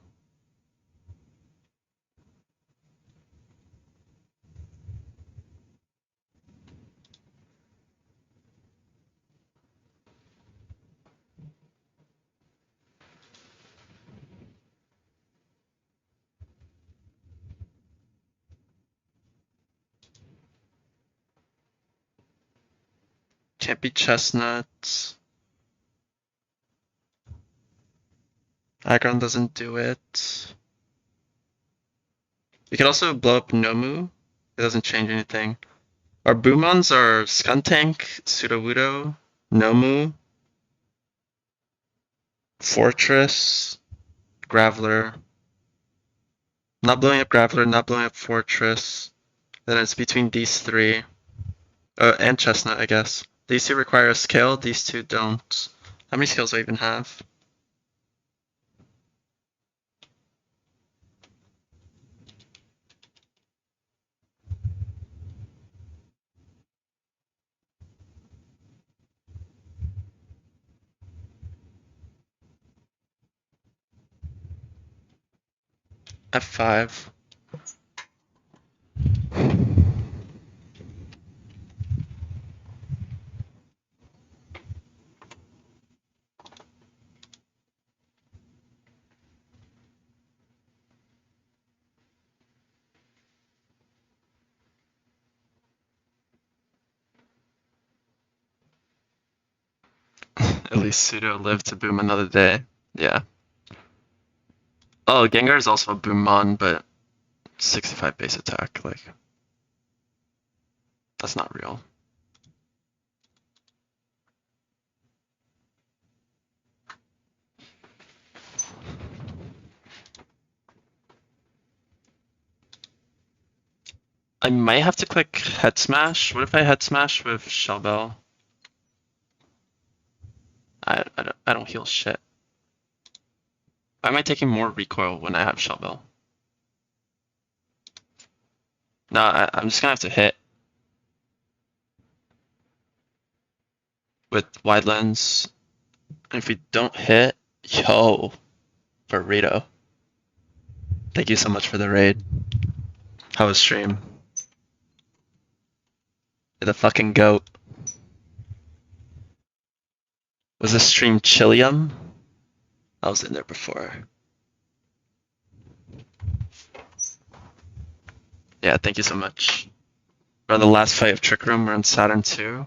Can't be Chestnut. Aggron doesn't do it. We could also blow up Nomu. It doesn't change anything. Our Boomons are Skuntank, Sudowoodo, Nomu, Fortress, Graveler. Not blowing up Graveler, not blowing up Fortress. Then it's between these three. And Chestnut, I guess. These two require a skill, these two don't. How many skills do I even have? F5. At least Pseudo lived to boom another day. Yeah. Oh, Gengar is also a Boomon, but 65 base attack. Like, that's not real. I might have to click Head Smash. What if I Head Smash with Shell Bell? I don't heal shit. Why am I taking more recoil when I have Shell Bell? No, I'm just gonna have to hit with wide lens. And if we don't hit, yo, burrito. Thank you so much for the raid. How was stream? You're the fucking goat. Was this stream Chilium? I was in there before. Yeah, thank you so much. We're on the last fight of Trick Room. We're on Saturn 2.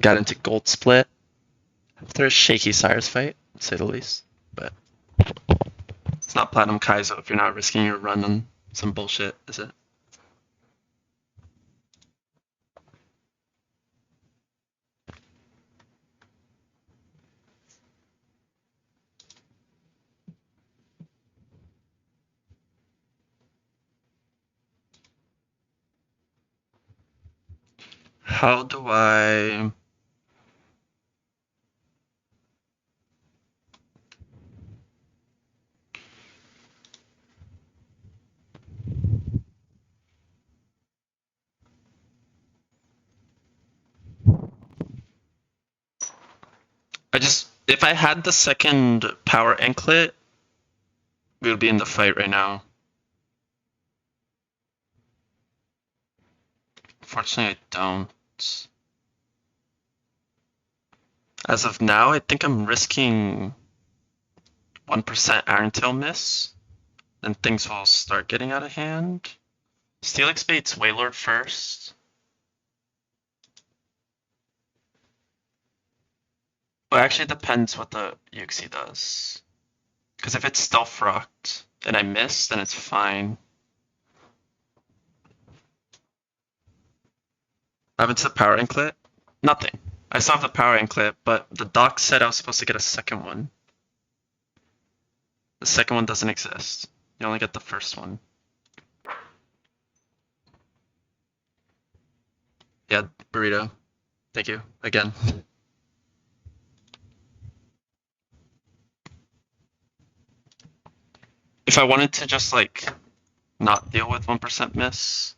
Got into Gold Split. After a shaky Cyrus fight, to say the least. But it's not Platinum Kaizo if you're not risking your run on some bullshit, is it? How do I... If I had the second power anklet, we would be in the fight right now. Unfortunately, I don't. As of now, I think I'm risking 1% Iron Tail miss, and things will start getting out of hand. Steelix baits Wailord first. Well, actually, it depends what the Yuxi does. Because if it's Stealth Rocked and I miss, then it's fine. I haven't the power anklet? Nothing. I still have the power anklet, but the doc said I was supposed to get a second one. The second one doesn't exist. You only get the first one. Yeah, burrito. Thank you, again. If I wanted to just, like, not deal with 1% miss...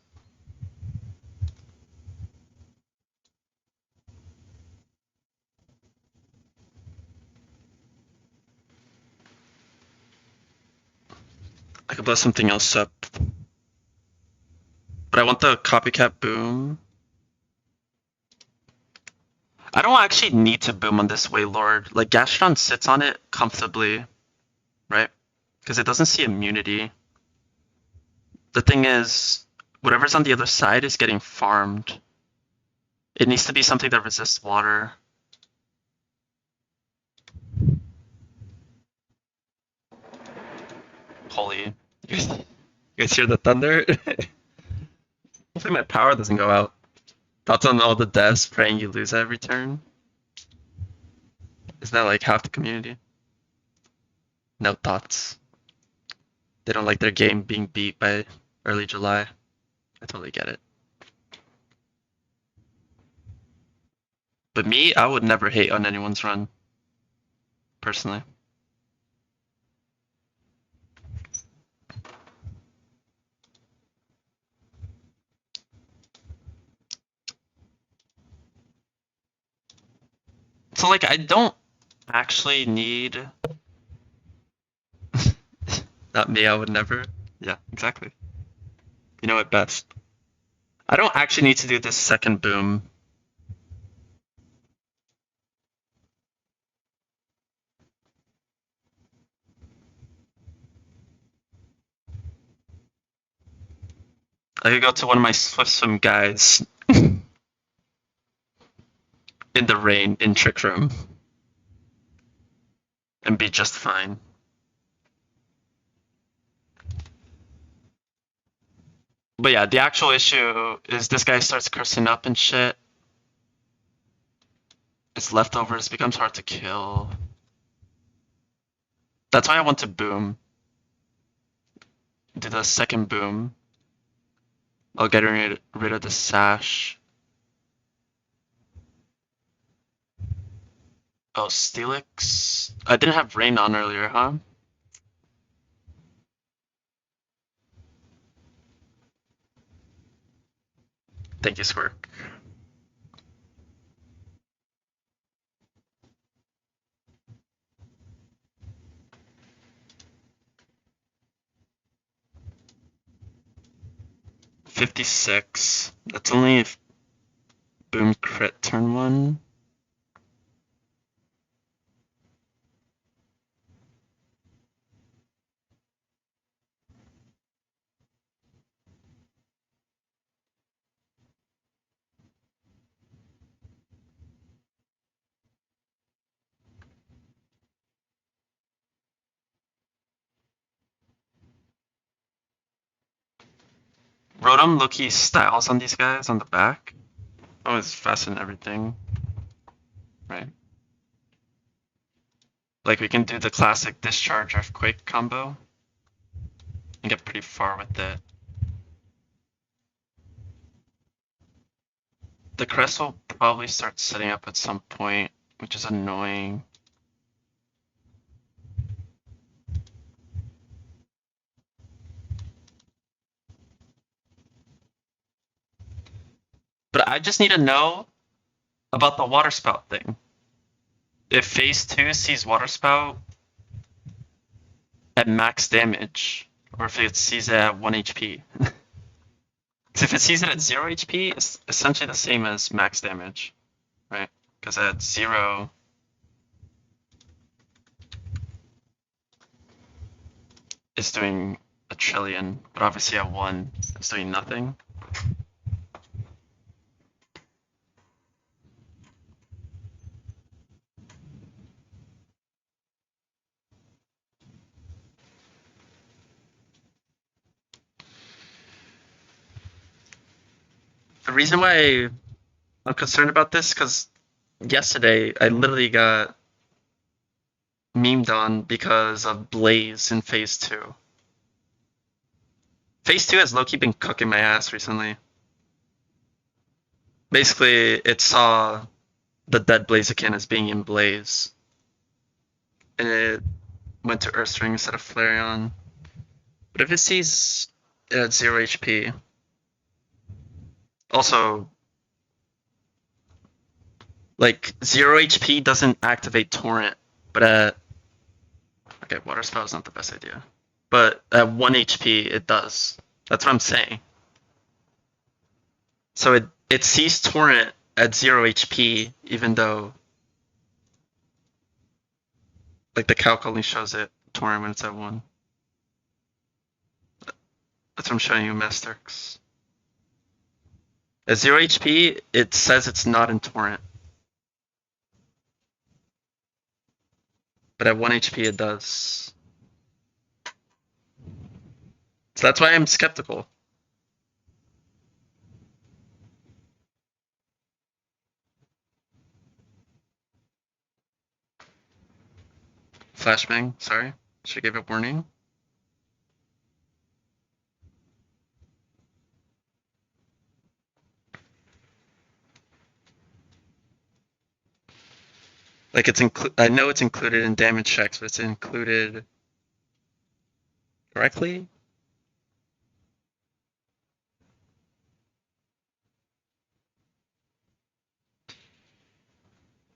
I could blow something else up. But I want the copycat boom. I don't actually need to boom on this Wailord. Like, Gastrodon sits on it comfortably, right? Because it doesn't see immunity. The thing is, whatever's on the other side is getting farmed. It needs to be something that resists water. Holy. You guys hear the thunder? Hopefully my power doesn't go out. Thoughts on all the devs praying you lose every turn? Isn't that like half the community? No thoughts. They don't like their game being beat by early July. I totally get it. But me, I would never hate on anyone's run. Personally. So like, I don't actually need... Not me, I would never. Yeah, exactly. You know it best. I don't actually need to do this second boom. I could go to one of my Swift Swim guys in the rain in Trick Room and be just fine. But yeah, the actual issue is this guy starts cursing up and shit. His leftovers becomes hard to kill. That's why I want to boom. Do the second boom. I'll get rid of the sash. Oh, Steelix. I didn't have rain on earlier, huh? Thank you, Squirk. $56. That's only if boom crit turn 1. Rotom Loki styles on these guys on the back. Oh, it's fast and everything. Right? Like we can do the classic discharge earthquake combo and get pretty far with it. The crest will probably start setting up at some point, which is annoying. But I just need to know about the water spout thing. If phase 2 sees water spout at max damage, or if it sees it at 1 HP. If it sees it at 0 HP, it's essentially the same as max damage, right? Because at 0, it's doing a trillion, but obviously at 1, it's doing nothing. The reason why I'm concerned about this, because yesterday I literally got memed on because of Blaze in phase 2. Phase 2 has low-key been cooking my ass recently. Basically, it saw the dead Blaziken as being in Blaze. And it went to Earthstring instead of Flareon. But if it sees it at 0 HP... Also, like, 0 HP doesn't activate Torrent, but at... Okay, Water Spout is not the best idea. But at 1 HP, it does. That's what I'm saying. So it sees Torrent at 0 HP, even though like the calc only shows it Torrent when it's at 1. That's what I'm showing you, Masterx. At 0 HP, it says it's not in Torrent. But at 1 HP, it does. So that's why I'm skeptical. Flashbang, sorry. Should I give a warning? Like I know it's included in damage checks, but it's included correctly?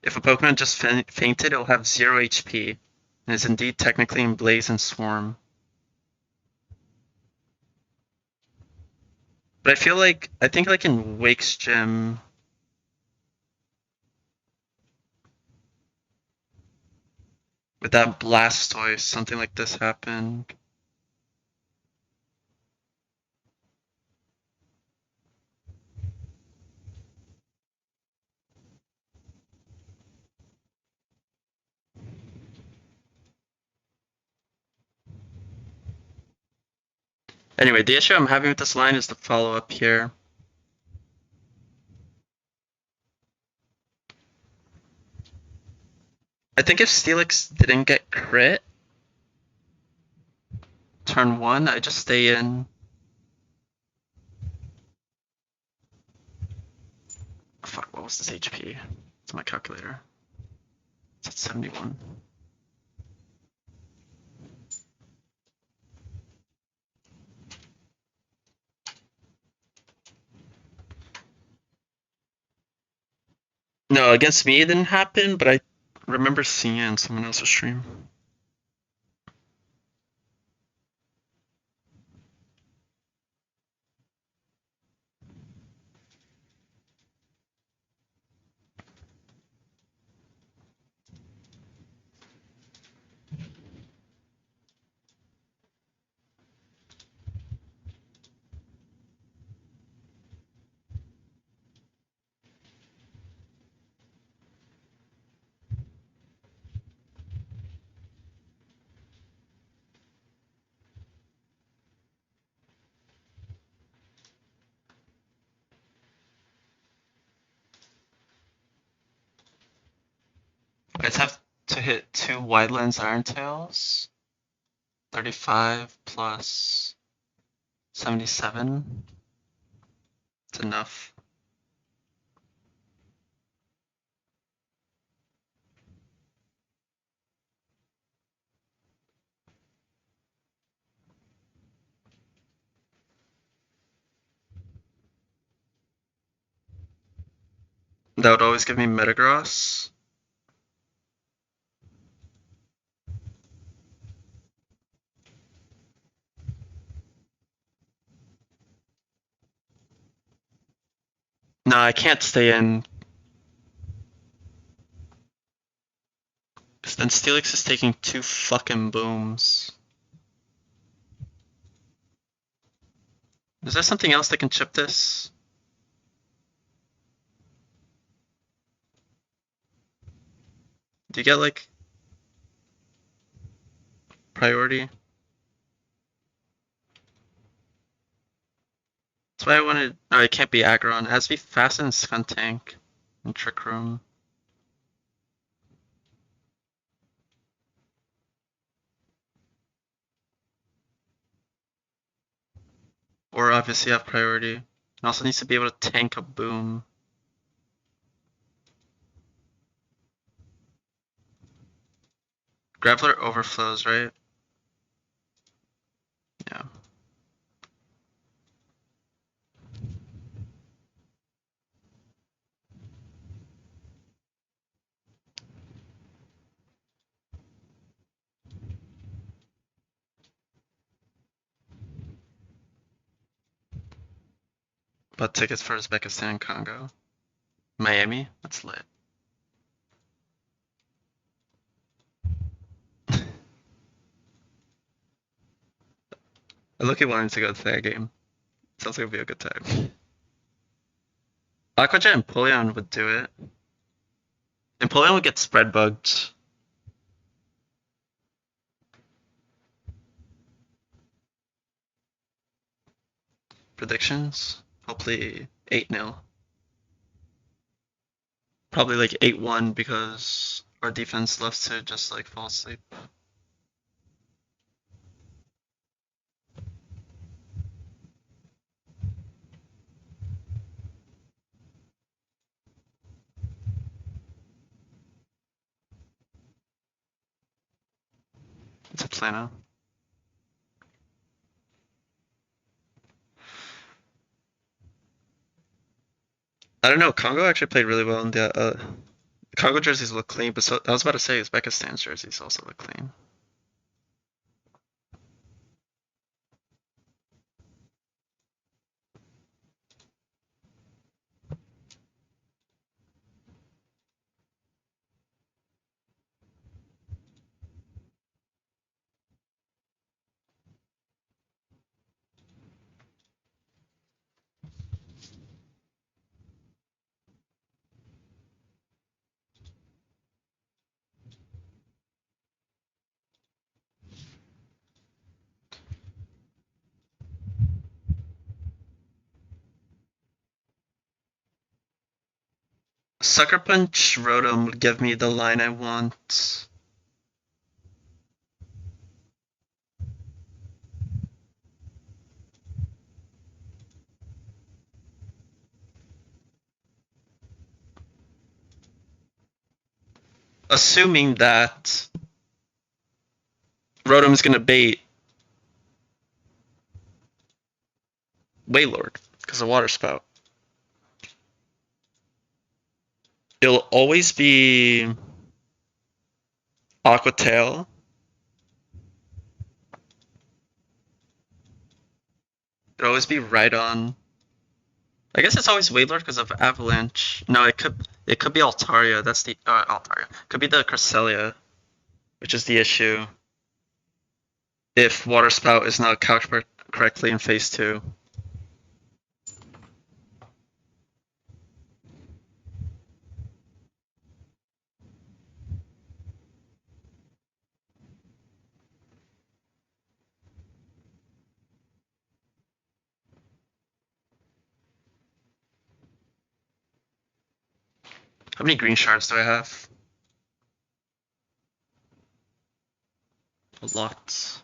If a Pokemon just fainted, it'll have 0 HP, and is indeed technically in Blaze and Swarm. But I think like in Wake's Gym, with that Blastoise, something like this happened. Anyway, the issue I'm having with this line is the follow-up here. I think if Steelix didn't get crit turn 1, I just stay in. Fuck, what was this HP? It's my calculator. It's at 71. No, against me it didn't happen, but I remember seeing it on someone else's stream. I just have to hit 2 wide lens iron tails. 35 plus 77. It's enough. That would always give me Metagross. No, I can't stay in. Because then Steelix is taking 2 fucking booms. Is there something else that can chip this? Do you get like priority? That's why I wanted. No, it can't be aggro. It has to be fast and Skuntank and Trick Room. Or obviously have priority. It also needs to be able to tank a boom. Graveler overflows, right? Yeah. But tickets for Uzbekistan and Congo. Miami? That's lit. I look at wanting to go to that game. Sounds like it'd be a good time. Aquajet and Empoleon would do it. Empoleon would get spread bugged. Predictions? Hopefully 8-0. Probably like 8-1 because our defense loves to just like fall asleep. It's Atlanta. I don't know. Congo actually played really well in the Congo jerseys look clean, but I was about to say Uzbekistan's jerseys also look clean. Sucker Punch Rotom would give me the line I want. Assuming that Rotom's gonna bait Wailord because of Water Spout. It'll always be Aqua Tail. It'll always be Rhydon. I guess it's always Wailord because of Avalanche. No, it could be Altaria. That's the Altaria. Could be the Cresselia, which is the issue if Water Spout is not couched correctly in phase 2. How many green shards do I have? A lot.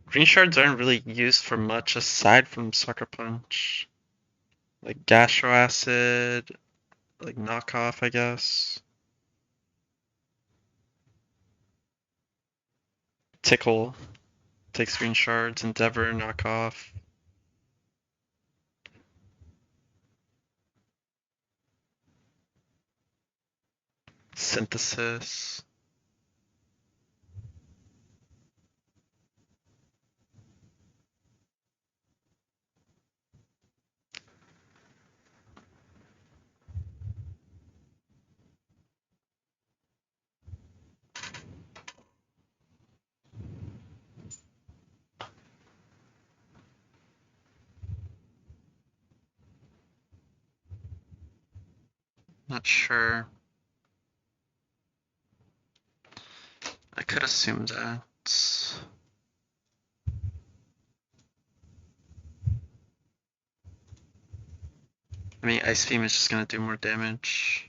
Green shards aren't really used for much aside from Sucker Punch. Like Gastro Acid, like knockoff, I guess. Tickle takes green shards, Endeavor, knockoff. Synthesis. Not sure. I could assume that. I mean, Ice Beam is just gonna do more damage.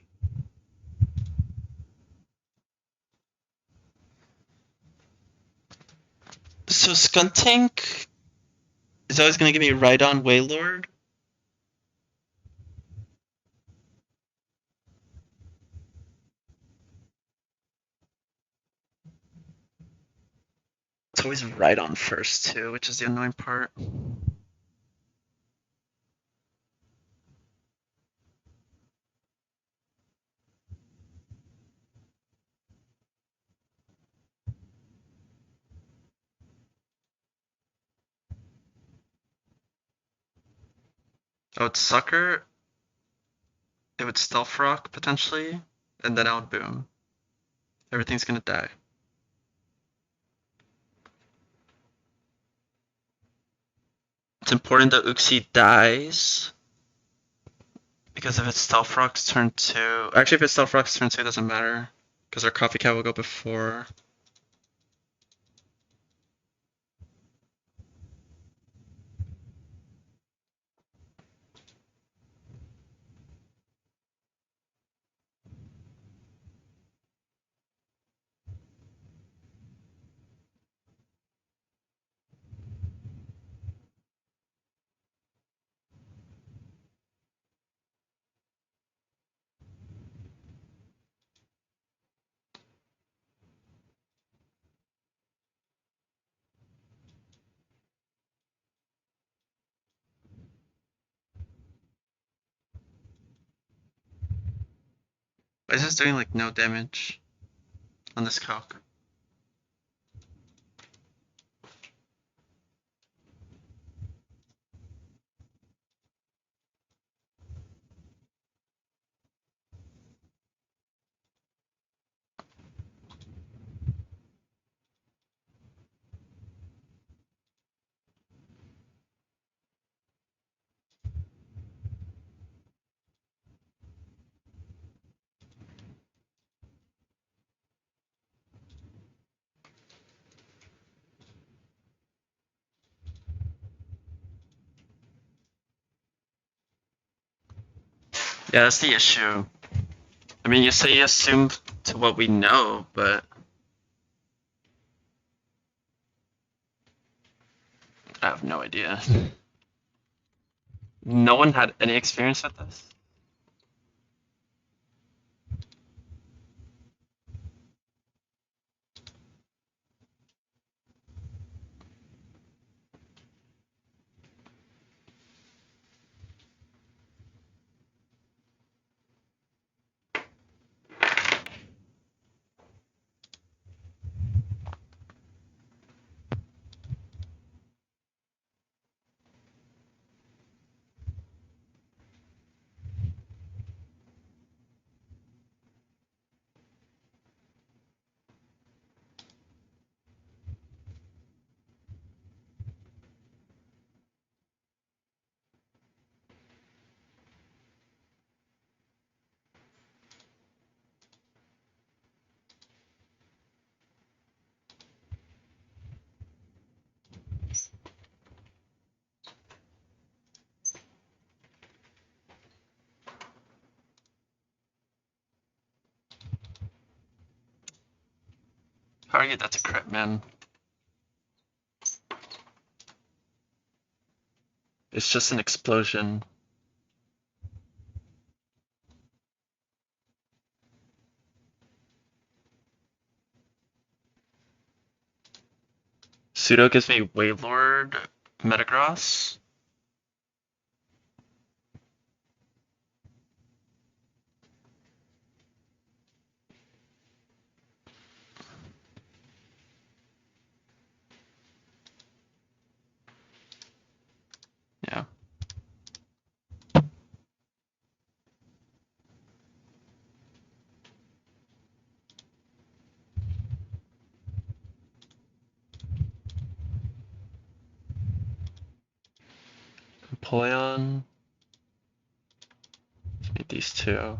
So Skuntank is always gonna give me Rhydon Wailord. It's always Rhydon first too, which is the annoying part. Oh, it's Sucker. It would Stealth Rock potentially, and then I would boom. Everything's gonna die. It's important that Uxie dies. Because if it's Stealth Rock's turn 2. Actually, if it's Stealth Rock's turn 2, it doesn't matter. Because our Coffee Cat will go before. Why is this doing like no damage on this calc? Yeah, that's the issue. I mean, you say you assume to what we know, but I have no idea. No one had any experience with this. How do you get that to crit, man? It's just an explosion. Pseudo gives me Waylord Metagross. Yeah. Empoleon. Need these two.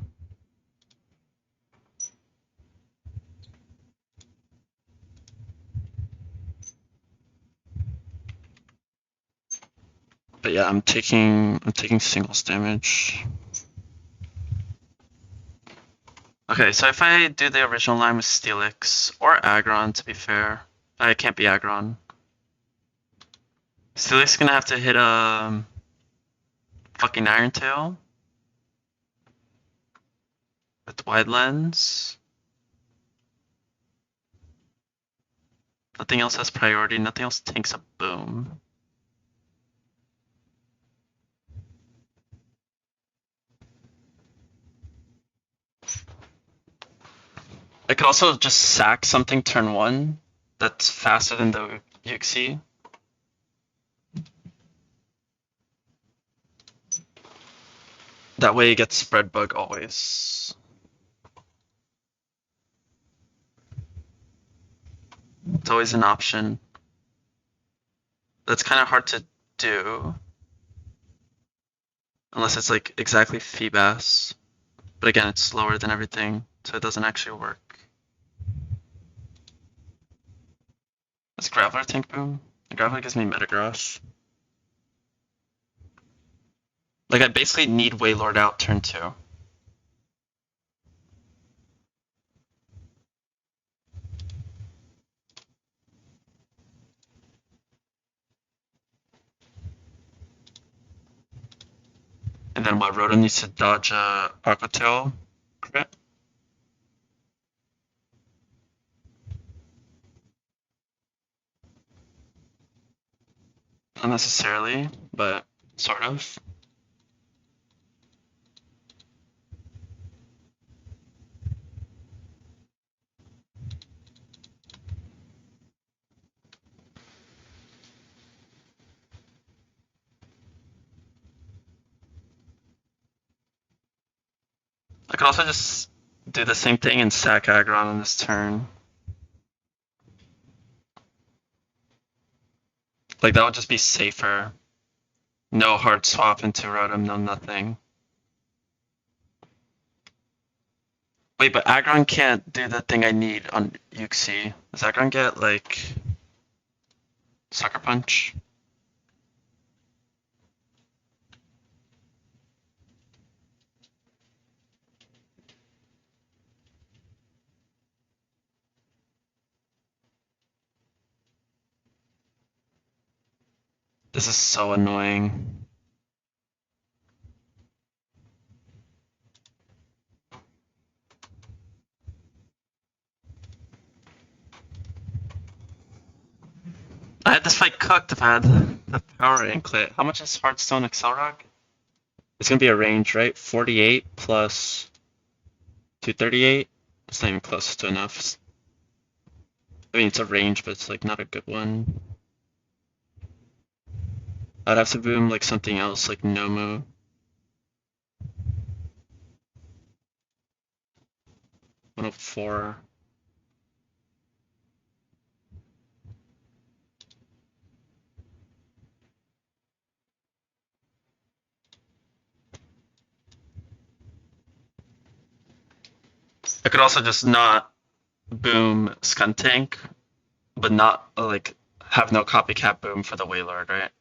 But yeah, I'm taking singles damage. Okay, so if I do the original line with Steelix or Aggron, to be fair, I can't be Aggron. Steelix is gonna have to hit fucking Iron Tail with Wide Lens. Nothing else has priority. Nothing else tanks a boom. I could also just sack something turn one that's faster than the Yuxi. That way you get spread bug always. It's always an option. That's kind of hard to do. Unless it's like exactly Feebas. But again, it's slower than everything, so it doesn't actually work. Does Graveler tank boom? Graveler gives me Metagross. Like, I basically need Waylord out turn 2. And then what, Rotom needs to dodge Aqua Tail crit? Not necessarily, but sort of. I could also just do the same thing and sack Aggron on this turn. Like, that would just be safer. No hard swap into Rotom, no nothing. Wait, but Aggron can't do the thing I need on Yuxi. Does Aggron get, like, Sucker Punch? This is so annoying. I had this fight cooked if I had the power anklet. How much is Hearthstone Accel It's gonna be a range, right? 48 plus 238. It's not even close to enough. I mean, it's a range, but it's like not a good one. I'd have to boom like something else, like Nomu. $104. I could also just not boom Skuntank, but not like have no copycat boom for the Wailord, right?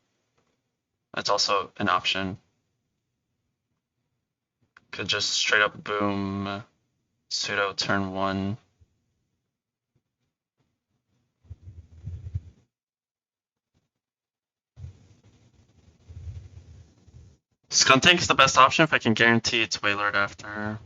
That's also an option. Could just straight up boom pseudo turn 1. Skuntank's the best option if I can guarantee it's Wailord after.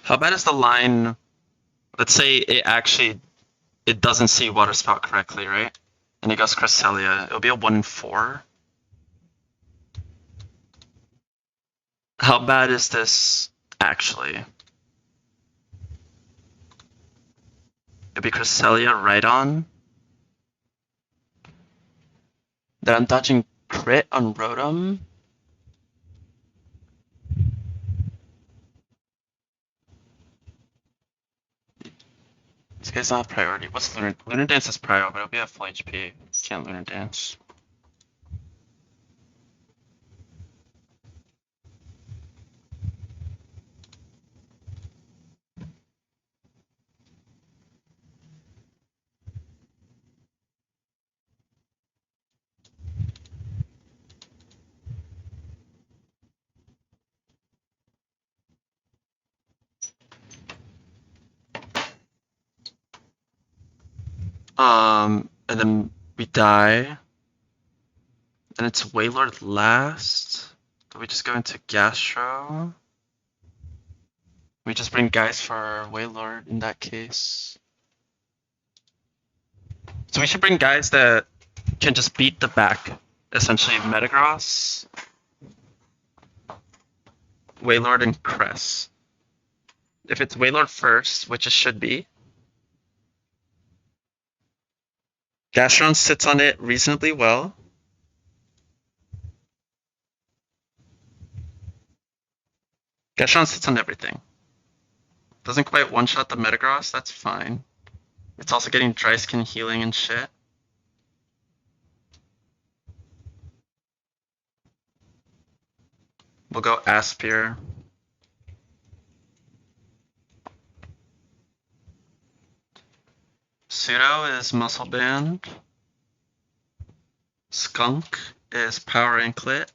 How bad is the line? Let's say it doesn't see Water Spout correctly, right? And it goes Cresselia. It'll be a 1-4. How bad is this actually? It'll be Cresselia right on. Then I'm dodging crit on Rotom. This guy's not priority. What's Lunar? Lunar Dance is prio, but it'll be at full HP. Can't Lunar Dance. And then we die. And it's Wailord last. Do we just go into Gastro? We just bring guys for Wailord in that case. So we should bring guys that can just beat the back. Essentially Metagross, Wailord, and Cress. If it's Wailord first, which it should be, Gastron sits on it reasonably well. Gastron sits on everything. Doesn't quite one-shot the Metagross, that's fine. It's also getting dry skin healing and shit. We'll go Aspir. Pseudo is Muscle Band. Skunk is Power Anklet.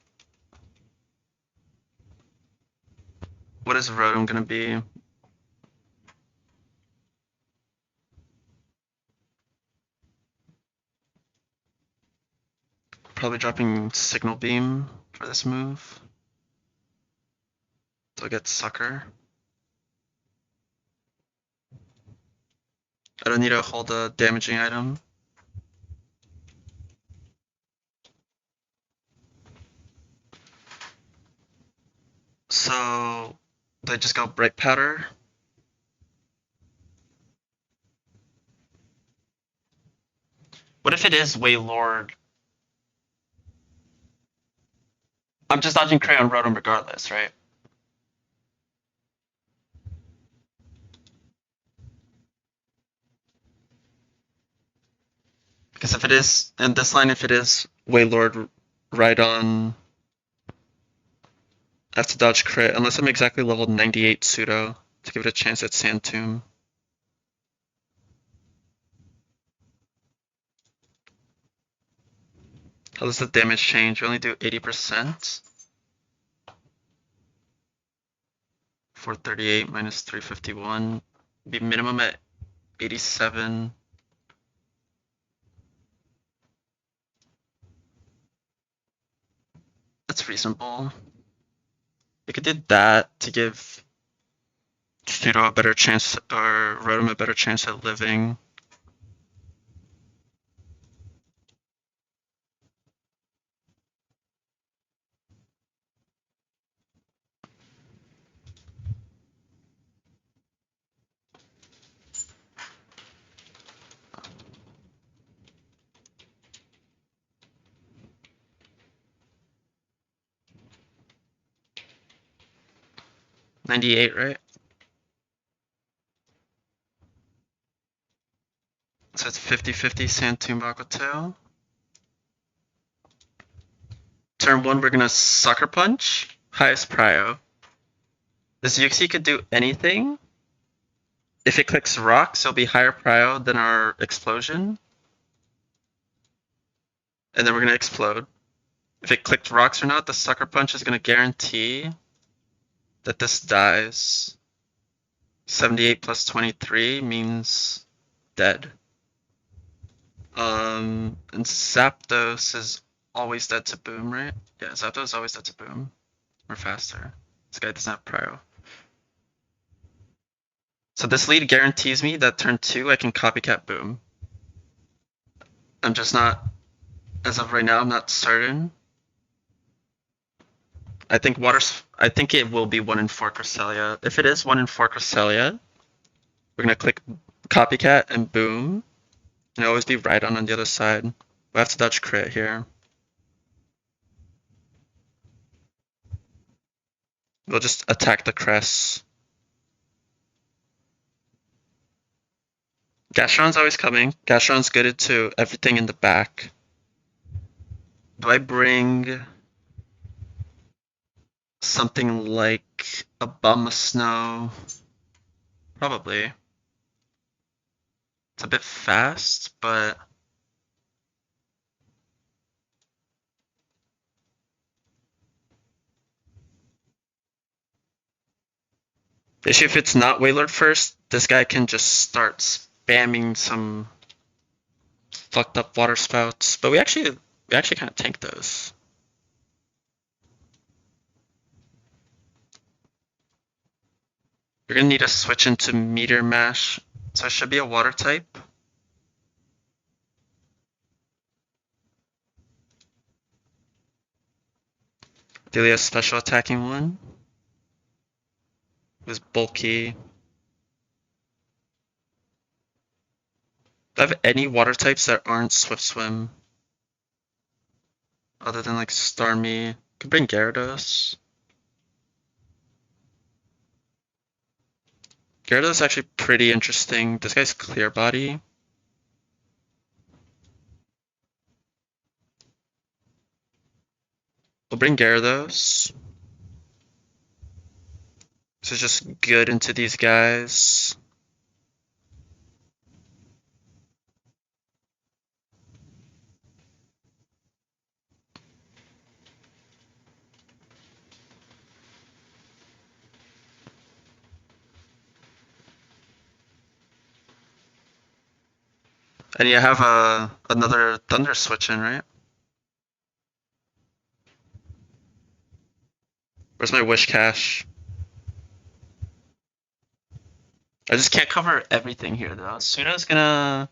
What is Rotom gonna be? Probably dropping Signal Beam for this move. So I get Sucker. I don't need to hold a damaging item. So do I just go Bright Powder? What if it is Waylord? I'm just dodging Crayon Rotom regardless, right? Because if it is, in this line, if it is Waylord right on, I have to dodge crit, unless I'm exactly level 98 pseudo to give it a chance at Sand Tomb. How does the damage change? We only do 80%. 438 minus 351. Be minimum at 87. That's reasonable. You could do that to give Pseudo a better chance, or Rotom a better chance at living. $98, right? So it's 50-50 Sand Tomb Aquatail. Turn 1, we're gonna Sucker Punch. Highest Prio. This Yuxi could do anything. If it clicks Rocks, it'll be higher Prio than our Explosion. And then we're gonna Explode. If it clicked Rocks or not, the Sucker Punch is gonna guarantee that this dies. 78 plus 23 means dead. And Zapdos is always dead to Boom, right? Yeah, Zapdos is always dead to Boom. Or faster. This guy doesn't have Prio. So this lead guarantees me that turn 2 I can Copycat Boom. I'm just not, as of right now, I'm not certain. I think it will be 1 in 4 Cresselia. If it is 1 in 4 Cresselia, we're gonna click Copycat and Boom. And always be right on the other side. We have to dodge crit here. We'll just attack the crest. Gastron's always coming. Gastron's good into everything in the back. Do I bring something like a Bum of Snow? Probably. It's a bit fast, but the issue if it's not Wailord first, this guy can just start spamming some fucked up water spouts. But we actually kind of tank those. You're gonna need to switch into Meteor Mash, so it should be a water type. Delia's special attacking one. It was bulky. Do I have any water types that aren't Swift Swim? Other than like Starmie. Could bring Gyarados. Gyarados is actually pretty interesting. This guy's Clear Body. We'll bring Gyarados. This is just good into these guys. And you have another Thunder Switch in, right? Where's my wish cache? I just can't cover everything here though. Pseudo's gonna...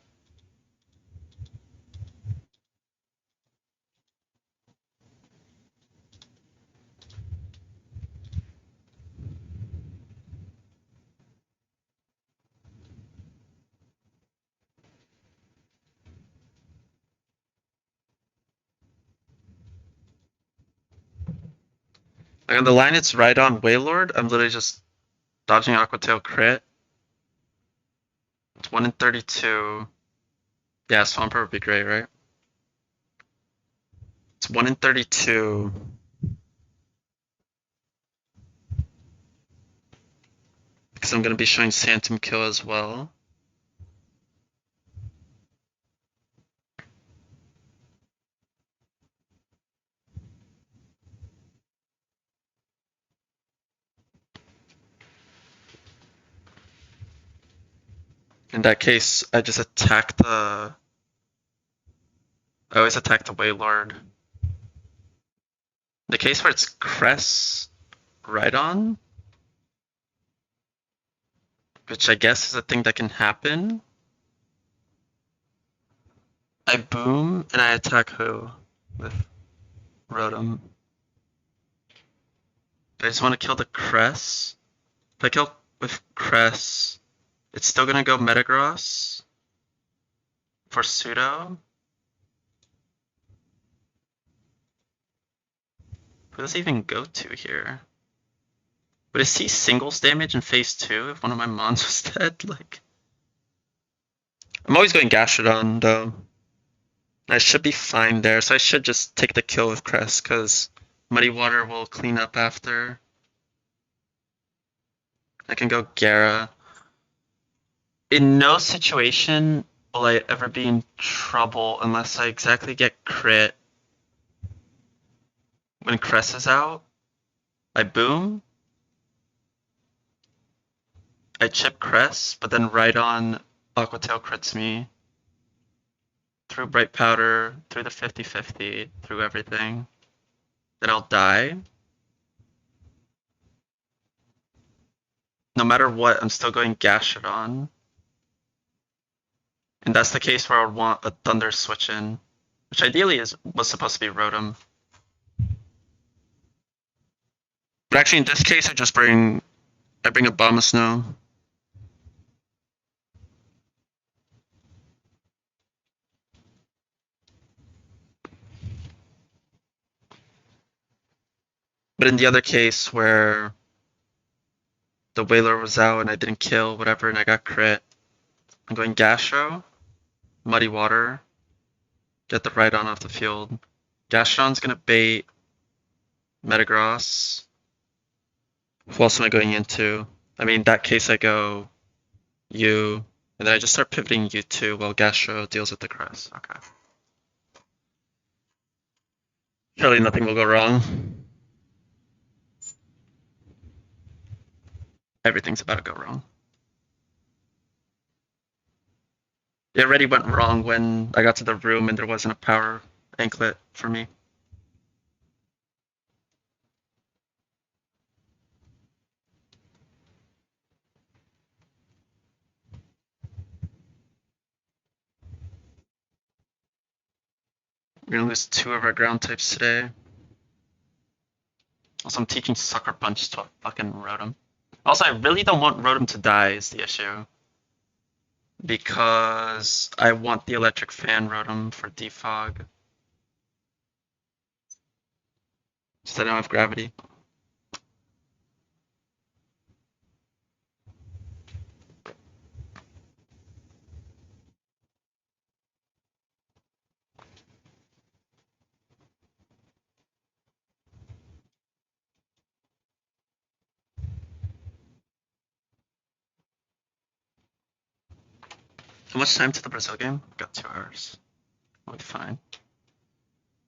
Like on the line it's right on Waylord, I'm literally just dodging Aquatail crit. It's 1 in 32. Yeah, Swampert would be great, right? It's 1 in 32. Because I'm going to be showing Phantom Kill as well. In that case, I just attack the... I always attack the Waylord. The case where it's Crest right on, which I guess is a thing that can happen. I boom and I attack who with Rotom. I just want to kill the Crest. If I kill with Crest, it's still gonna go Metagross for Pseudo. Who does it even go to here? Would it see singles damage in phase 2 if one of my mons was dead? Like, I'm always going Gastrodon though. I should be fine there, so I should just take the kill with Crest, because Muddy Water will clean up after. I can go Gara. In no situation will I ever be in trouble unless I exactly get crit. When Crest is out, I boom. I chip Crest, but then right on Aquatail crits me. Through Bright Powder, through the 50-50, through everything. Then I'll die. No matter what, I'm still going Gastrodon. And that's the case where I would want a Thunder switch in, which ideally was supposed to be Rotom. But actually in this case I bring a Abomasnow. But in the other case where the Whaler was out and I didn't kill, whatever, and I got crit, I'm going Gastro, Muddy Water, get the right on off the field. Gastron's gonna bait Metagross. Who else am I going into? I mean, in that case I go U, and then I just start pivoting U2 while Gastro deals with the Crest. Okay. Surely nothing will go wrong. Everything's about to go wrong. It already went wrong when I got to the room and there wasn't a power anklet for me. We're gonna lose 2 of our ground types today. Also, I'm teaching Sucker Punch to a fucking Rotom. Also, I really don't want Rotom to die is the issue. Because I want the Electric Fan Rotom for Defog. Just I don't have Gravity. How much time to the Brazil game? Got 2 hours. I'll be fine.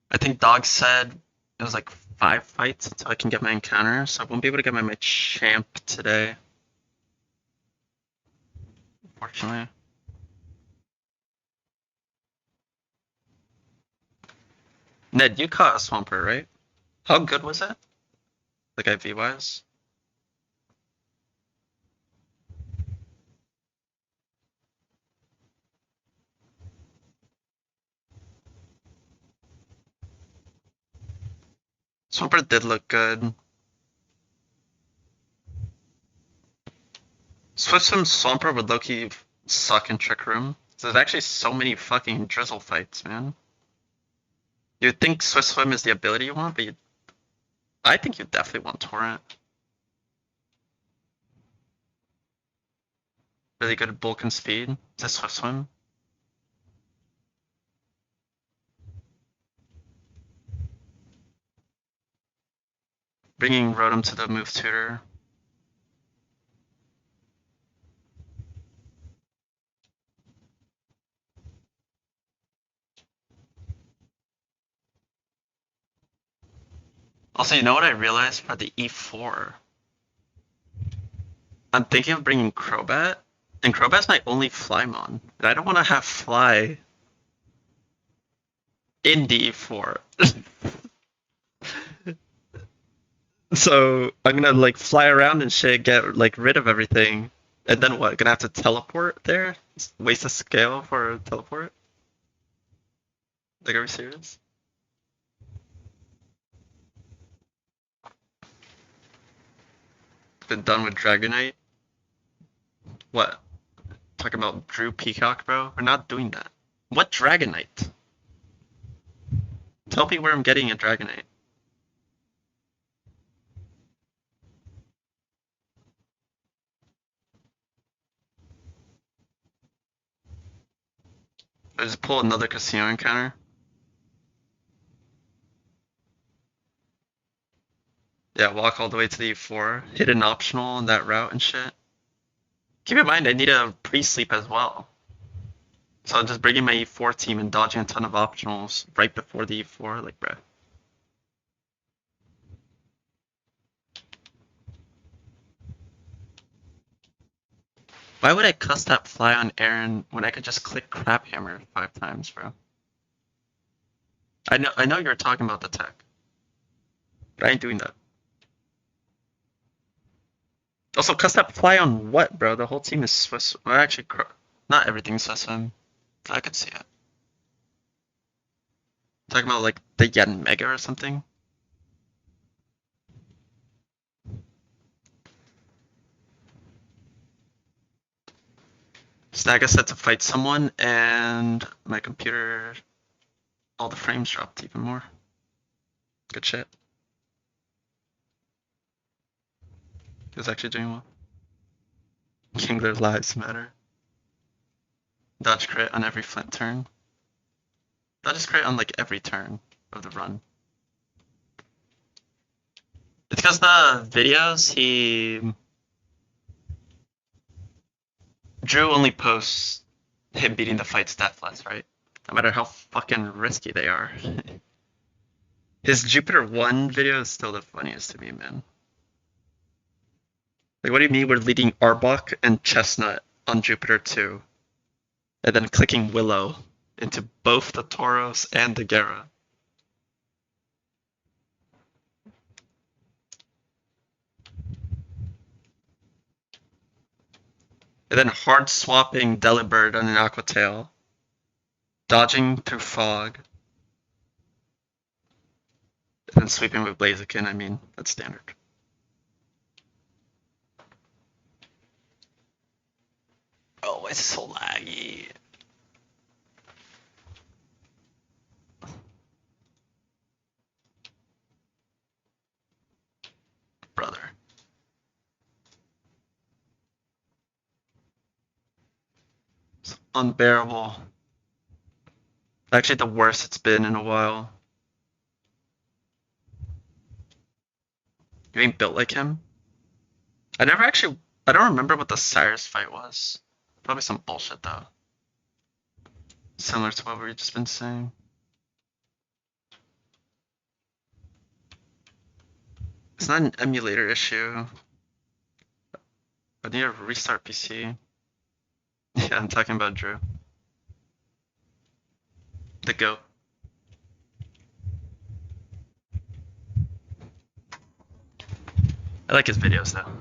I think Dog said it was like 5 fights until I can get my encounter, so I won't be able to get my champ today. Unfortunately. Ned, you caught a Swampert, right? How good was it? Like IV wise. Swampert did look good. Swiftswim Swampert would low-key suck in Trick Room. There's actually so many fucking drizzle fights, man. You'd think Swiftswim is the ability you want, but I think you definitely want Torrent. Really good bulk and speed. Is that Swiftswim? Bringing Rotom to the move tutor. Also, you know what I realized for the E4? I'm thinking of bringing Crobat, and Crobat's my only Flymon. And I don't want to have Fly in the E4. So I'm gonna like fly around and shit, get like rid of everything, and then what? Gonna have to teleport there? Waste a scale for a teleport? Like, are we serious? Been done with Dragonite? What? Talking about Drew Peacock, bro? We're not doing that. What Dragonite? Tell me where I'm getting a Dragonite. I just pull another casino encounter. Yeah, walk all the way to the E4. Hit an optional on that route and shit. Keep in mind, I need a pre-sleep as well. So I'm just bringing my E4 team and dodging a ton of optionals right before the E4, like, bruh. Why would I cuss that fly on Aaron when I could just click Crab Hammer 5 times, bro? I know you're talking about the tech, but I ain't doing that. Also, cuss that fly on what, bro? The whole team is Swiss. Well, actually, not everything's Swiss Swim. I could see it. Talking about like the Yen Mega or something. Snag is set to fight someone, and my computer, all the frames dropped even more. Good shit. He was actually doing well. Kingler lives matter. Dodge crit on every flint turn. Dodge crit on like every turn of the run. It's because the videos Drew only posts him beating the fights deathless, right? No matter how fucking risky they are. His Jupiter 1 video is still the funniest to me, man. Like, what do you mean we're leading Arbok and Chestnut on Jupiter 2? And then clicking Willow into both the Tauros and the Gera. And then hard swapping Delibird on an Aquatail. Dodging through fog. And then sweeping with Blaziken, I mean, that's standard. Oh, it's so laggy. Brother. It's unbearable. Actually, the worst it's been in a while. You ain't built like him? I don't remember what the Cyrus fight was. Probably some bullshit, though. Similar to what we've just been saying. It's not an emulator issue. I need to restart PC. Yeah, I'm talking about Drew. The GOAT. I like his videos though.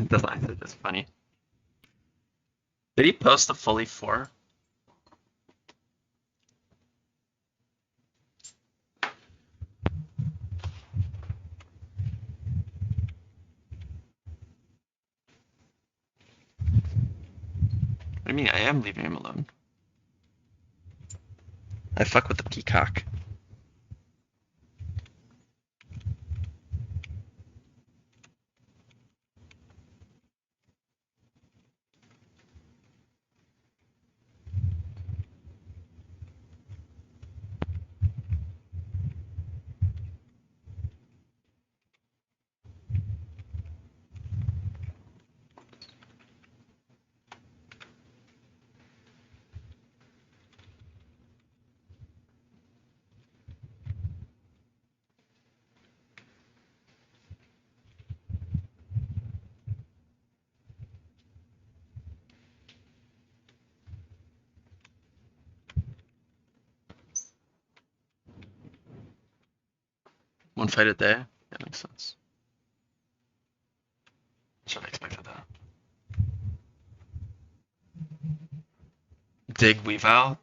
The lines are just funny. Did he post a fully 4? I mean, I am leaving him alone. I fuck with the peacock. One fight a day? That makes sense. Should have expected that. Dig Weavile?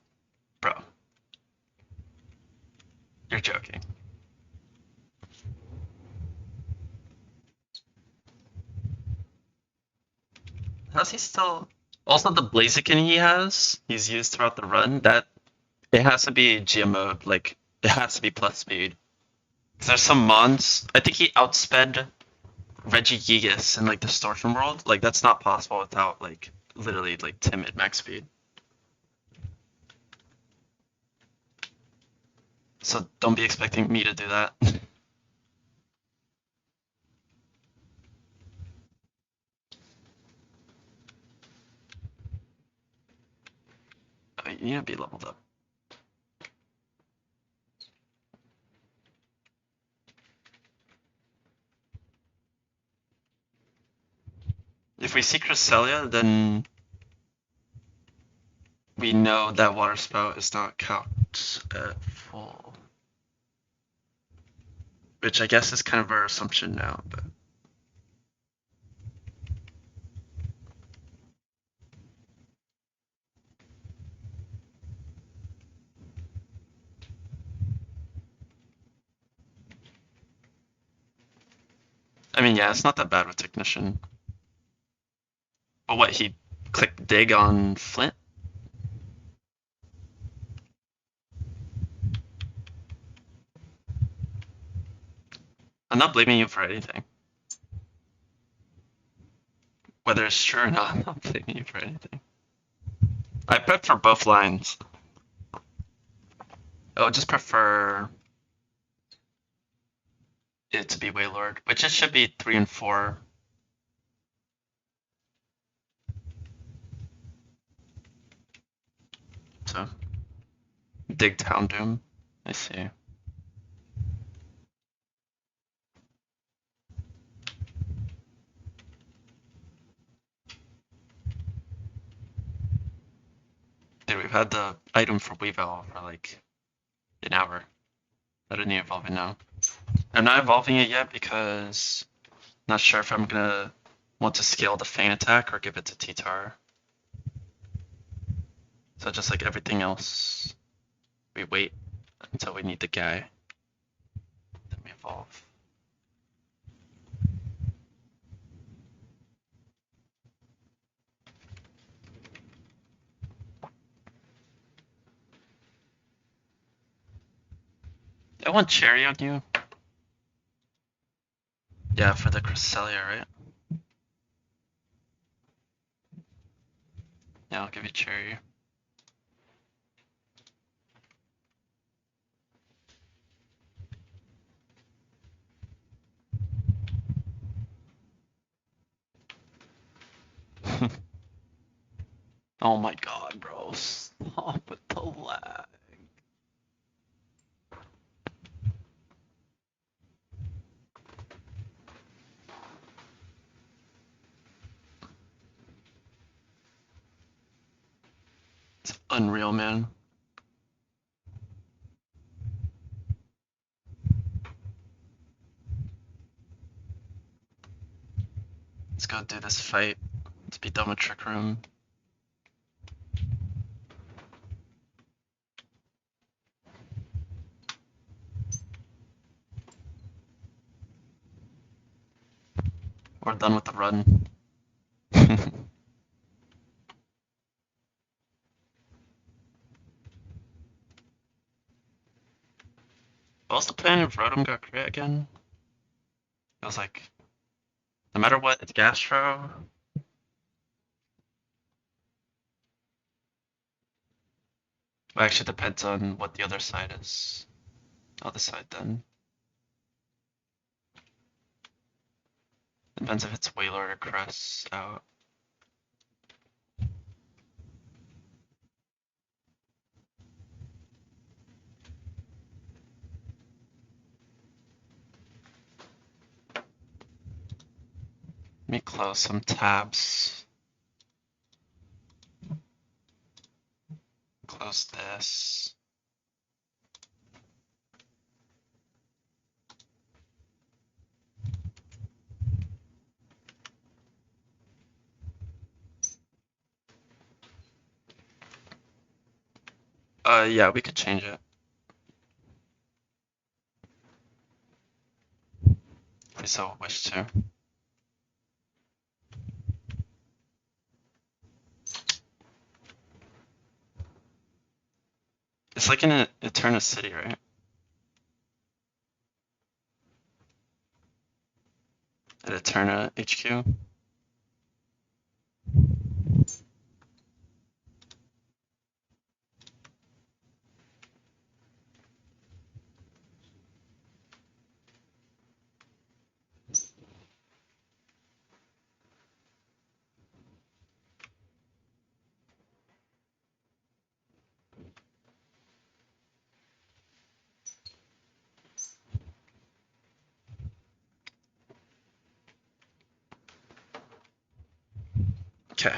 Bro. You're joking. How's he still... Also, the Blaziken he's used throughout the run, that... It has to be GM mode, like, it has to be plus speed. Because there's some mons... I think he outsped Regigigas in, like, Distortion World. Like, that's not possible without, like, literally, like, timid max speed. So don't be expecting me to do that. You need to be leveled up. If we see Cresselia, then we know that Water Spout is not calced at full. Which I guess is kind of our assumption now, but... I mean, yeah, it's not that bad with Technician. But what, he clicked dig on Flint? I'm not blaming you for anything. Whether it's true or not, I'm not blaming you for anything. I prep for both lines. I would just prefer it to be Waylord, which it should be 3 and 4. So, dig Town Doom. I see. Dude, we've had the item for Weavile for like an hour. I don't need to evolve it now. I'm not evolving it yet because I'm not sure if I'm gonna want to scale the Feint attack or give it to T-Tar. So just like everything else, we wait until we need the guy. Then we evolve. I want Cherry on you. Yeah, for the Cresselia, right? Yeah, I'll give you Cherry. Oh my god, bro. Stop with the lag. It's unreal, man. go do this fight to be done with Trick Room. We're done with the run. What was the plan if Rotom got crit again? It was like, no matter what, it's Gastro. Well, actually, it depends on what the other side is. Other side then. Depends if it's Whaler or Cress out. Let me close some tabs. Close this. Yeah, we could change it. If we so wish to. It's like in an Eterna City, right? At Eterna HQ. Okay.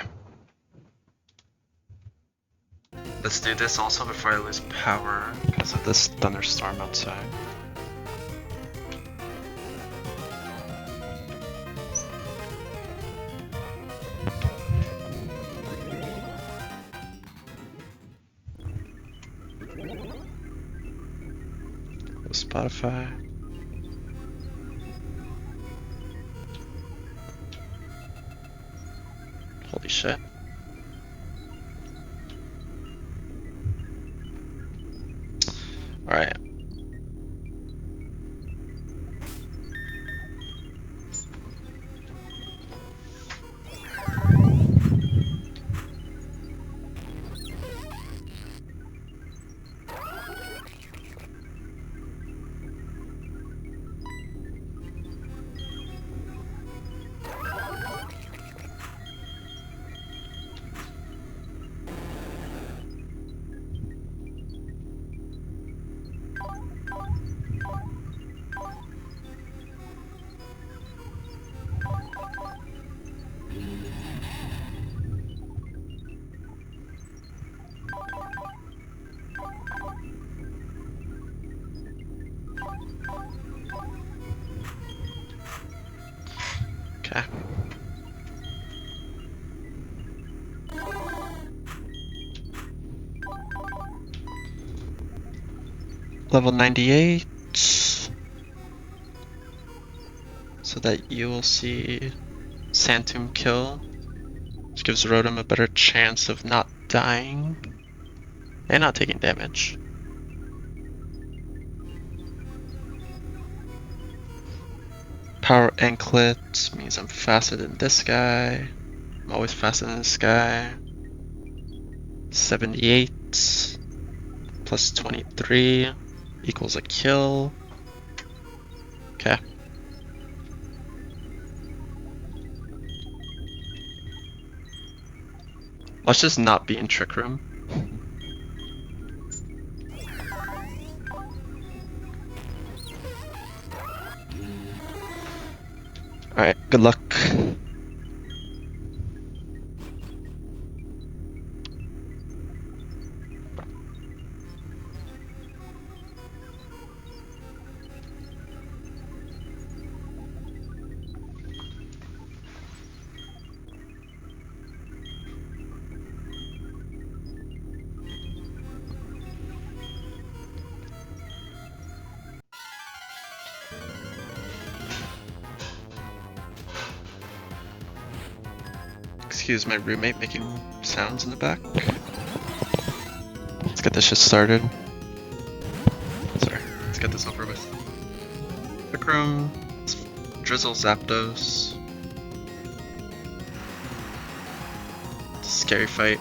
Let's do this also before I lose power because of this thunderstorm outside. Spotify. Holy shit. Alright. Okay. Level 98. So that you will see Santum kill, which gives Rotom a better chance of not dying and not taking damage. Power Anklet means I'm faster than this guy. I'm always faster than this guy. 78 plus 23 equals a kill. Okay. Let's just not be in Trick Room. Alright, good luck. Excuse my roommate making sounds in the back. Let's get this shit started. Sorry, let's get this over with. Quick room, drizzle Zapdos. Scary fight.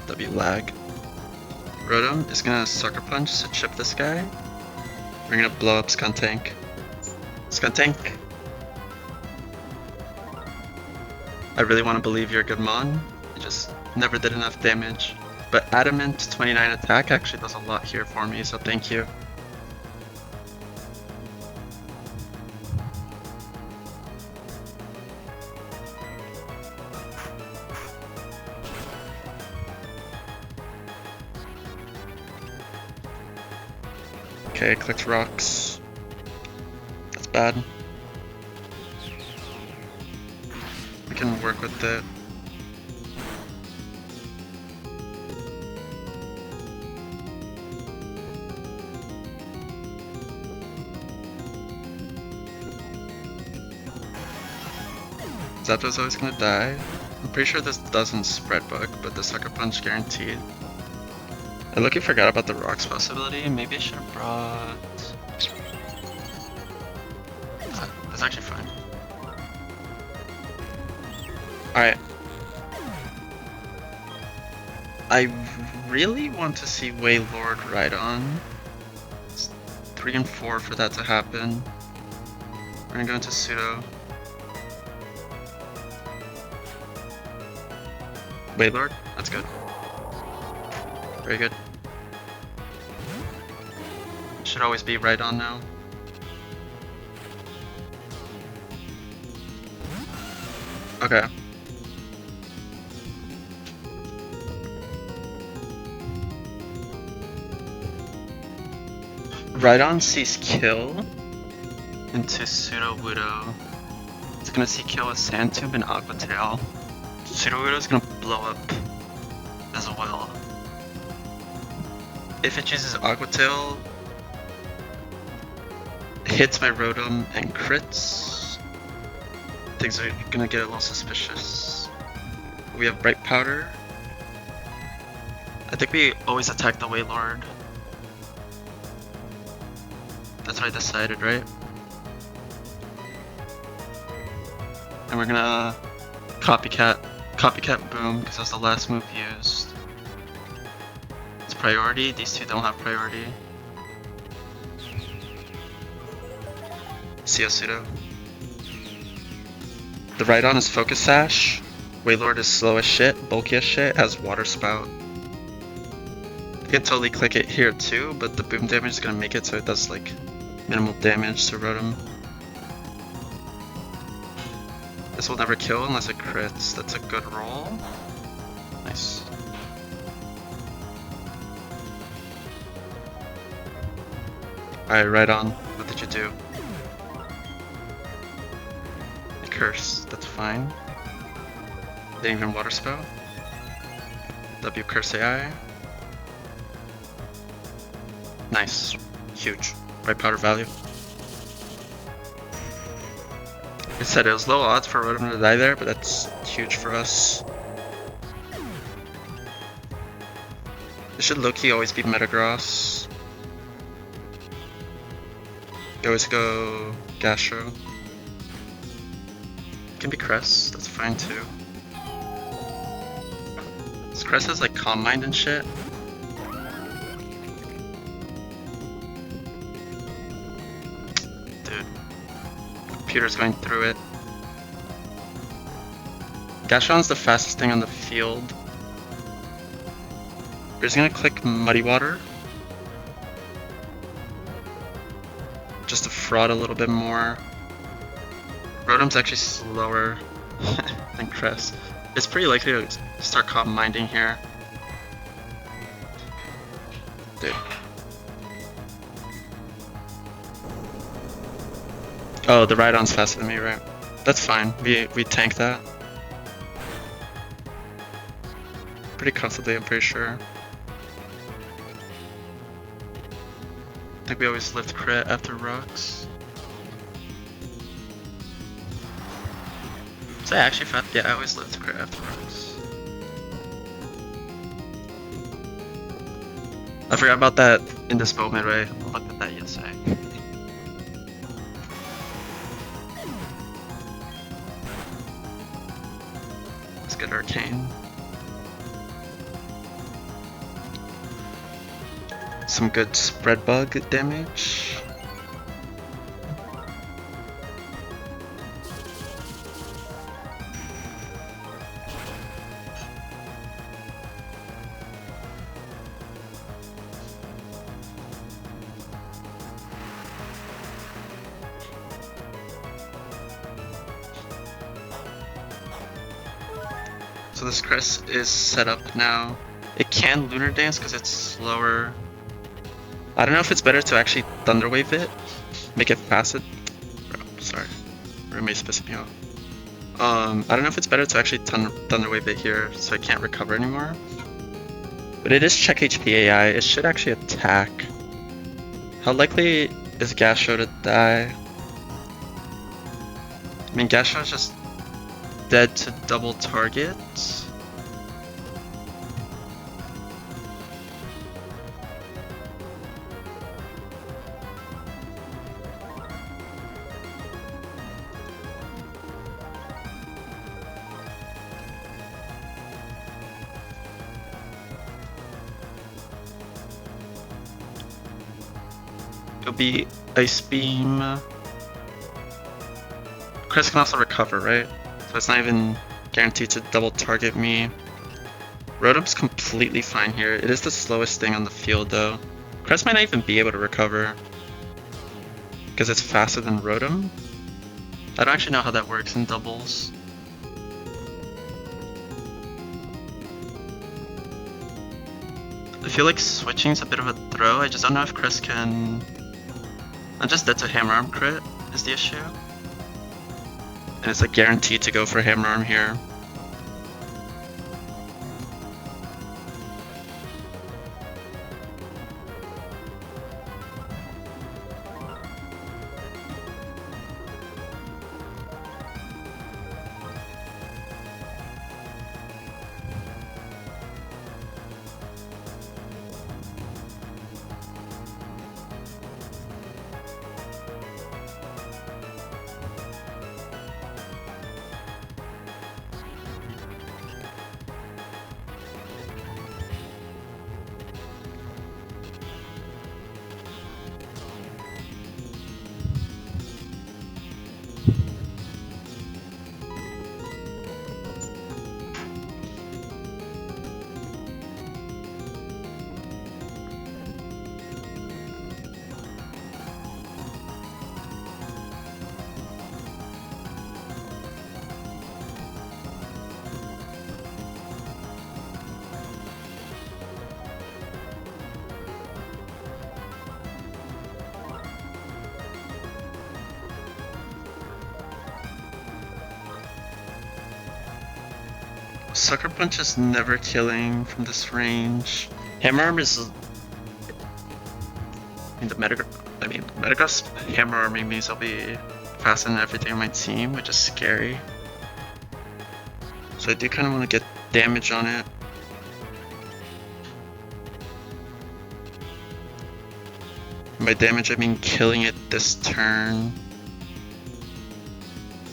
W lag. Rotom is gonna Sucker Punch to chip this guy. We're gonna blow up Skuntank. Skuntank! I really want to believe you're a good mon. You just never did enough damage. But Adamant 29 attack actually does a lot here for me, so thank you. Okay, clicked rocks. That's bad. We can work with it. Zapdos always gonna die. I'm pretty sure this doesn't spread bug, but the Sucker Punch guaranteed. I looking forgot about the rocks possibility. Maybe I should have brought. That's actually fine. Alright. I really want to see Wailord ride on. It's 3 and 4 for that to happen. We're gonna go into pseudo. Wailord? That's good. Very good. Should always be right on now. Okay. Rhydon sees kill into Pseudo Widow. It's gonna see kill with Sand Tube and Aqua Tail. Pseudo Widow is gonna blow up as well. If it chooses Aqua Tail, hits my Rotom and crits, things are gonna get a little suspicious. We have Bright Powder. I think we always attack the Wailord. That's what I decided, right? And we're gonna copycat boom, because that's the last move used. It's priority, these two don't have priority. See ya, pseudo. The Rhydon is Focus Sash. Wailord is slow as shit, bulky as shit, has Water Spout. You can totally click it here too, but the boom damage is gonna make it so it does like minimal damage to Rotom. This will never kill unless it crits. That's a good roll. Nice. Alright, Rhydon. What did you do? Curse. That's fine. Didn't even Water Spout. W Curse AI. Nice. Huge. Bright Powder value. I said it was low odds for Rotom to die there, but that's huge for us. It should low-key always be Metagross. You always go Gastro. Can be Cress, that's fine too. This Cress has like Calm Mind and shit. Dude. Computer's going through it. Gastron's the fastest thing on the field. We're just gonna click Muddy Water. Just to fraud a little bit more. Rotom's actually slower than Cress. It's pretty likely to start Calm Minding here. Dude. Oh, the Rhydon's faster than me, right? That's fine. We tank that. Pretty comfortably, I'm pretty sure. I think we always lift crit after rocks. So I actually found, yeah, I always live to crit afterwards. I forgot about that in this moment, right? I looked at that yesterday. Let's get Arcane. Some good spread bug damage. So this crest is set up now. It can Lunar Dance because it's slower. I don't know if it's better to actually Thunder Wave it, make it faster. Bro, sorry, roommate's pissing me off. I don't know if it's better to actually Thunder Wave it here so I can't recover anymore. But it is check HP AI, it should actually attack. How likely is Gasho to die? I mean, Gasho is just dead to double target. It'll be Ice Beam. Chris can also recover, right? So it's not even guaranteed to double target me. Rotom's completely fine here. It is the slowest thing on the field though. Chris might not even be able to recover because it's faster than Rotom. I don't actually know how that works in doubles. I feel like switching's a bit of a throw. I just don't know if Chris can... I'm just dead to Hammer Arm crit is the issue. And it's like guaranteed to go for Hammer Arm here. Sucker Punch is never killing from this range. Hammer Arm is... Metagross Hammer Arming means I'll be faster than everything on my team, which is scary. So I do kind of want to get damage on it. By damage I mean killing it this turn.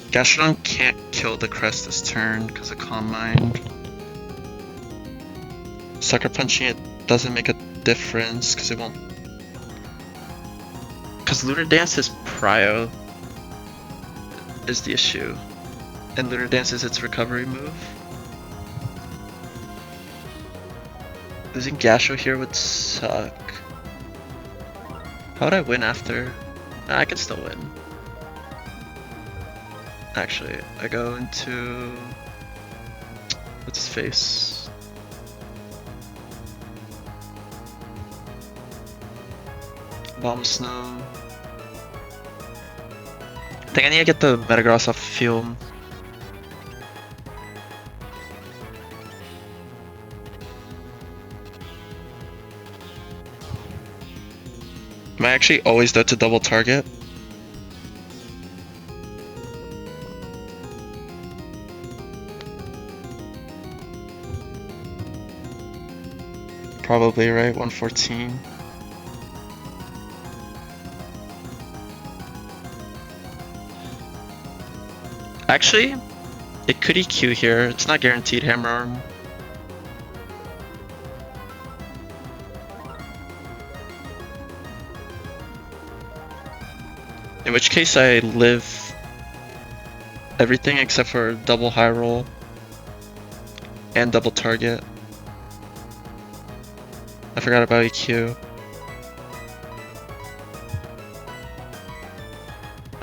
Gastrodon can't kill the crest this turn because of Calm Mind. Sucker Punching it doesn't make a difference because it won't... Because Lunar Dance is Prio is the issue. And Lunar Dance is its recovery move. Losing Gasho here would suck. How would I win after? I could still win. Actually, I go into... what's his face? Bomb Snow. I think I need to get the Metagross off field. Am I actually always dead to double target? probably, right? 114. Actually, it could EQ here. It's not guaranteed hammer arm. In which case I live everything except for double high roll and double target. I forgot about EQ.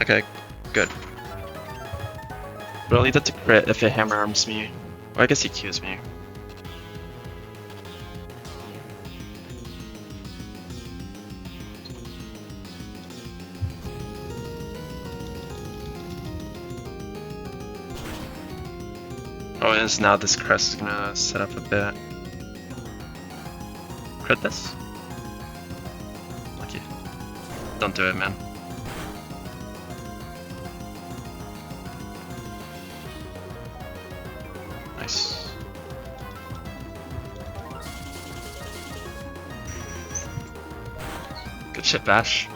Okay, good. But I'll leave that to crit if it hammer arms me. Or I guess he EQs me. Oh, and now this crest is gonna set up a bit. Crit this? Lucky. Don't do it, man. Nice. Good shit, Bash.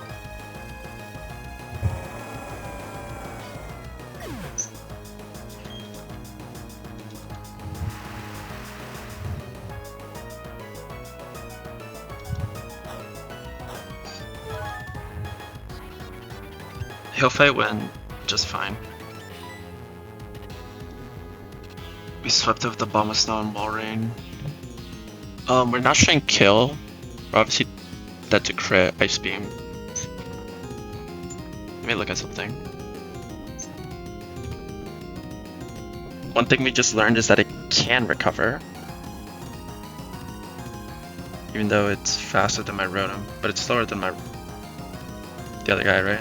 He'll fight when just fine. We swept over the bomb of snow and wall rain. We're not showing kill. We're obviously dead to crit, ice beam. Let me look at something. One thing we just learned is that it can recover. Even though it's faster than my Rotom, but it's slower than the other guy, right?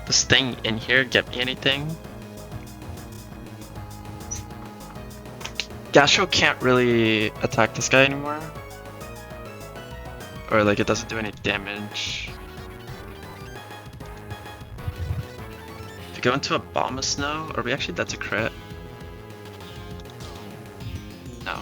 This thing in here get me anything? Gasho can't really attack this guy anymore. Or like it doesn't do any damage. If you go into a bomb of snow, are we actually dead to crit? No.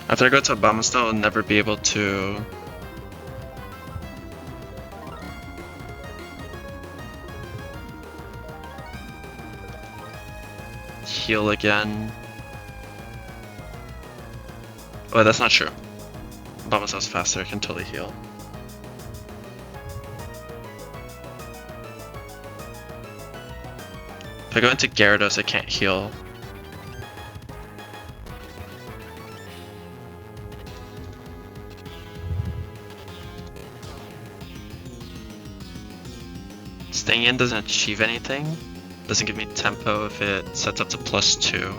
After I go to a bomb snow, I'll never be able to heal again. Oh, that's not true. Bomb snow's faster, I can totally heal. If I go into Gyarados, I can't heal. Staying in doesn't achieve anything. Doesn't give me tempo if it sets up to +2.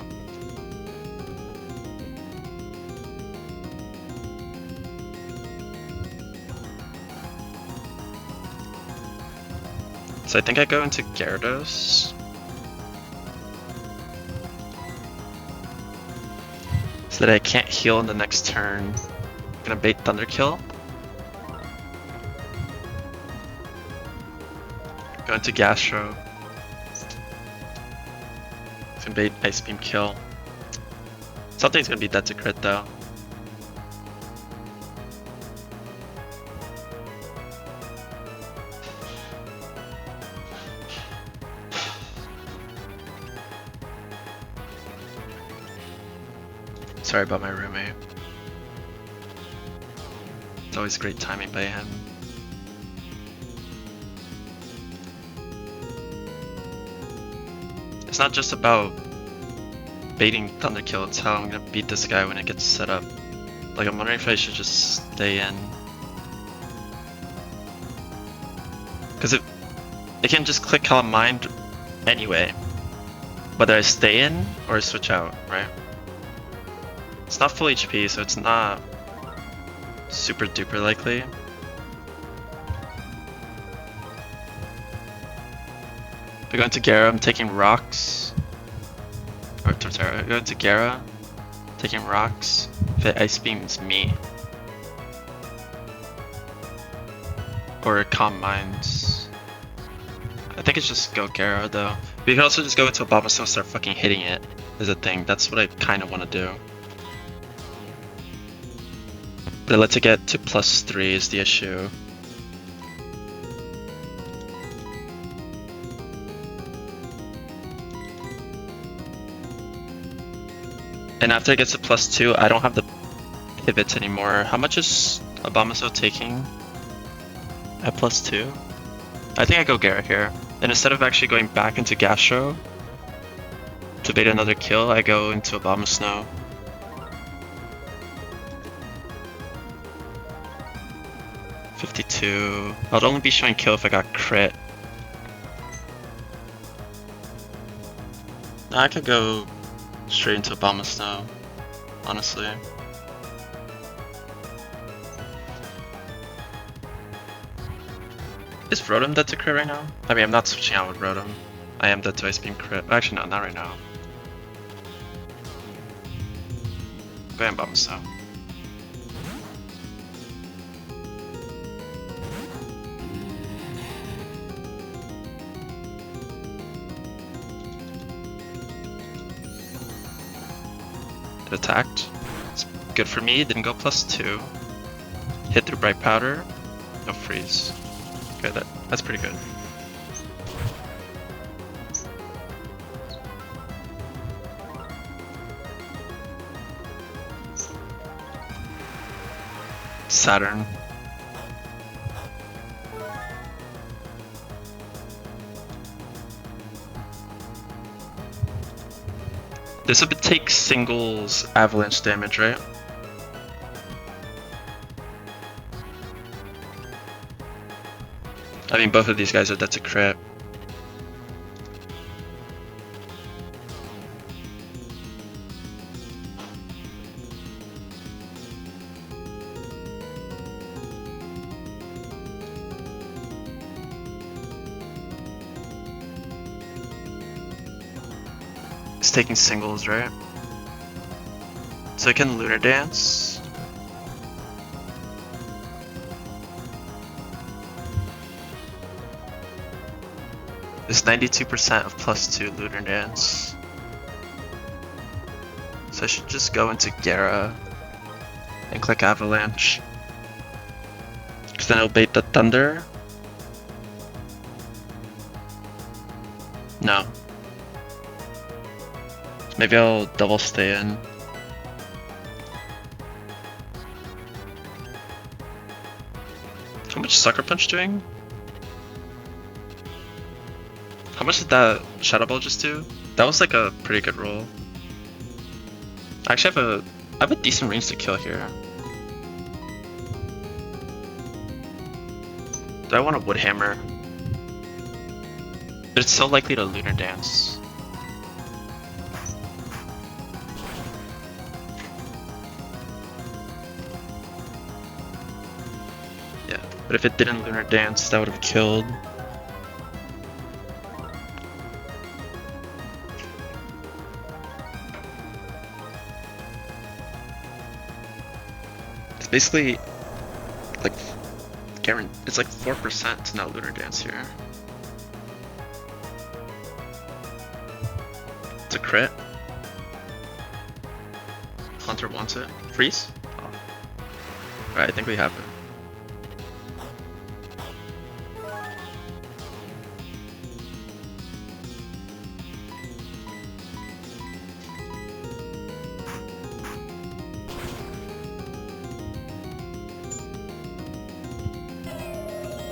So I think I go into Gyarados. So that I can't heal in the next turn. I'm gonna bait Thunder Kill. Go into Gastro. Can bait Ice Beam Kill. Something's gonna be dead to crit though. Sorry about my roommate. It's always great timing by him. It's not just about baiting Thunder Kill, it's how I'm gonna beat this guy when it gets set up. Like, I'm wondering if I should just stay in. Because it can just click Calm Mind anyway. whether I stay in or switch out, right? It's not full HP, so it's not super duper likely. If I go into Gera, I'm taking rocks. Or Torterra, I go into Gera, taking rocks. If it ice beams me. Or Calm Minds. I think it's just go Gera though. But you can also just go into Abomasnow and start fucking hitting it is a thing. That's what I kind of want to do. But it lets it get to +3 is the issue. And after it gets to +2, I don't have the pivots anymore. How much is Abomasnow taking at +2? I think I go Gera here. And instead of actually going back into Gastro to bait another kill, I go into Abomasnow. $52. I'd only be showing kill if I got crit. I could go straight into Abomasnow, honestly. Is Rotom dead to crit right now? I mean, I'm not switching out with Rotom. I am dead to Ice Beam crit. Actually, no, not right now. Go ahead and Abomasnow. It attacked. It's good for me, didn't go +2. Hit through Bright Powder, no freeze. Okay, that's pretty good. Saturn. This would take singles avalanche damage, right? I mean, both of these guys are dead to crit. It's taking singles, right? So I can Lunar Dance. It's 92% of +2 Lunar Dance. So I should just go into Gera and click Avalanche. Because then it'll bait the Thunder. No. Maybe I'll double stay in. How much Sucker Punch doing? How much did that Shadow Ball just do? That was like a pretty good roll. I actually have a decent range to kill here. Do I want a Wood Hammer? But it's so likely to Lunar Dance. Yeah, but if it didn't Lunar Dance, that would have killed. It's basically like it's like 4% to not Lunar Dance here. It's a crit. Hunter wants it. Freeze? Oh. Alright, I think we have it.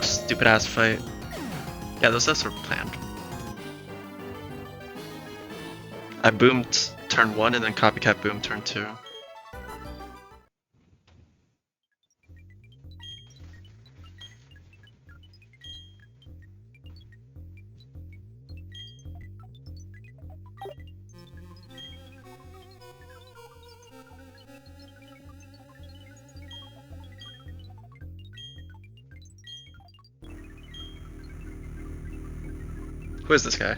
Stupid ass fight. Yeah, those deaths were planned. I boomed turn 1 and then copycat boom turn 2. Who is this guy?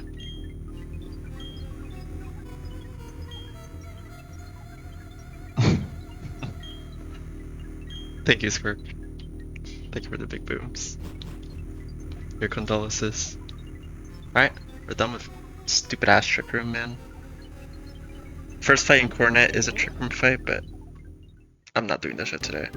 Thank you, Squirt. Thank you for the big booms. Your condolences. Alright, we're done with stupid ass trick room, man. First fight in Coronet is a trick room fight, but I'm not doing that shit today.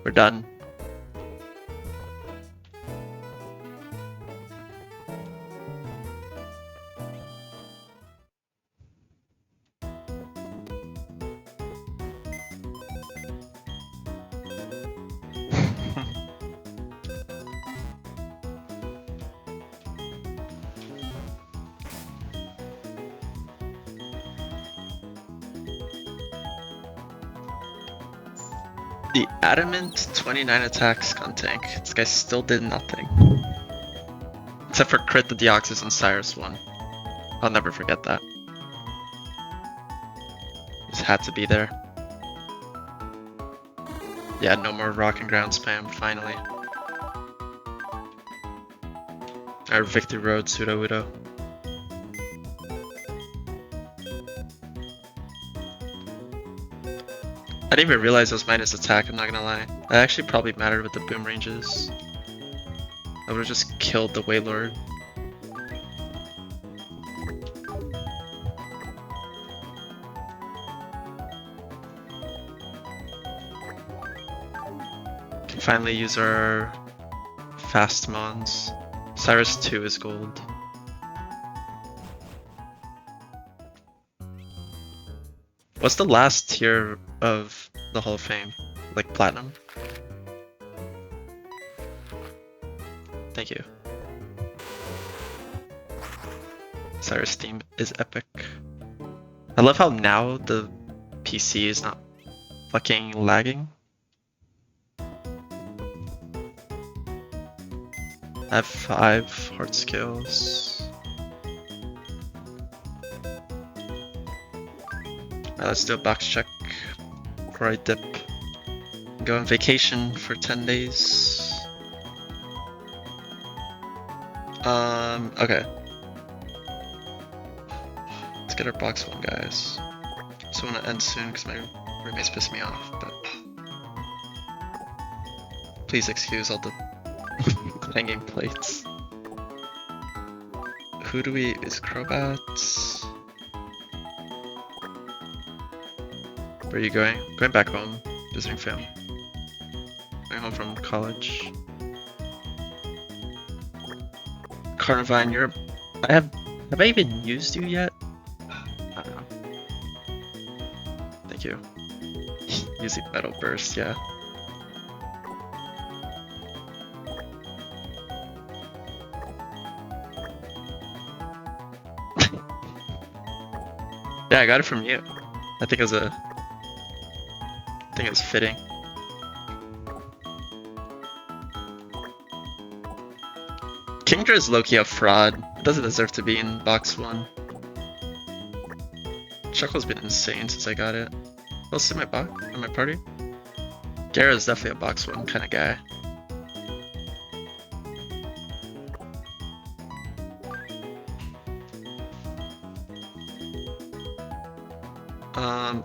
We're done. The Adamant 29 attacks gun tank. This guy still did nothing. Except for crit the Deoxys and Cyrus one. I'll never forget that. Just had to be there. Yeah, no more rock and ground spam, finally. Our Victory Road Pseudo Udo. I didn't even realize it was minus attack, I'm not gonna lie. That actually probably mattered with the boom ranges. I would've just killed the Waylord. Can finally use our fast mons. Cyrus 2 is gold. What's the last tier of the Hall of Fame? Like platinum? Thank you. Cyrus theme is epic. I love how now the PC is not fucking lagging. I have 5 hard skills. Alright, let's do a box check before I dip. Go on vacation for 10 days. Okay. Let's get our box 1, guys. So I want to end soon because my roommates piss me off, but please excuse all the clanging plates. Who do we... is Crobats? Where are you going? Going back home, visiting family. Going home from college. Carnivine, you're... have I even used you yet? I don't know. Thank you. Using Metal Burst, yeah. Yeah, I got it from you. I think it was fitting. Kingdra is low-key a fraud. It doesn't deserve to be in box 1. Chuckle's been insane since I got it. Who else in my party? Gara's is definitely a box 1 kind of guy.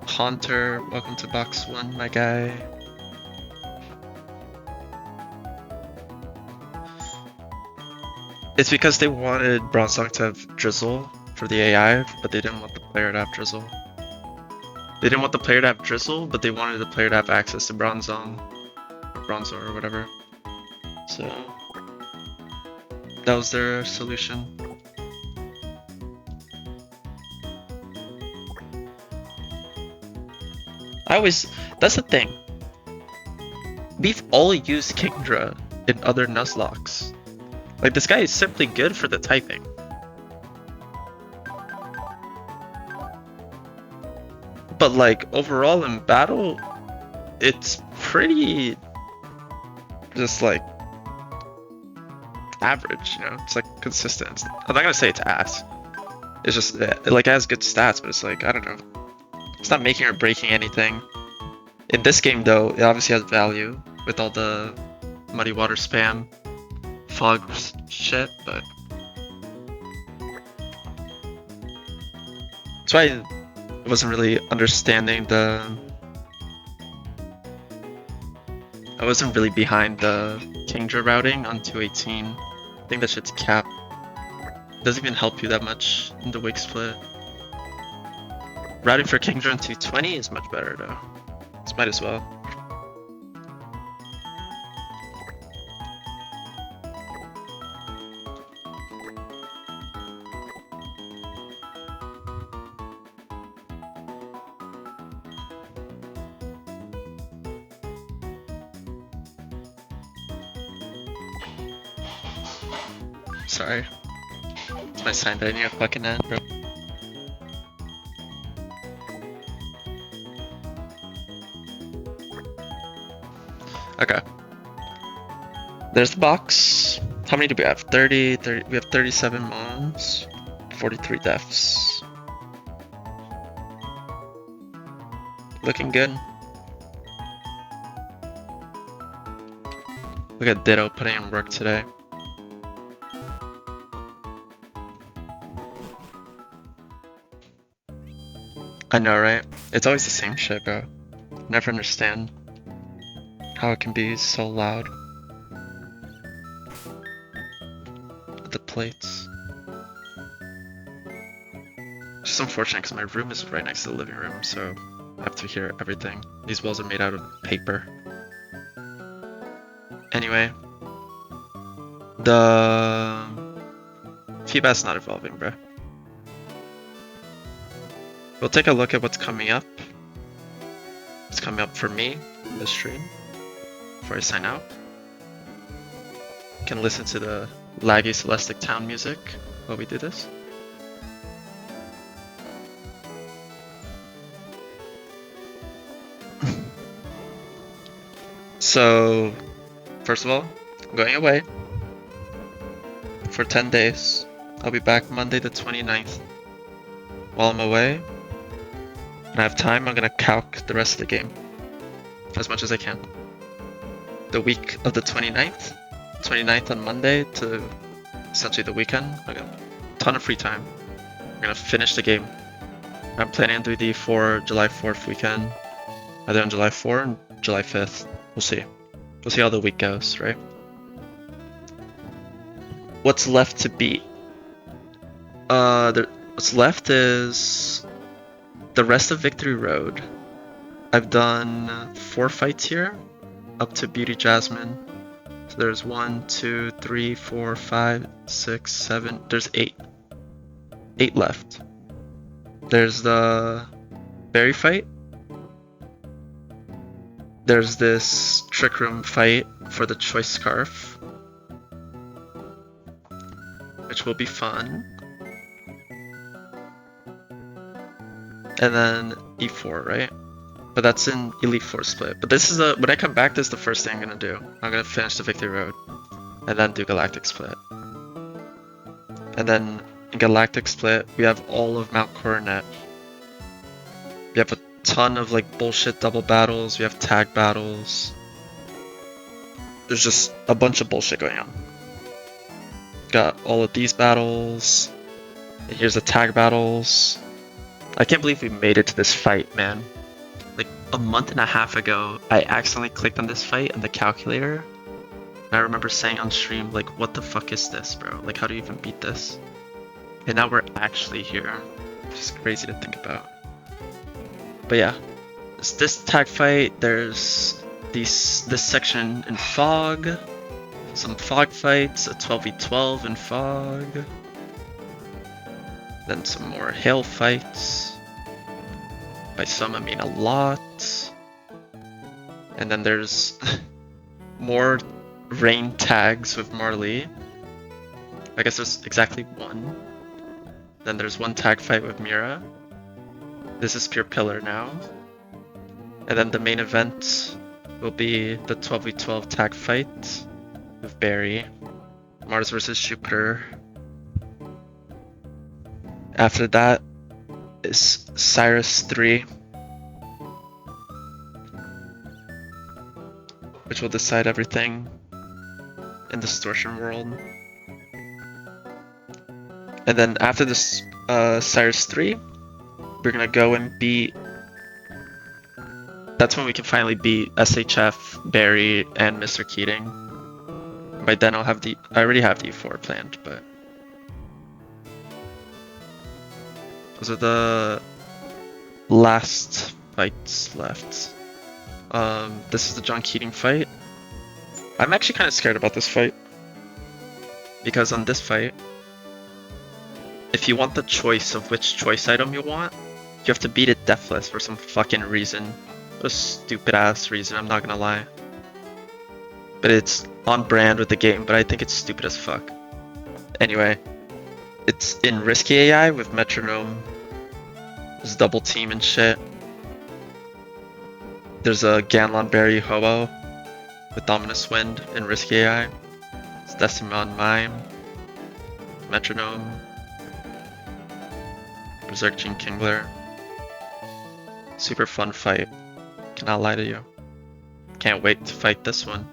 Haunter, welcome to box 1, my guy. It's because they wanted Bronzong to have Drizzle for the AI, but they didn't want the player to have Drizzle. They didn't want the player to have Drizzle, but they wanted the player to have access to Bronzong, or Bronzor, or whatever. So that was their solution. That's the thing. We've all used Kingdra in other Nuzlockes. Like, this guy is simply good for the typing. But like overall in battle, it's pretty just like average, you know? It's like consistent. I'm not gonna say it's ass. It's just it like has good stats, but it's like I don't know. It's not making or breaking anything. In this game though, it obviously has value with all the muddy water spam, fog shit, but that's why I wasn't really understanding I wasn't really behind the Kingdra routing on 218. I think that shit's cap. It doesn't even help you that much in the wig split. Routing for Kingdra on 220 is much better though. This might as well. Sorry. It's my sign that I need a fucking end, bro. Okay. There's the box. How many do we have? 30, we have 37 mons, 43 deaths. Looking good. Look at Ditto putting in work today. I know, right? It's always the same shit, bro. Never understand how it can be so loud. The plates. It's just unfortunate because my room is right next to the living room, so I have to hear everything. These walls are made out of paper. Anyway, the feedback's not evolving, bro. We'll take a look at what's coming up. What's coming up for me in this stream before I sign out. You can listen to the laggy Celestic Town music while we do this. So, first of all, I'm going away for 10 days. I'll be back Monday the 29th. While I'm away, and I have time, I'm gonna calc the rest of the game as much as I can. The week of the 29th on Monday to essentially the weekend, I got a ton of free time. I'm gonna finish the game. I'm planning to do the July 4th weekend, either on July 4th and July 5th. We'll see. We'll see how the week goes, right? What's left to beat? What's left is the rest of Victory Road. I've done 4 fights here, up to Beauty Jasmine. So there's 1, 2, 3, 4, 5, 6, 7. There's 8. 8 left. There's the Berry fight. There's this Trick Room fight for the Choice Scarf, which will be fun. And then E4, right? But that's in Elite 4 split. But this is when I come back, this is the first thing I'm gonna do. I'm gonna finish the Victory Road, and then do Galactic split. And then in Galactic split, we have all of Mount Coronet. We have a ton of like bullshit double battles. We have tag battles. There's just a bunch of bullshit going on. Got all of these battles. And here's the tag battles. I can't believe we made it to this fight, man. Like a month and a half ago, I accidentally clicked on this fight on the calculator. And I remember saying on stream, like, what the fuck is this, bro? Like, how do you even beat this? And now we're actually here. It's just crazy to think about. But yeah, it's this tag fight. There's this section in Fog. Some Fog fights, a 12v12 in Fog. Then some more Hail fights. By some, I mean a lot. And then there's more rain tags with Marley. I guess there's exactly one. Then there's one tag fight with Mira. This is pure pillar now. And then the main event will be the 12v12 tag fight with Barry. Mars versus Jupiter. After that is Cyrus 3, which will decide everything in Distortion World. And then after this Cyrus 3, we're gonna go and beat... That's when we can finally beat SHF, Barry, and Mr. Keating. By then I'll have I already have the E4 planned, but... Those are the last fights left. This is the John Keating fight. I'm actually kind of scared about this fight. Because on this fight, if you want the choice of which choice item you want, you have to beat it deathless for some fucking reason. What a stupid ass reason, I'm not gonna lie. But it's on brand with the game, but I think it's stupid as fuck. Anyway, it's in Risky AI with Metronome. There's double team and shit. There's a Ganlon Berry Hobo with Dominus Wind in Risky AI. It's Decimon Mime, Metronome, Berserk Gene Kingler. Super fun fight. Cannot lie to you. Can't wait to fight this one.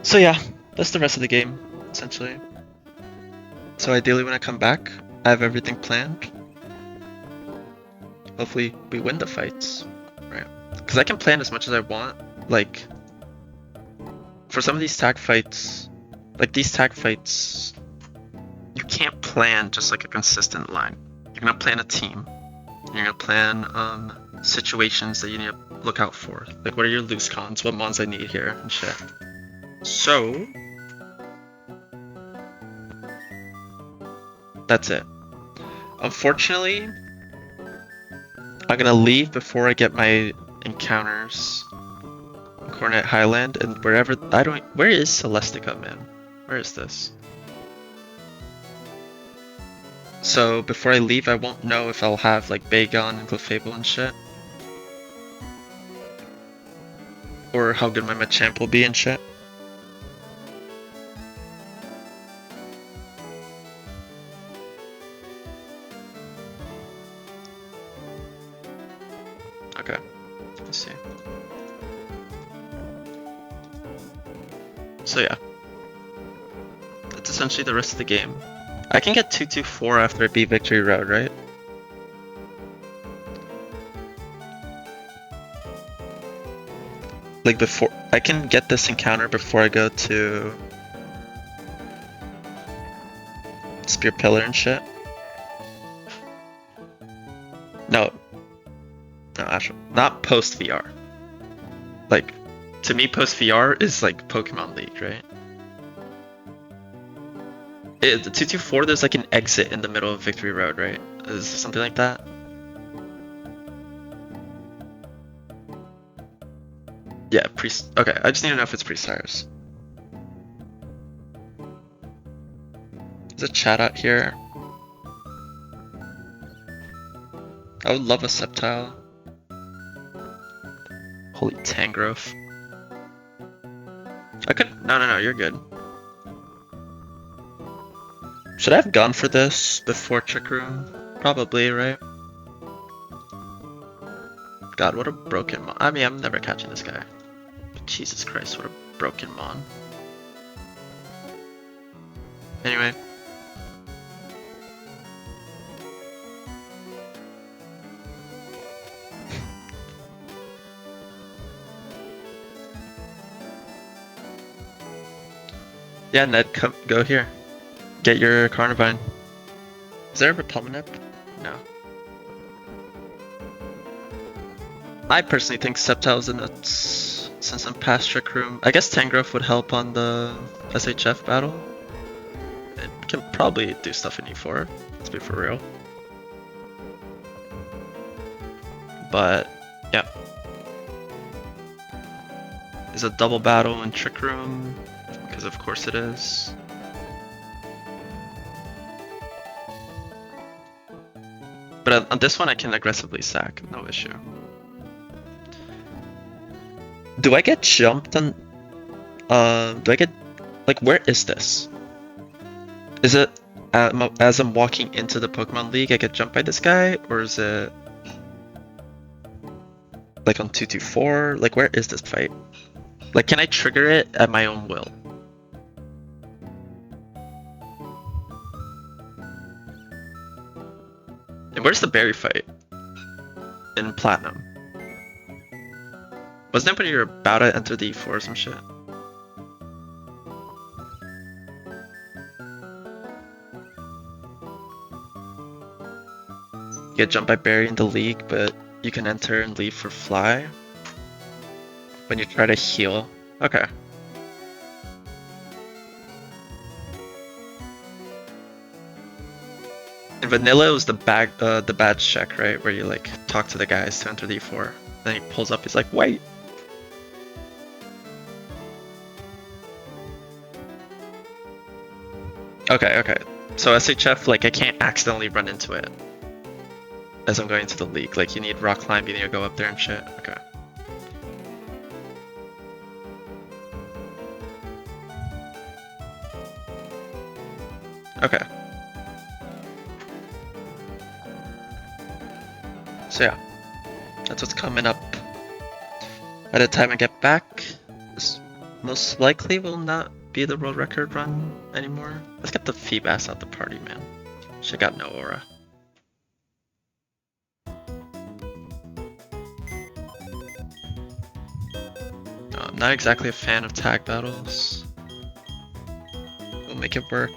So yeah, that's the rest of the game, essentially. So ideally when I come back, I have everything planned. Hopefully we win the fights, right? Because I can plan as much as I want. Like, for some of these tag fights, like these tag fights, you can't plan just like a consistent line. You're gonna plan a team. You're gonna plan situations that you need to look out for. Like, what are your loose cons? What mons I need here and shit. So that's it. Unfortunately, I'm gonna leave before I get my encounters in Cornet Highland and wherever. Where is Celestica, man? Where is this? So before I leave, I won't know if I'll have like Bagon and Clefable and shit, or how good my Machamp will be and shit. Okay, let's see. So yeah, that's essentially the rest of the game. I can get 2-2-4 after I beat Victory Road, right? Like before, I can get this encounter before I go to Spear Pillar and shit. No, actually, not post VR. Like, to me, post VR is like Pokemon League, right? The 2-2-4, there's like an exit in the middle of Victory Road, right? Is something like that? Yeah, okay, I just need to know if it's Pre-Cyrus. There's a chat out here. I would love a Sceptile. Holy Tangrowth. I could. No, you're good. Should I have gone for this before Trick Room? Probably, right? God, what a broken mon. I mean, I'm never catching this guy. But Jesus Christ, what a broken mon. Anyway. Yeah, Ned, go here. Get your Carnivine. Is there a Repulmanip? No. I personally think Sceptile's in it since I'm past Trick Room. I guess Tangrowth would help on the SHF battle. It can probably do stuff in E4, let's be for real. But, yeah. There's a double battle in Trick Room, because of course it is. But But on this one I can aggressively sack, no issue. Do I get jumped on... do I get... Like, where is this? Is it as I'm walking into the Pokemon League I get jumped by this guy? Or is it... like on 224? Like, where is this fight? Like, can I trigger it at my own will? And where's the berry fight? In Platinum. Wasn't it when you're about to enter the E4 or some shit? You get jumped by Barry in the league, but you can enter and leave for Fly when you try to heal. Okay. In Vanilla, it was the badge check, right? Where you like talk to the guys to enter the E4. Then he pulls up, he's like, wait! Okay, okay. So SHF, like, I can't accidentally run into it as I'm going into the league. Like, you need rock climb, you need to go up there and shit. Okay. Okay. So yeah, that's what's coming up. By the time I get back, this most likely will not be the world record run anymore. Let's get the Feebas out the party, man. She got no aura. I'm not exactly a fan of tag battles. We'll make it work.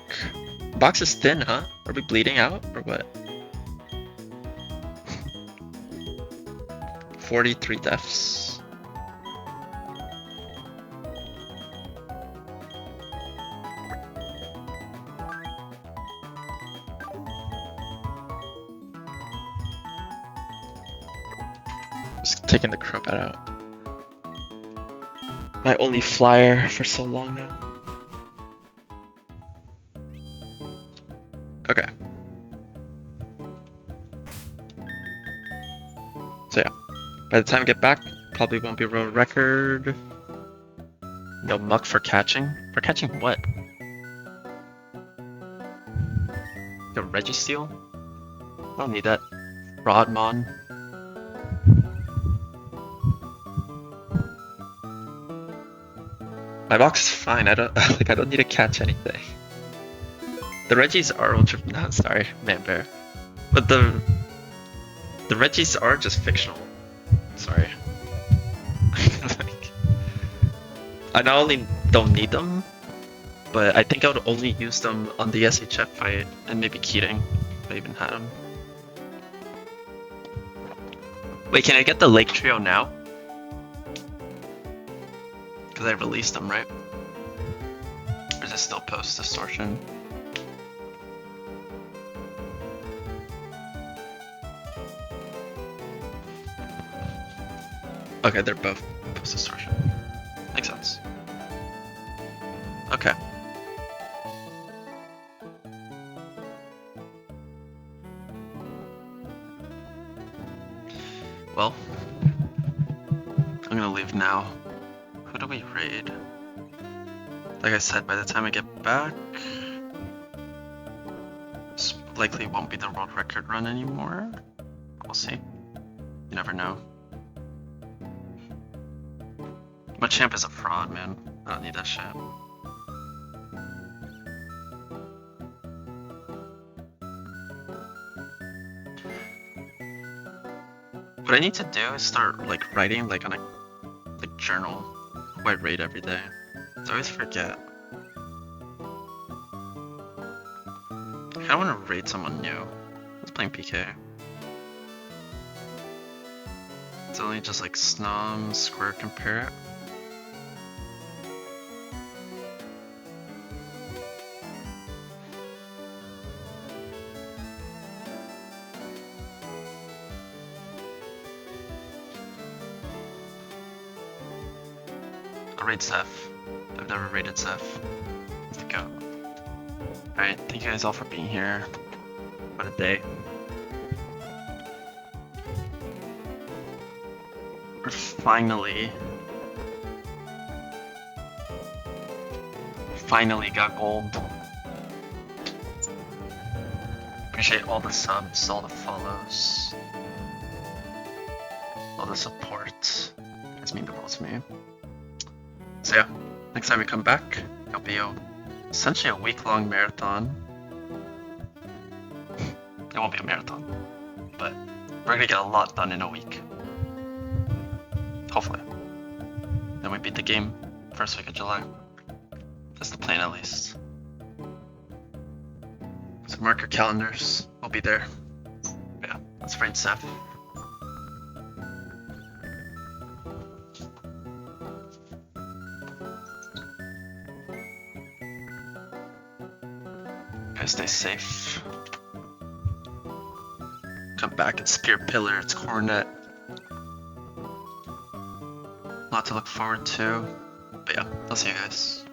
Box is thin, huh? Are we bleeding out or what? 43 deaths. Just taking the Crobat out. My only flyer for so long now. Okay. So yeah, by the time I get back, probably won't be a world record. No muck for catching. For catching what? The Registeel? I don't need that. Rodmon. My box is fine. I don't like. I don't need to catch anything. The Reggies are ultra. No, sorry, Man Bear. But the Reggies are just fictional. Sorry. Like, I not only don't need them, but I think I would only use them on the SHF fight and maybe Keating if I even had them. Wait, can I get the Lake Trio now? Because I released them, right? Or is it still post distortion? Okay, they're both post distortion. Makes sense. Okay. Well, I'm gonna leave now. Who do we raid? Like I said, by the time I get back, this likely won't be the world record run anymore. We'll see. You never know. My champ is a fraud, man. I don't need that shit. What I need to do is start like writing like on a like journal who I raid every day. I always forget. I kinda wanna raid someone new. Who's playing PK? It's only just like Snom, Squirt, and Parrot. I'll raid Seth. I've never raided Seth. Let's go. Alright, thank you guys all for being here. What a day. We're finally got gold. Appreciate all the subs, all the follows, all the support. You guys mean the world to me. So yeah, next time we come back, it'll be essentially a week-long marathon. It won't be a marathon, but we're gonna get a lot done in a week. Hopefully. Then we beat the game first week of July. That's the plan at least. So mark your calendars. I'll be there. Yeah, that's brain Seth. Guys, stay safe. Come back, it's Spear Pillar, it's Coronet. A lot to look forward to. But yeah, I'll see you guys.